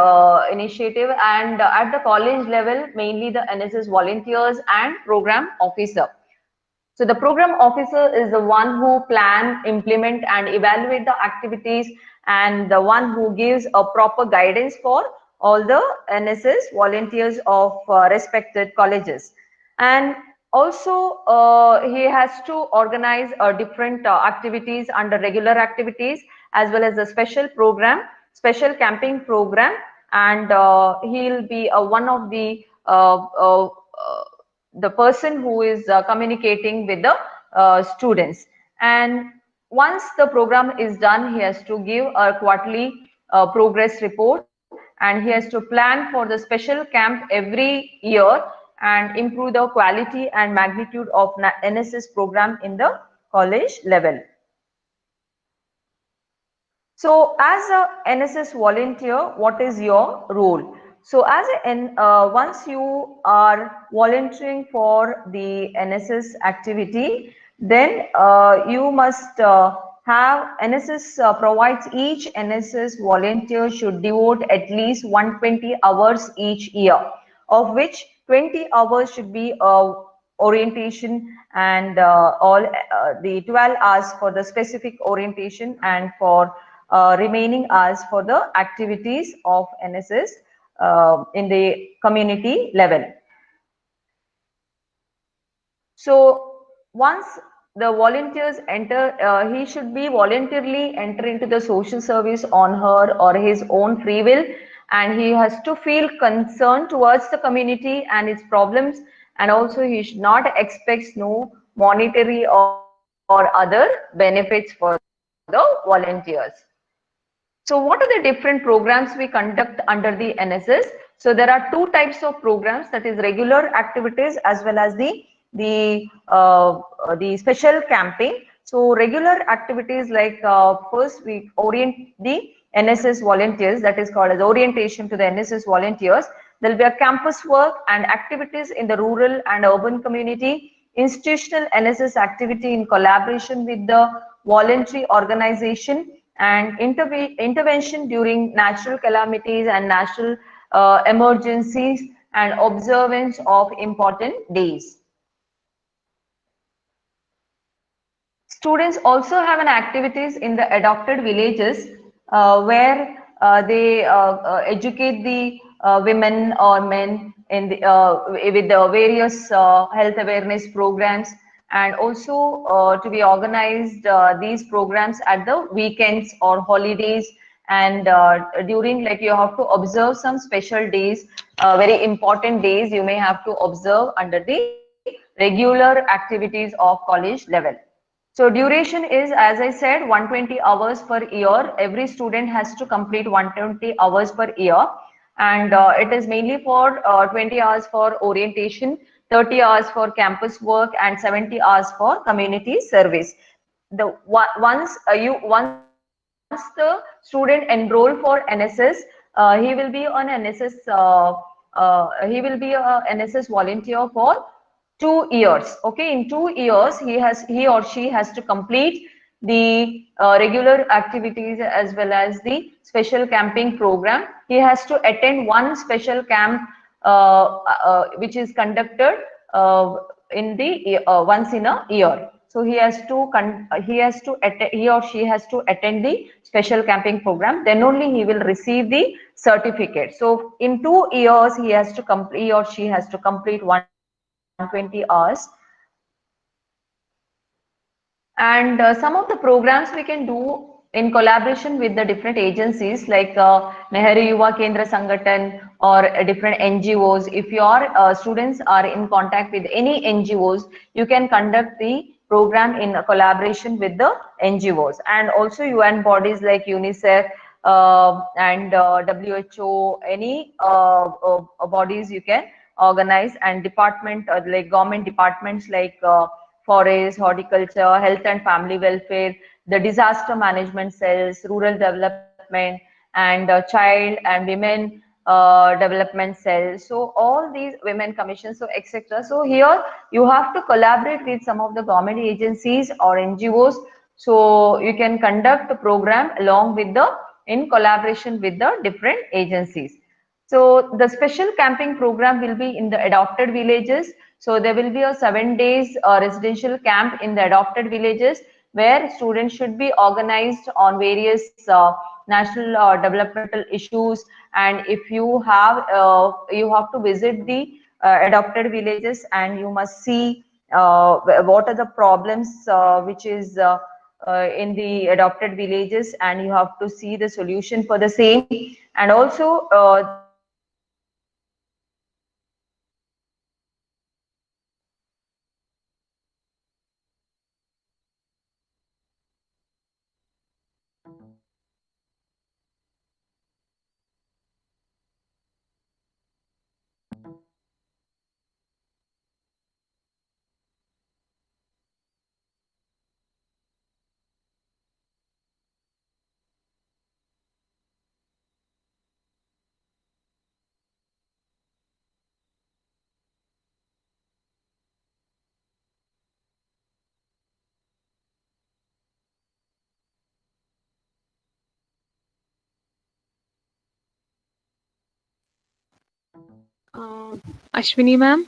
initiative, and at the college level, mainly the NSS volunteers and program officer. So the program officer is the one who plan, implement and evaluate the activities, and the one who gives a proper guidance for all the NSS volunteers of respected colleges. And also he has to organize different activities under regular activities, as well as the special program, special camping program, and he'll be one of the person who is communicating with the students. And once the program is done, he has to give a quarterly progress report, and he has to plan for the special camp every year and improve the quality and magnitude of NSS program in the college level. So as a NSS volunteer, what is your role? So as once you are volunteering for the NSS activity, then you must have NSS provides each NSS volunteer should devote at least 120 hours each year, of which 20 hours should be orientation, and all the 12 hours for the specific orientation, and for remaining hours for the activities of NSS in the community level. So once the volunteers enter, he should be voluntarily enter into the social service on her or his own free will, and he has to feel concerned towards the community and its problems, and also he should not expect no monetary or other benefits for the volunteers. So what are the different programs we conduct under the NSS? So there are two types of programs, that is regular activities as well as the special camping. So regular activities, like first we orient the NSS volunteers, that is called as orientation to the NSS volunteers. There will be a campus work and activities in the rural and urban community, institutional NSS activity in collaboration with the voluntary organization, and intervention during natural calamities and national emergencies, and observance of important days. Students also have an activities in the adopted villages where they educate the women or men in the, with the various health awareness programs, and also to be organized these programs at the weekends or holidays, and during, like, you have to observe some special days, very important days you may have to observe under the regular activities of college level. So duration is, as I said, 120 hours per year. Every student has to complete 120 hours per year. and it is mainly for 20 hours for orientation, 30 hours for campus work, and 70 hours for community service. Once the student enroll for NSS, he will be on NSS. He will be a NSS volunteer for 2 years. Okay, in 2 years, he or she has to complete the regular activities as well as the special camping program. He has to attend one special camp which is conducted in the once in a year. So he or she has to attend the special camping program. Then only he will receive the certificate. So in 2 years, he or she has to complete 120 hours. And some of the programs we can do in collaboration with the different agencies like Nehru Yuva Kendra Sangathan or different NGOs. If your students are in contact with any NGOs, you can conduct the program in collaboration with the NGOs, and also UN bodies like UNICEF and WHO, any bodies you can organize, and department like government departments like forest, horticulture, health and family welfare, the disaster management cells, rural development, and child and women development cells. So all these women commissions, so etc. So here you have to collaborate with some of the government agencies or NGOs. So you can conduct the program along with in collaboration with the different agencies. So the special camping program will be in the adopted villages. So there will be a 7 days residential camp in the adopted villages where students should be organized on various national developmental issues. And if you have to visit the adopted villages, and you must see what are the problems which is in the adopted villages, and you have to see the solution for the same. And also Ashwini ma'am,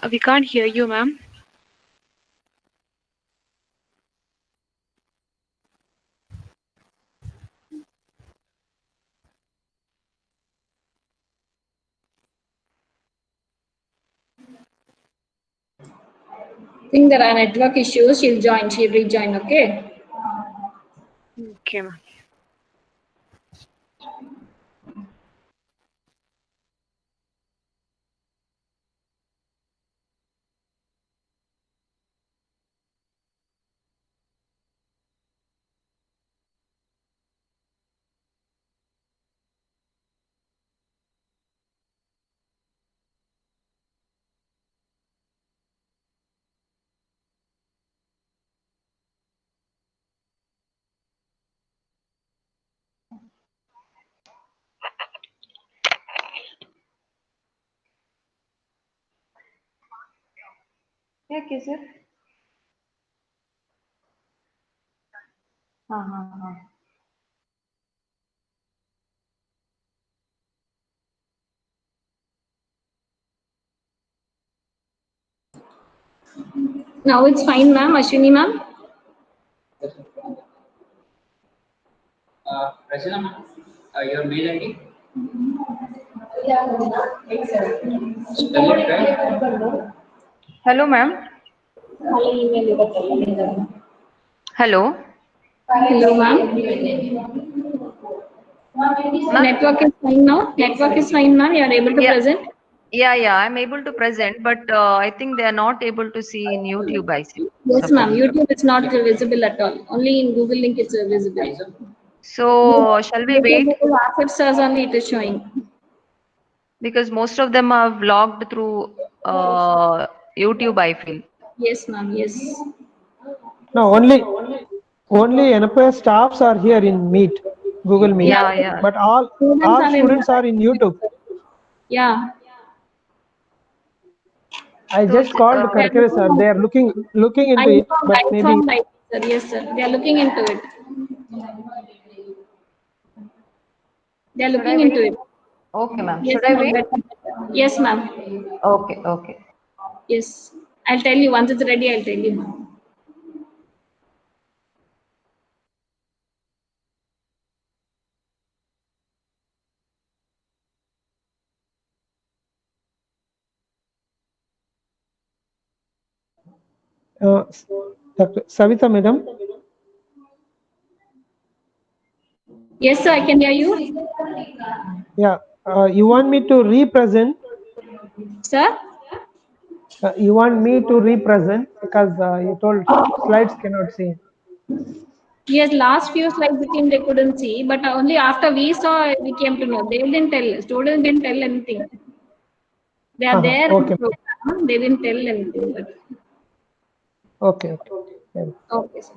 we can't hear you, ma'am. I think there are network issues. She'll rejoin, okay? Okay, ma'am. yeah, sir. हाँ. Now it's fine, ma'am. Ashwini ma'am. Rachana ma'am, your mail ID? Spell it right. Hello, ma'am. Hello. Hello, ma'am. Network is fine now. Network is fine, ma'am. You are able to present. Yeah, I'm able to present, but I think they are not able to see in YouTube, I see. Yes, ma'am. YouTube is not visible at all. Only in Google link it's visible. So shall we wait? Assets only it is showing. Because most of them are vlogged through YouTube, I feel. Yes, ma'am. Yes. No, only Yenepoya staffs are here in Meet, Google Meet. Yeah, yeah. But all students are in YouTube. Yeah. I So, just called curricular sir. They are looking into it, but maybe. Sir. Yes, sir. They are looking into it. They are Should I looking into wait? it. Okay, ma'am. Yes, Should I ma'am. wait? Yes, ma'am. Okay, okay. Yes. I'll tell you once it's ready. I'll tell you. Dr. Savita madam. Yes, sir. I can hear you. Yeah. You want me to represent? Sir? You want me to represent because you told slides cannot see. Yes, last few slides became they couldn't see, but only after we saw we came to know. They didn't tell. Students didn't tell anything. They are there in Okay. the program. They didn't tell anything. But Okay. Yeah. okay, sir.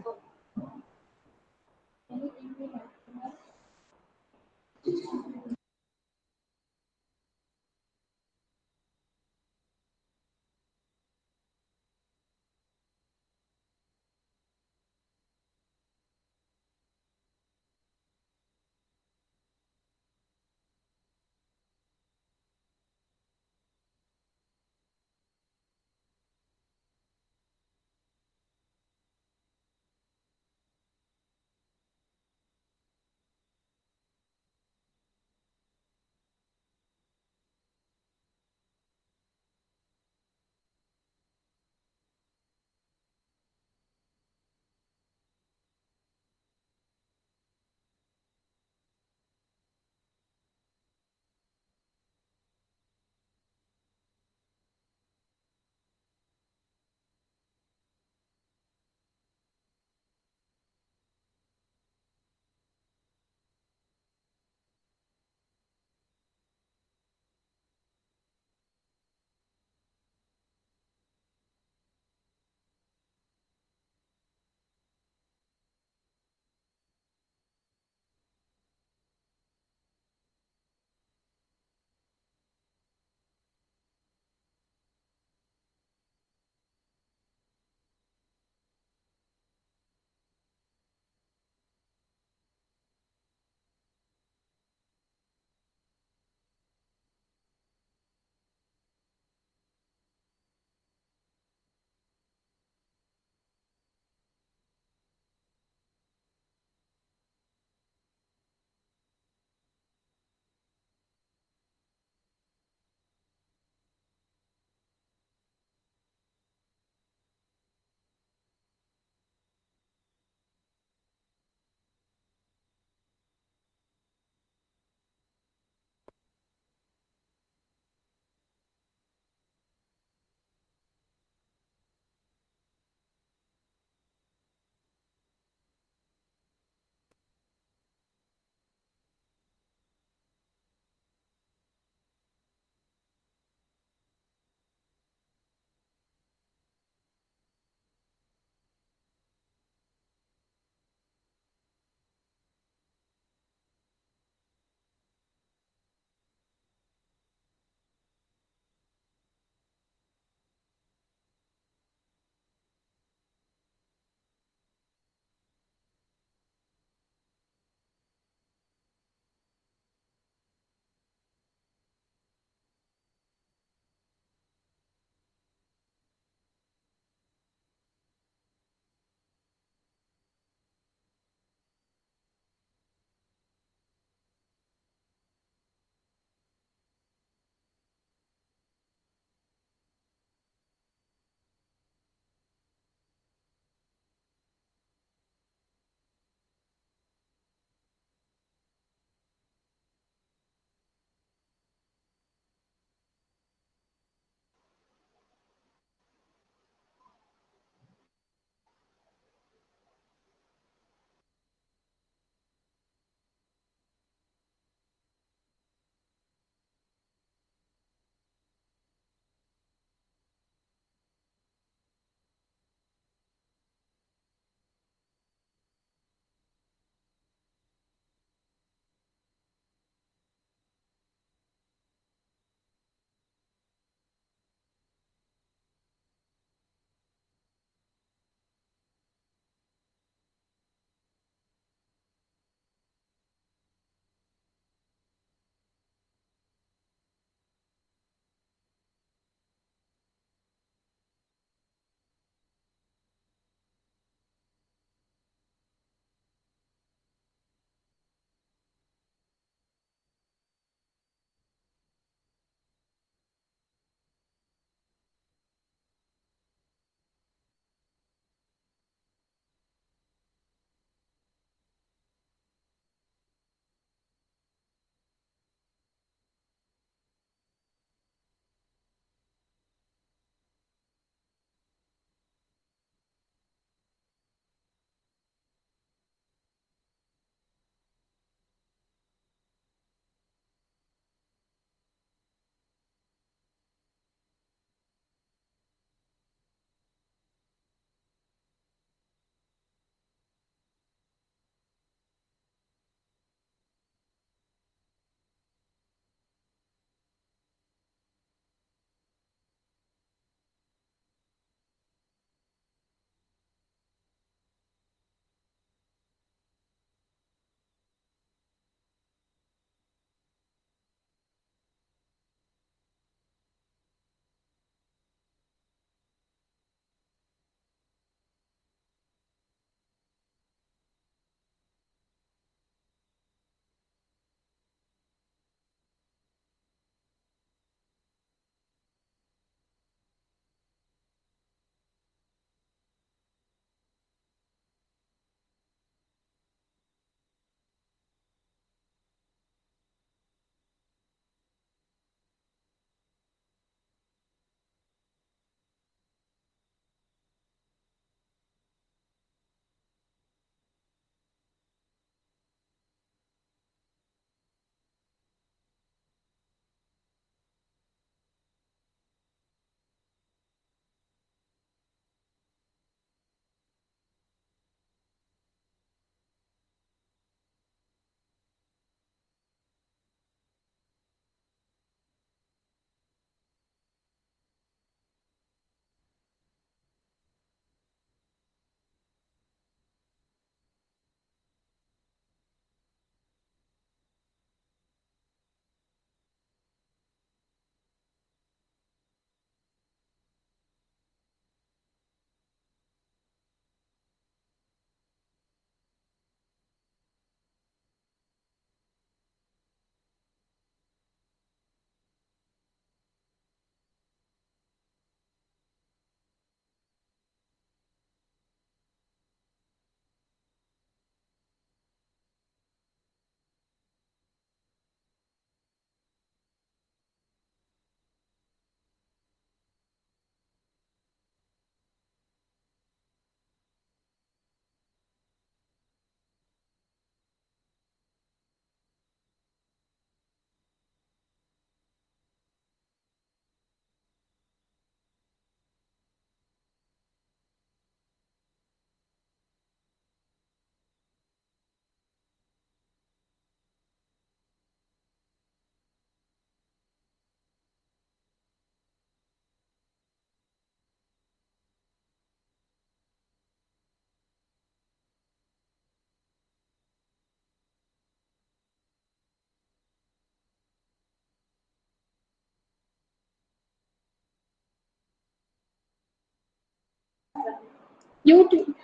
You too.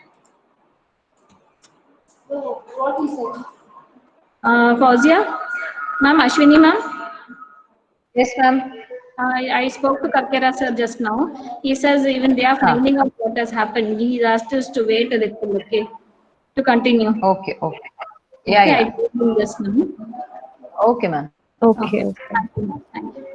Fauzia, ma'am, Ashwini, ma'am. Yes, ma'am. I spoke to Kakera sir just now. He says even they are finding out what has happened. He asked us to wait a little, okay, to continue. Okay, okay. Yeah, Okay, I yeah. told him just now. Okay, ma'am. Okay. Okay. Okay. Thank you. Thank you.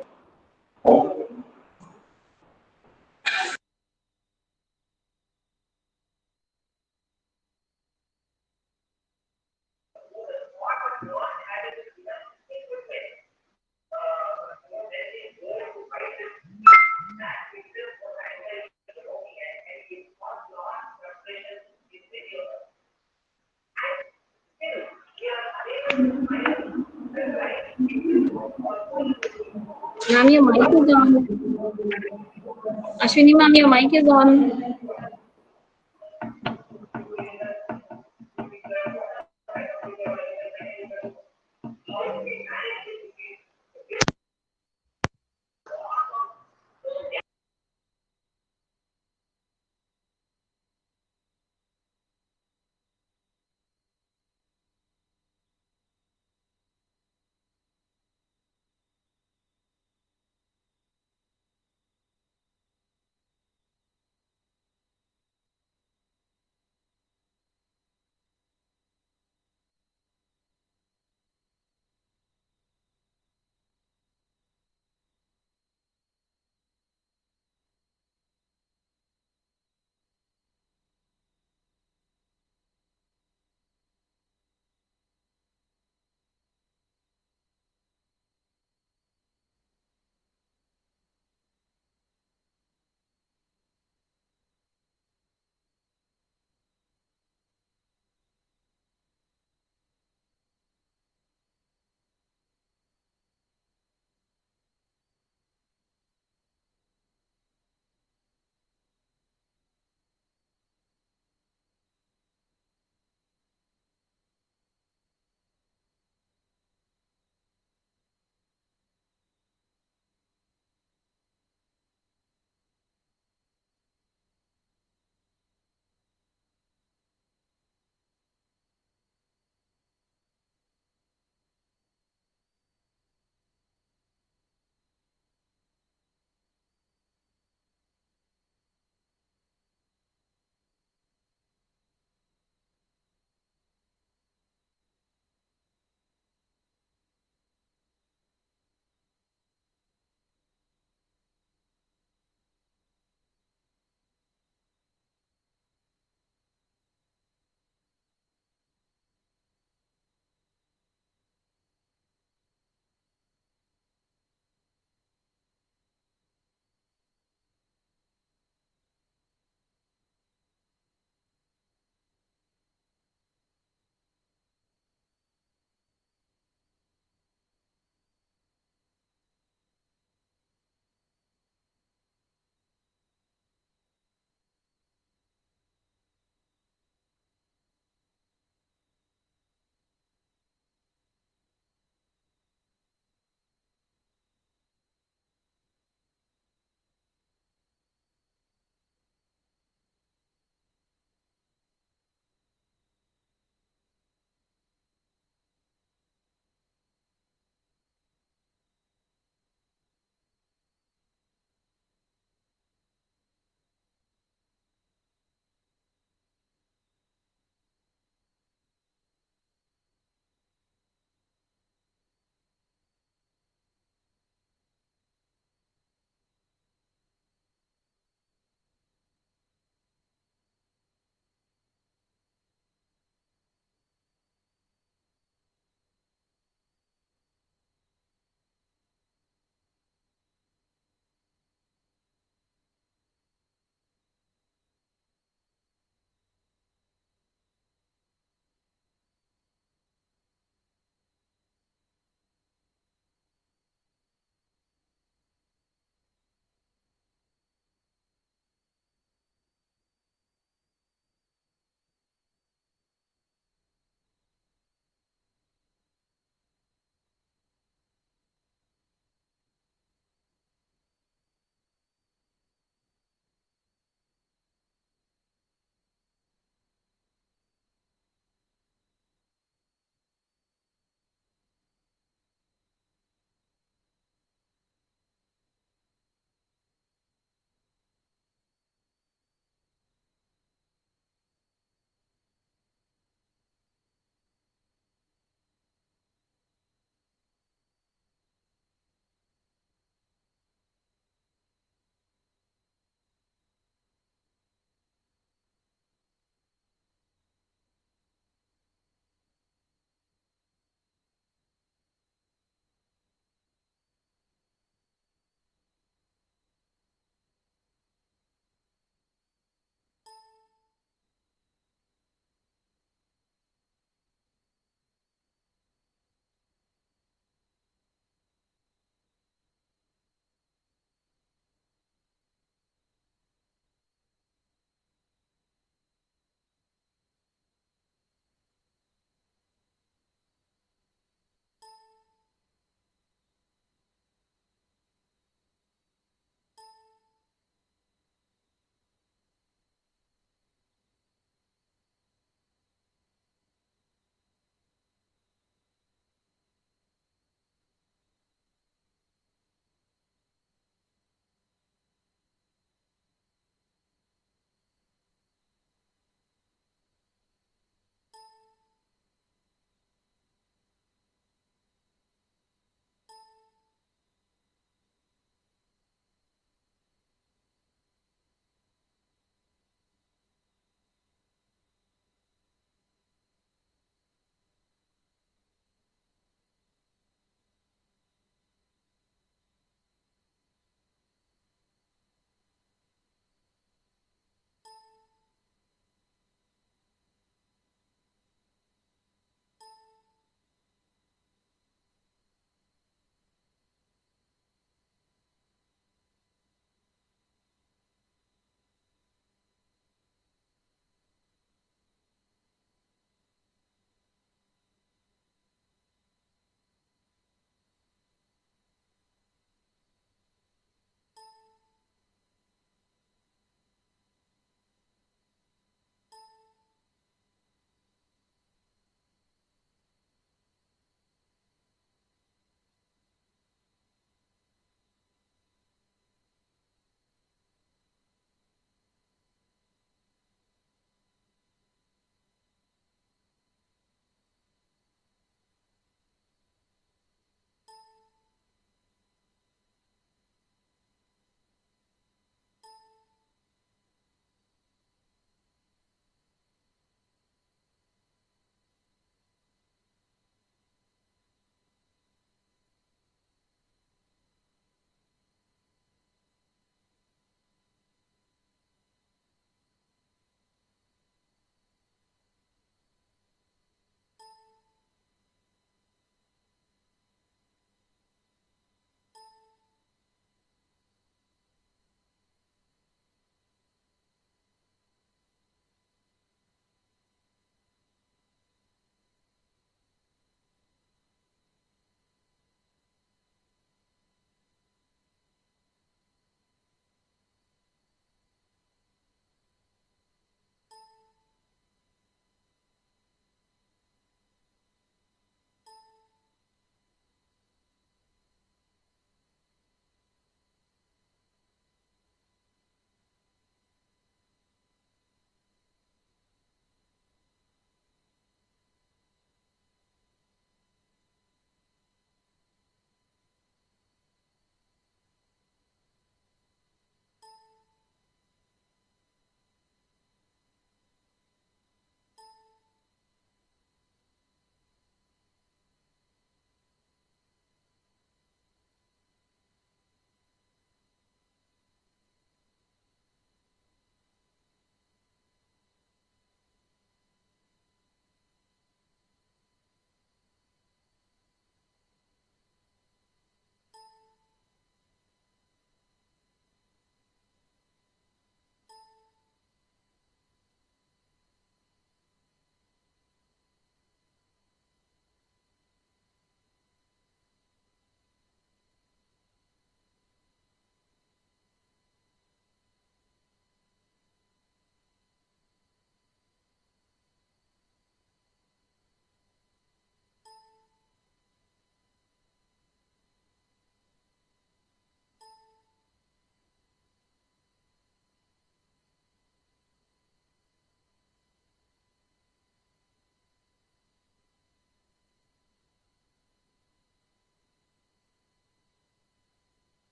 Ma'am, your mic is on. Ashwini, ma'am, your mic is on.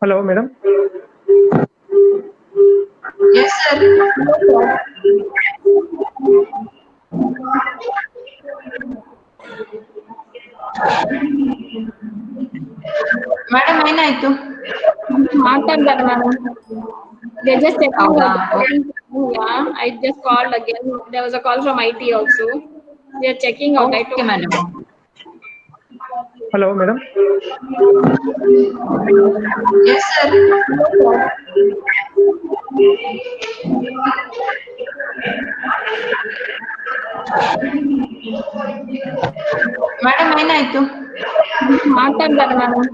Hello, madam. Yes, sir. Madam, ಏನಾಯ್ತು? ಮಾತಾಡ್ತಾರೆ madam. They just checking ಹೌದಾ? out. Yeah, I just called again. There was a call from IT also. They are checking out. I Okay, told madam. Hello, madam. Yes, sir. Madam, ಏನಾಯ್ತು? ಮಾತಾಡ್ತಾರೆ madam.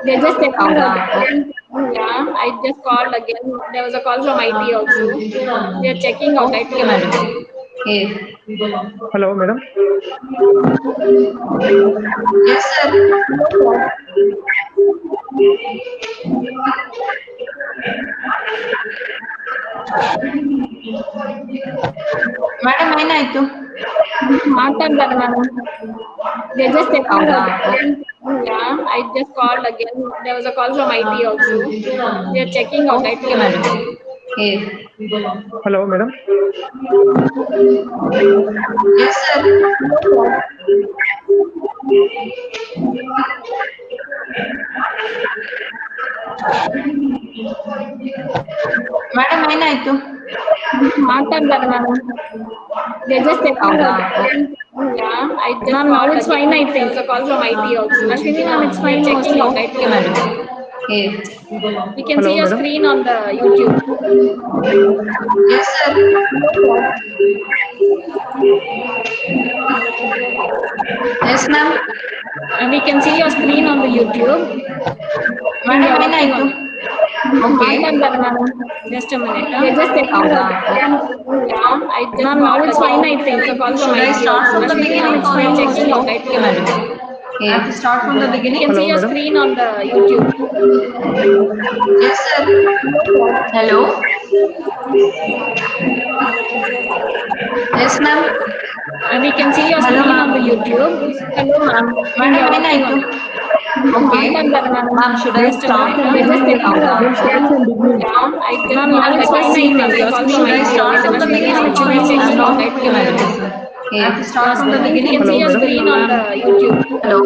They just checking ಹೌದಾ? out. Yeah, I just called again. There was a call from IT also. They are checking out. I Okay, told madam. Hey. Hello, madam. Yes, sir. Madam, ಏನಾಯ್ತು? ಮಾತಾಡ್ತಾರೆ madam. They just checking ಹೌದಾ? out. Yeah, I just called again. There was a call from IT also. They are checking out. I Okay, told madam. Hey. Hello, madam. Yes, sir. Madam, ಏನಾಯ್ತು? ಮಾತಾಡ್ತಾರೆ madam. They just checking ಹೌದಾ? out. Yeah, I just now it's fine. I think the call from IT also. Ashwini ma'am, it's fine. Checking out. I Okay, told madam. Hey. we can Hello, see your madam. screen on the YouTube. Yes, sir. Yes, ma'am. And we can see your screen on the YouTube. Madam, ಏನಾಯ್ತು? Okay. ಮಾತಾಡ್ತಾರೆ madam. Just a minute. They just checking ಹೌದಾ? out. Yeah, I just now it's fine. I think the call from Should I IT start also. from the Ashwini beginning ma'am, it's or fine. you Checking out. I Okay, told madam. I have to start from the we beginning. can Hello, see your madam. screen on the YouTube. Yes, sir. Hello. Yes, ma'am. And we can see your Hello, screen ma'am. on the YouTube. Hello, ma'am. Madam, ಏನಾಯ್ತು? Okay. ಮಾತಾಡ್ತಾರೆ madam. Ma'am, should I Just a start minute. from They just checking ಹೌದಾ? out. Yeah, I just now it's fine. I think the call from Should I IT start also. from the Ashwini beginning ma'am, it's or fine. you Checking out. I Okay, told madam. I have to start from the we beginning. can Hello, see your madam. screen on the YouTube. Hello.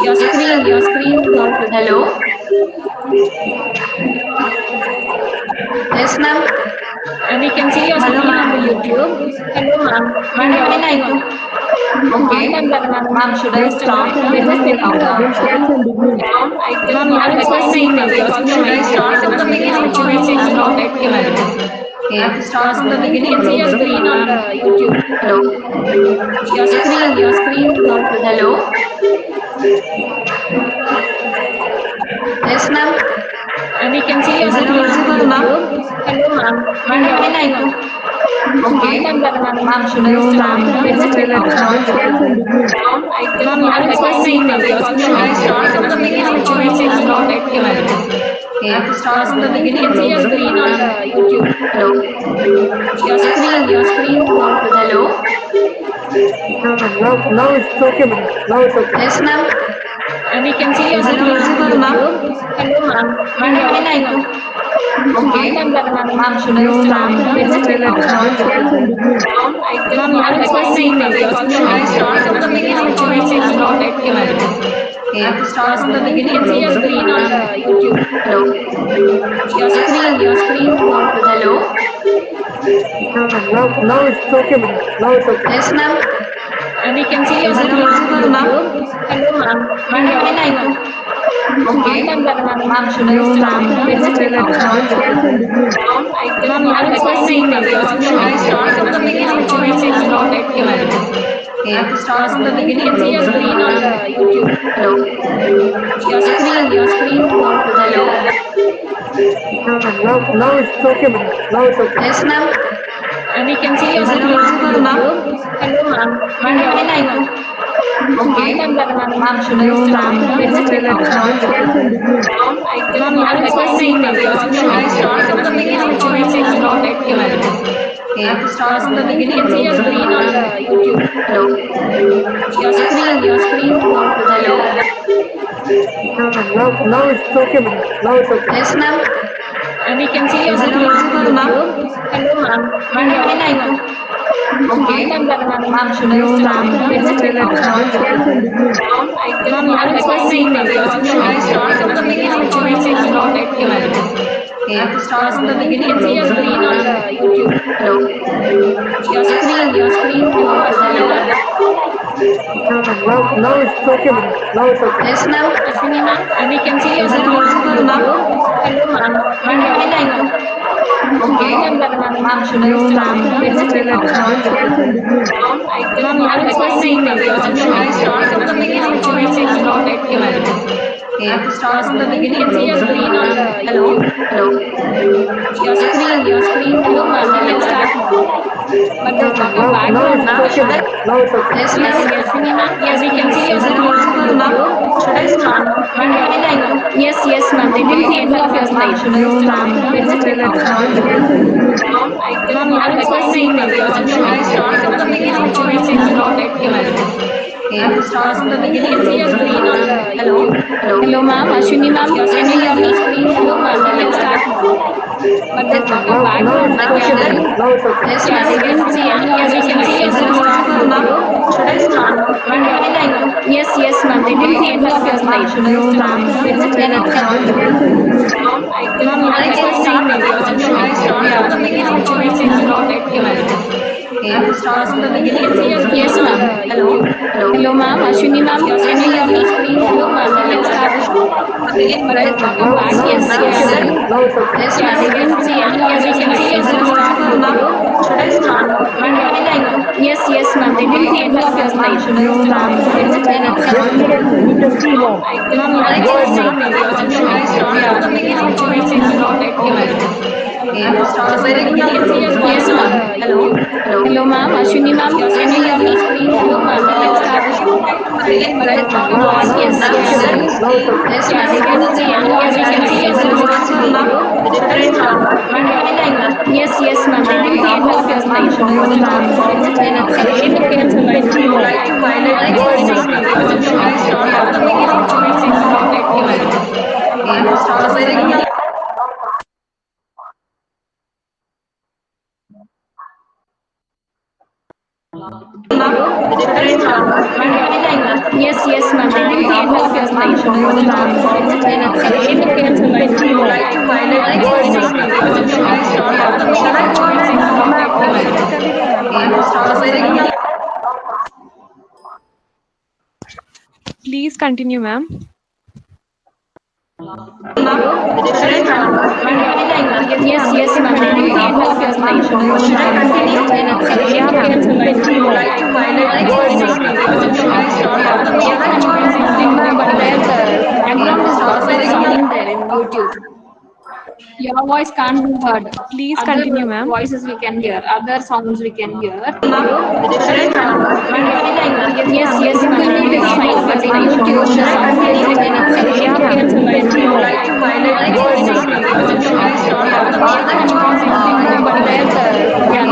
Your Yes, screen, sir. your screen is not visible. Hello. Yes, ma'am. And we can see your Hello, screen on ma'am. the YouTube. Hello, ma'am. Madam, ಏನಾಯ್ತು? Okay. ಮಾತಾಡ್ತಾರೆ madam. Ma'am, should I Just a start minute. from They just checking ಹೌದಾ? out. Yeah, I just now it's fine. I think the call from Should I IT start also. from the Ashwini beginning ma'am, it's or fine. you Checking out. I Okay, told madam. I have to start from the we beginning. can Hello, see your madam. screen on the YouTube. Hello. Your Yes, screen, sir. your screen is not visible. Hello. Yes, ma'am. And we can see your Is it screen on the visible, ma'am? YouTube. Hello, ma'am. Madam, ಏನಾಯ್ತು? Okay. ಮಾತಾಡ್ತಾರೆ madam. Ma'am, should I start from They just checking ಹೌದಾ? out. Yeah, I just now it's fine. I think the call from Should I IT start also. from the Ashwini beginning ma'am, it's or fine. Checking out. I Okay, told madam. I have to start from the we beginning. can see your madam. screen on the YouTube. Hello. Your Yes, screen, sir. your screen is not visible. Hello. Now it's okay, madam. Now it's okay. Yes, ma'am. And we can see your Is it screen on the visible, ma'am? YouTube. Hello, ma'am. Madam, ಏನಾಯ್ತು? Okay. ಮಾತಾಡ್ತಾರೆ madam. Ma'am, should I start from They just checking out. ಹೌದಾ? Yeah, I just now it's fine. I think the call from Should I IT start also. from the Ashwini beginning ma'am, it's or fine. Checking out. I Okay, told madam. I have to start from the we beginning. can see your madam. screen on the YouTube. Hello. Your Yes, screen, sir. your screen is not visible. Hello. Now it's okay, madam. Now it's okay. Yes, ma'am. And we can see your Is it screen on the visible, ma'am? YouTube. Hello, ma'am. Madam, ಏನಾಯ್ತು? Okay. ಮಾತಾಡ್ತಾರೆ madam. Ma'am, should I start from They just checking out. ಹೌದಾ? Yeah, I just now it's fine. I think the call from Should I IT start also. from the Ashwini beginning ma'am, it's or fine. Checking out. I Okay, told madam. I have to start from the we beginning. can see your screen on the YouTube. Hello. Your Yes, screen, sir. your screen is not visible. Hello. Now it's okay, madam. Now it's okay. Yes, ma'am. And we can see your Is it screen on the visible, ma'am? YouTube. Hello, ma'am. Madam, ಏನಾಯ್ತು? Okay. ಮಾತಾಡ್ತಾರೆ madam. Ma'am, should I start from They just checking out. ಹೌದಾ? Yeah, I just now it's fine. I think the call from Should I IT start also. from the Ashwini beginning ma'am, it's or fine. Checking out. I Okay, told madam. I have to start from the we beginning. can see your screen on the YouTube. Hello. Your Yes, screen, sir. Your screen is not visible. Now it's okay, madam. Now it's okay. Yes, ma'am. We can see your Is it screen on visible, ma'am? YouTube. Hello, ma'am. Ma'am, can I go? Okay. Ma'am, should I No, start ma'am. from the It's beginning? still at start. Ma'am, now it's your screen. Should I start from the beginning? It's not let you. I have to start from the We beginning. can see your screen on the YouTube. Hello. Your screen is not visible. Now it's okay, madam. Now it's okay. Yes, ma'am. Ashwini, ma'am. We can see your Is it screen on visible, ma'am? YouTube. Hello, ma'am. Ma'am, can I go? Okay. Ma'am, should I No, start ma'am. from the It's still beginning? at start. Ma'am, now it's your screen. Should I start from the beginning? It's not let you. I have to start from the We beginning. can see your screen on the Hello. YouTube. Hello. Your screen. Hello, ma'am. We can start now. But there's not a Now background. it's okay, madam. Now it's okay. Yes, Yes, ma'am. Ashwini, ma'am. Yes, we can see your Is it screen on visible, ma'am? YouTube. Should I start? Ma'am, can I go? Yes, ma'am. They didn't see any of your slides. Should I No, start ma'am. from the It's still beginning? at start. Ma'am, now it's your screen. Should I start from the beginning? It's not let you. I have to start from the We beginning. can see your screen on the Hello. YouTube. Hello. Hello, ma'am. Ashwini, ma'am. Can you hear me? Hello, ma'am. We can start now. But there's not a Now background. it's okay, madam. Now it's okay. Yes, Yeah, ma'am. they didn't see any of your We can see slides. is it visible, ma'am? Should I start? Ma'am, can I go? Yes, ma'am. They didn't see any of your slides. Should I No, start? ma'am. It's still at start. Ma'am, now I it's can your start. screen. Should I start from the beginning? It's not let you. I have to start from the beginning. Yes, ma'am. Hello. Hello. Hello, ma'am. Ashwini, ma'am. Can you hear me? Hello, ma'am. We can start now. Begin, But right? there's not a Now background. it's okay, madam. Now it's okay. Yes, Yeah, ma'am. they didn't see any of your We can see is it slides. visible, ma'am? Should I start? Ma'am, can I go? Yes, ma'am. They didn't see any of your slides. Should I No, start? ma'am. It's still at Yes, start. madam. You can see now. Ma'am, now I it's Go your ahead, screen. madam. Should I start from the beginning? It's not let you. I have to start from the beginning. Yes, ma'am. Hello. Hello. Hello, ma'am. Ashwini, ma'am. Can you hear me? Hello, ma'am. We can start now. Begin, But right? there's not a Now background. it's okay, madam. Now it's okay. Yes, Yeah, ma'am. they didn't see any of your Is it slides. visible, ma'am? The different ma'am, can I go? Yes, ma'am. They didn't see any of your slides. No, ma'am. Yes, madam. You can see now. Go ahead, madam. Should I start from the beginning? I have to start from the beginning. The different ma'am, can I go? Yes, ma'am. They didn't see any of your slides. No, ma'am. You can see now. Go ahead, madam. Should I start from the beginning? Shall I go ahead? Ma'am, you can continue, ma'am. I have to start from the beginning. Please continue, ma'am. The different ma'am, can I go? Yes, ma'am. They didn't see any of your slides. Should I continue? Yeah, ma'am. You can see now. Go ahead, madam. Should I start from the beginning? But there's a background is Start also from the beginning. sounding there in YouTube. Your voice can't be heard. Please Other continue, ma'am. voices we can hear. Other sounds we can hear. The different ma'am, can I go? Yes, ma'am. It is fine. But in YouTube, the sound is Yeah, ma'am. You can see now. Go ahead, madam. Should I start from the beginning? but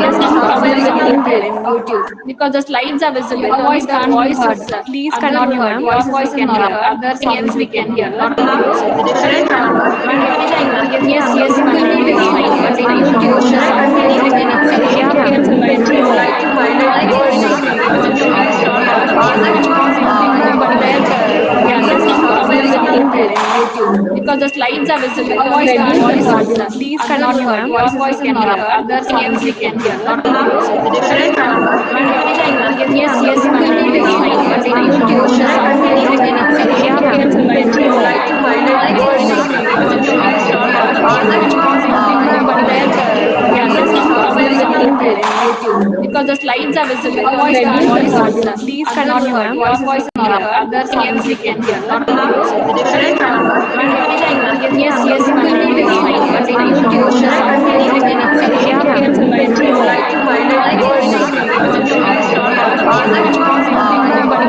there's some problem sounding there in YouTube because the slides are visible. Your voice can't be heard. Please Other continue, ma'am. your voice we can hear. Other sounds we can hear. The different ma'am, can I go? Yes, ma'am. It is fine. But in YouTube, the sound is Yeah, ma'am. You can see now. Go ahead, madam. but there's some problem sounding there in YouTube because the slides are visible. Your voice can't be heard. Please continue, ma'am. Your voice we can hear. Other sounds we can hear. The different ma'am, can I go? Yes, ma'am. It is fine. But in YouTube, the sound is Yeah, ma'am. You can see now. Go ahead, madam. but there's some problem sounding there in YouTube because the slides are visible. Your voice can't be heard. Please continue, ma'am. Your voice we can hear. Other sounds we can hear. The different ma'am, can I go? Yes, ma'am. It is fine. But in YouTube, the sound is Yeah, ma'am. You can see now. Go ahead, madam. but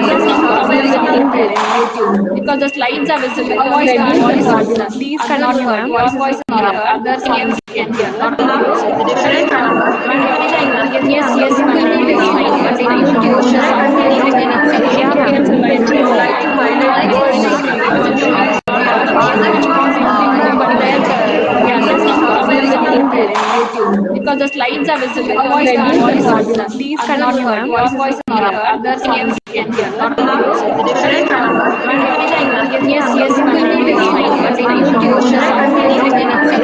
there's some problem sounding there in YouTube because the slides are visible. Your voice can't be heard. Please continue, ma'am. Your voice we can hear. Other sounds we can hear. The different ma'am, can I go? Yes, ma'am. It is fine. But in YouTube, the sound is ma'am. Your voice is clear. Others can hear. Not different. Yes, ma'am. It is fine. But in YouTube, something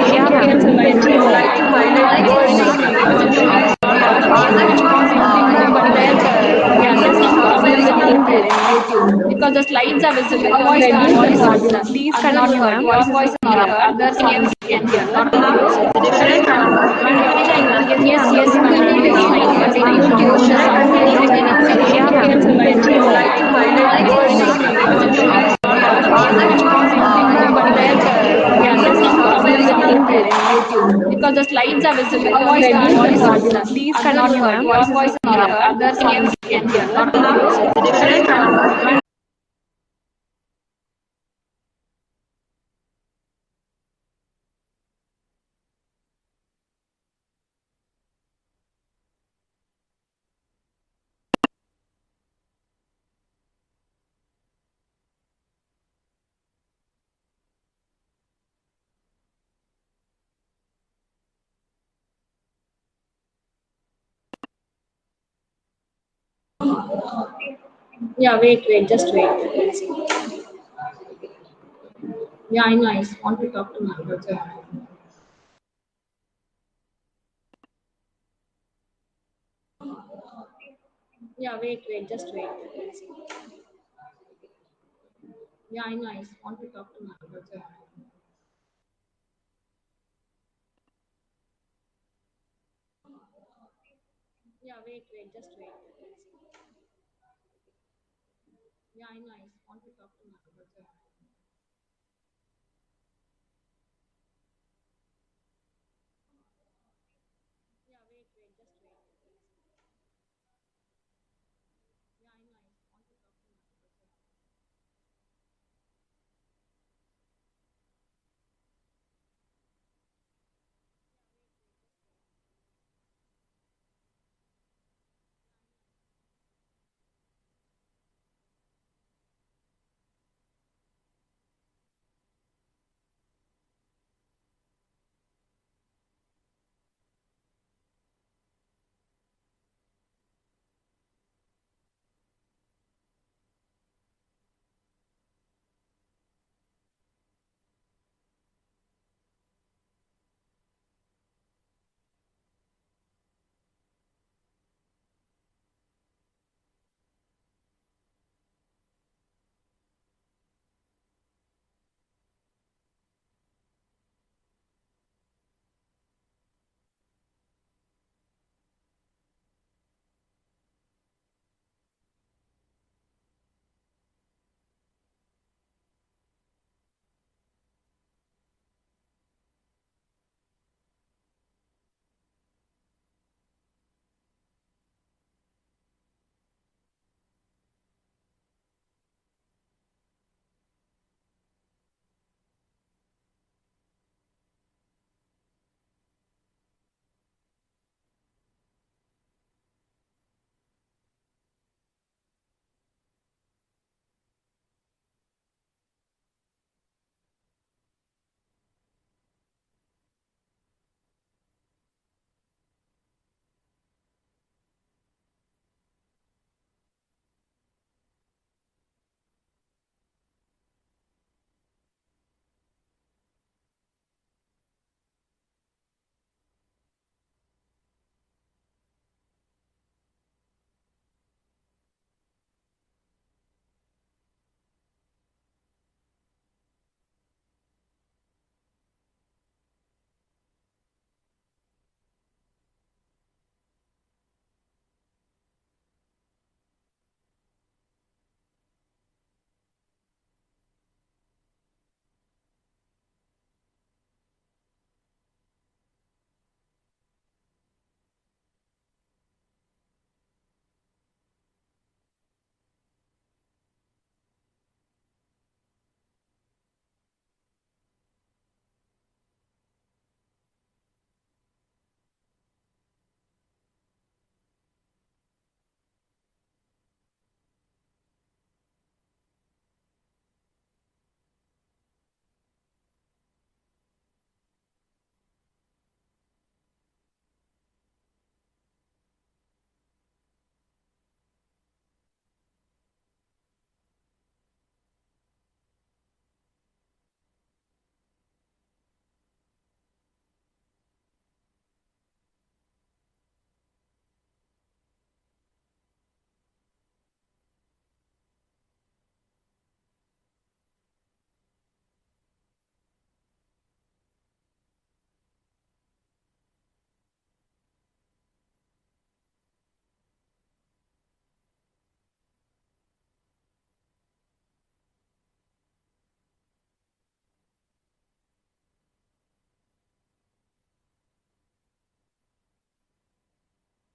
because the slides are visible. Your voice is audible. Please Others continue, ma'am. your voice is clear. Others can hear. Not different. Yes, ma'am. It is fine. But in YouTube, because the slides are visible. Your voice is audible. Please Others continue, ma'am. your voice is clear. Others can hear. Not different. Yeah, wait, just wait. Let's see. Yeah, I know. I want to talk to my brother. Yeah, wait, just wait. Let's see. Yeah, I know. I want to talk to my brother. Yeah, wait, just wait. Let's see. Yeah, I know. I want to talk to my brother.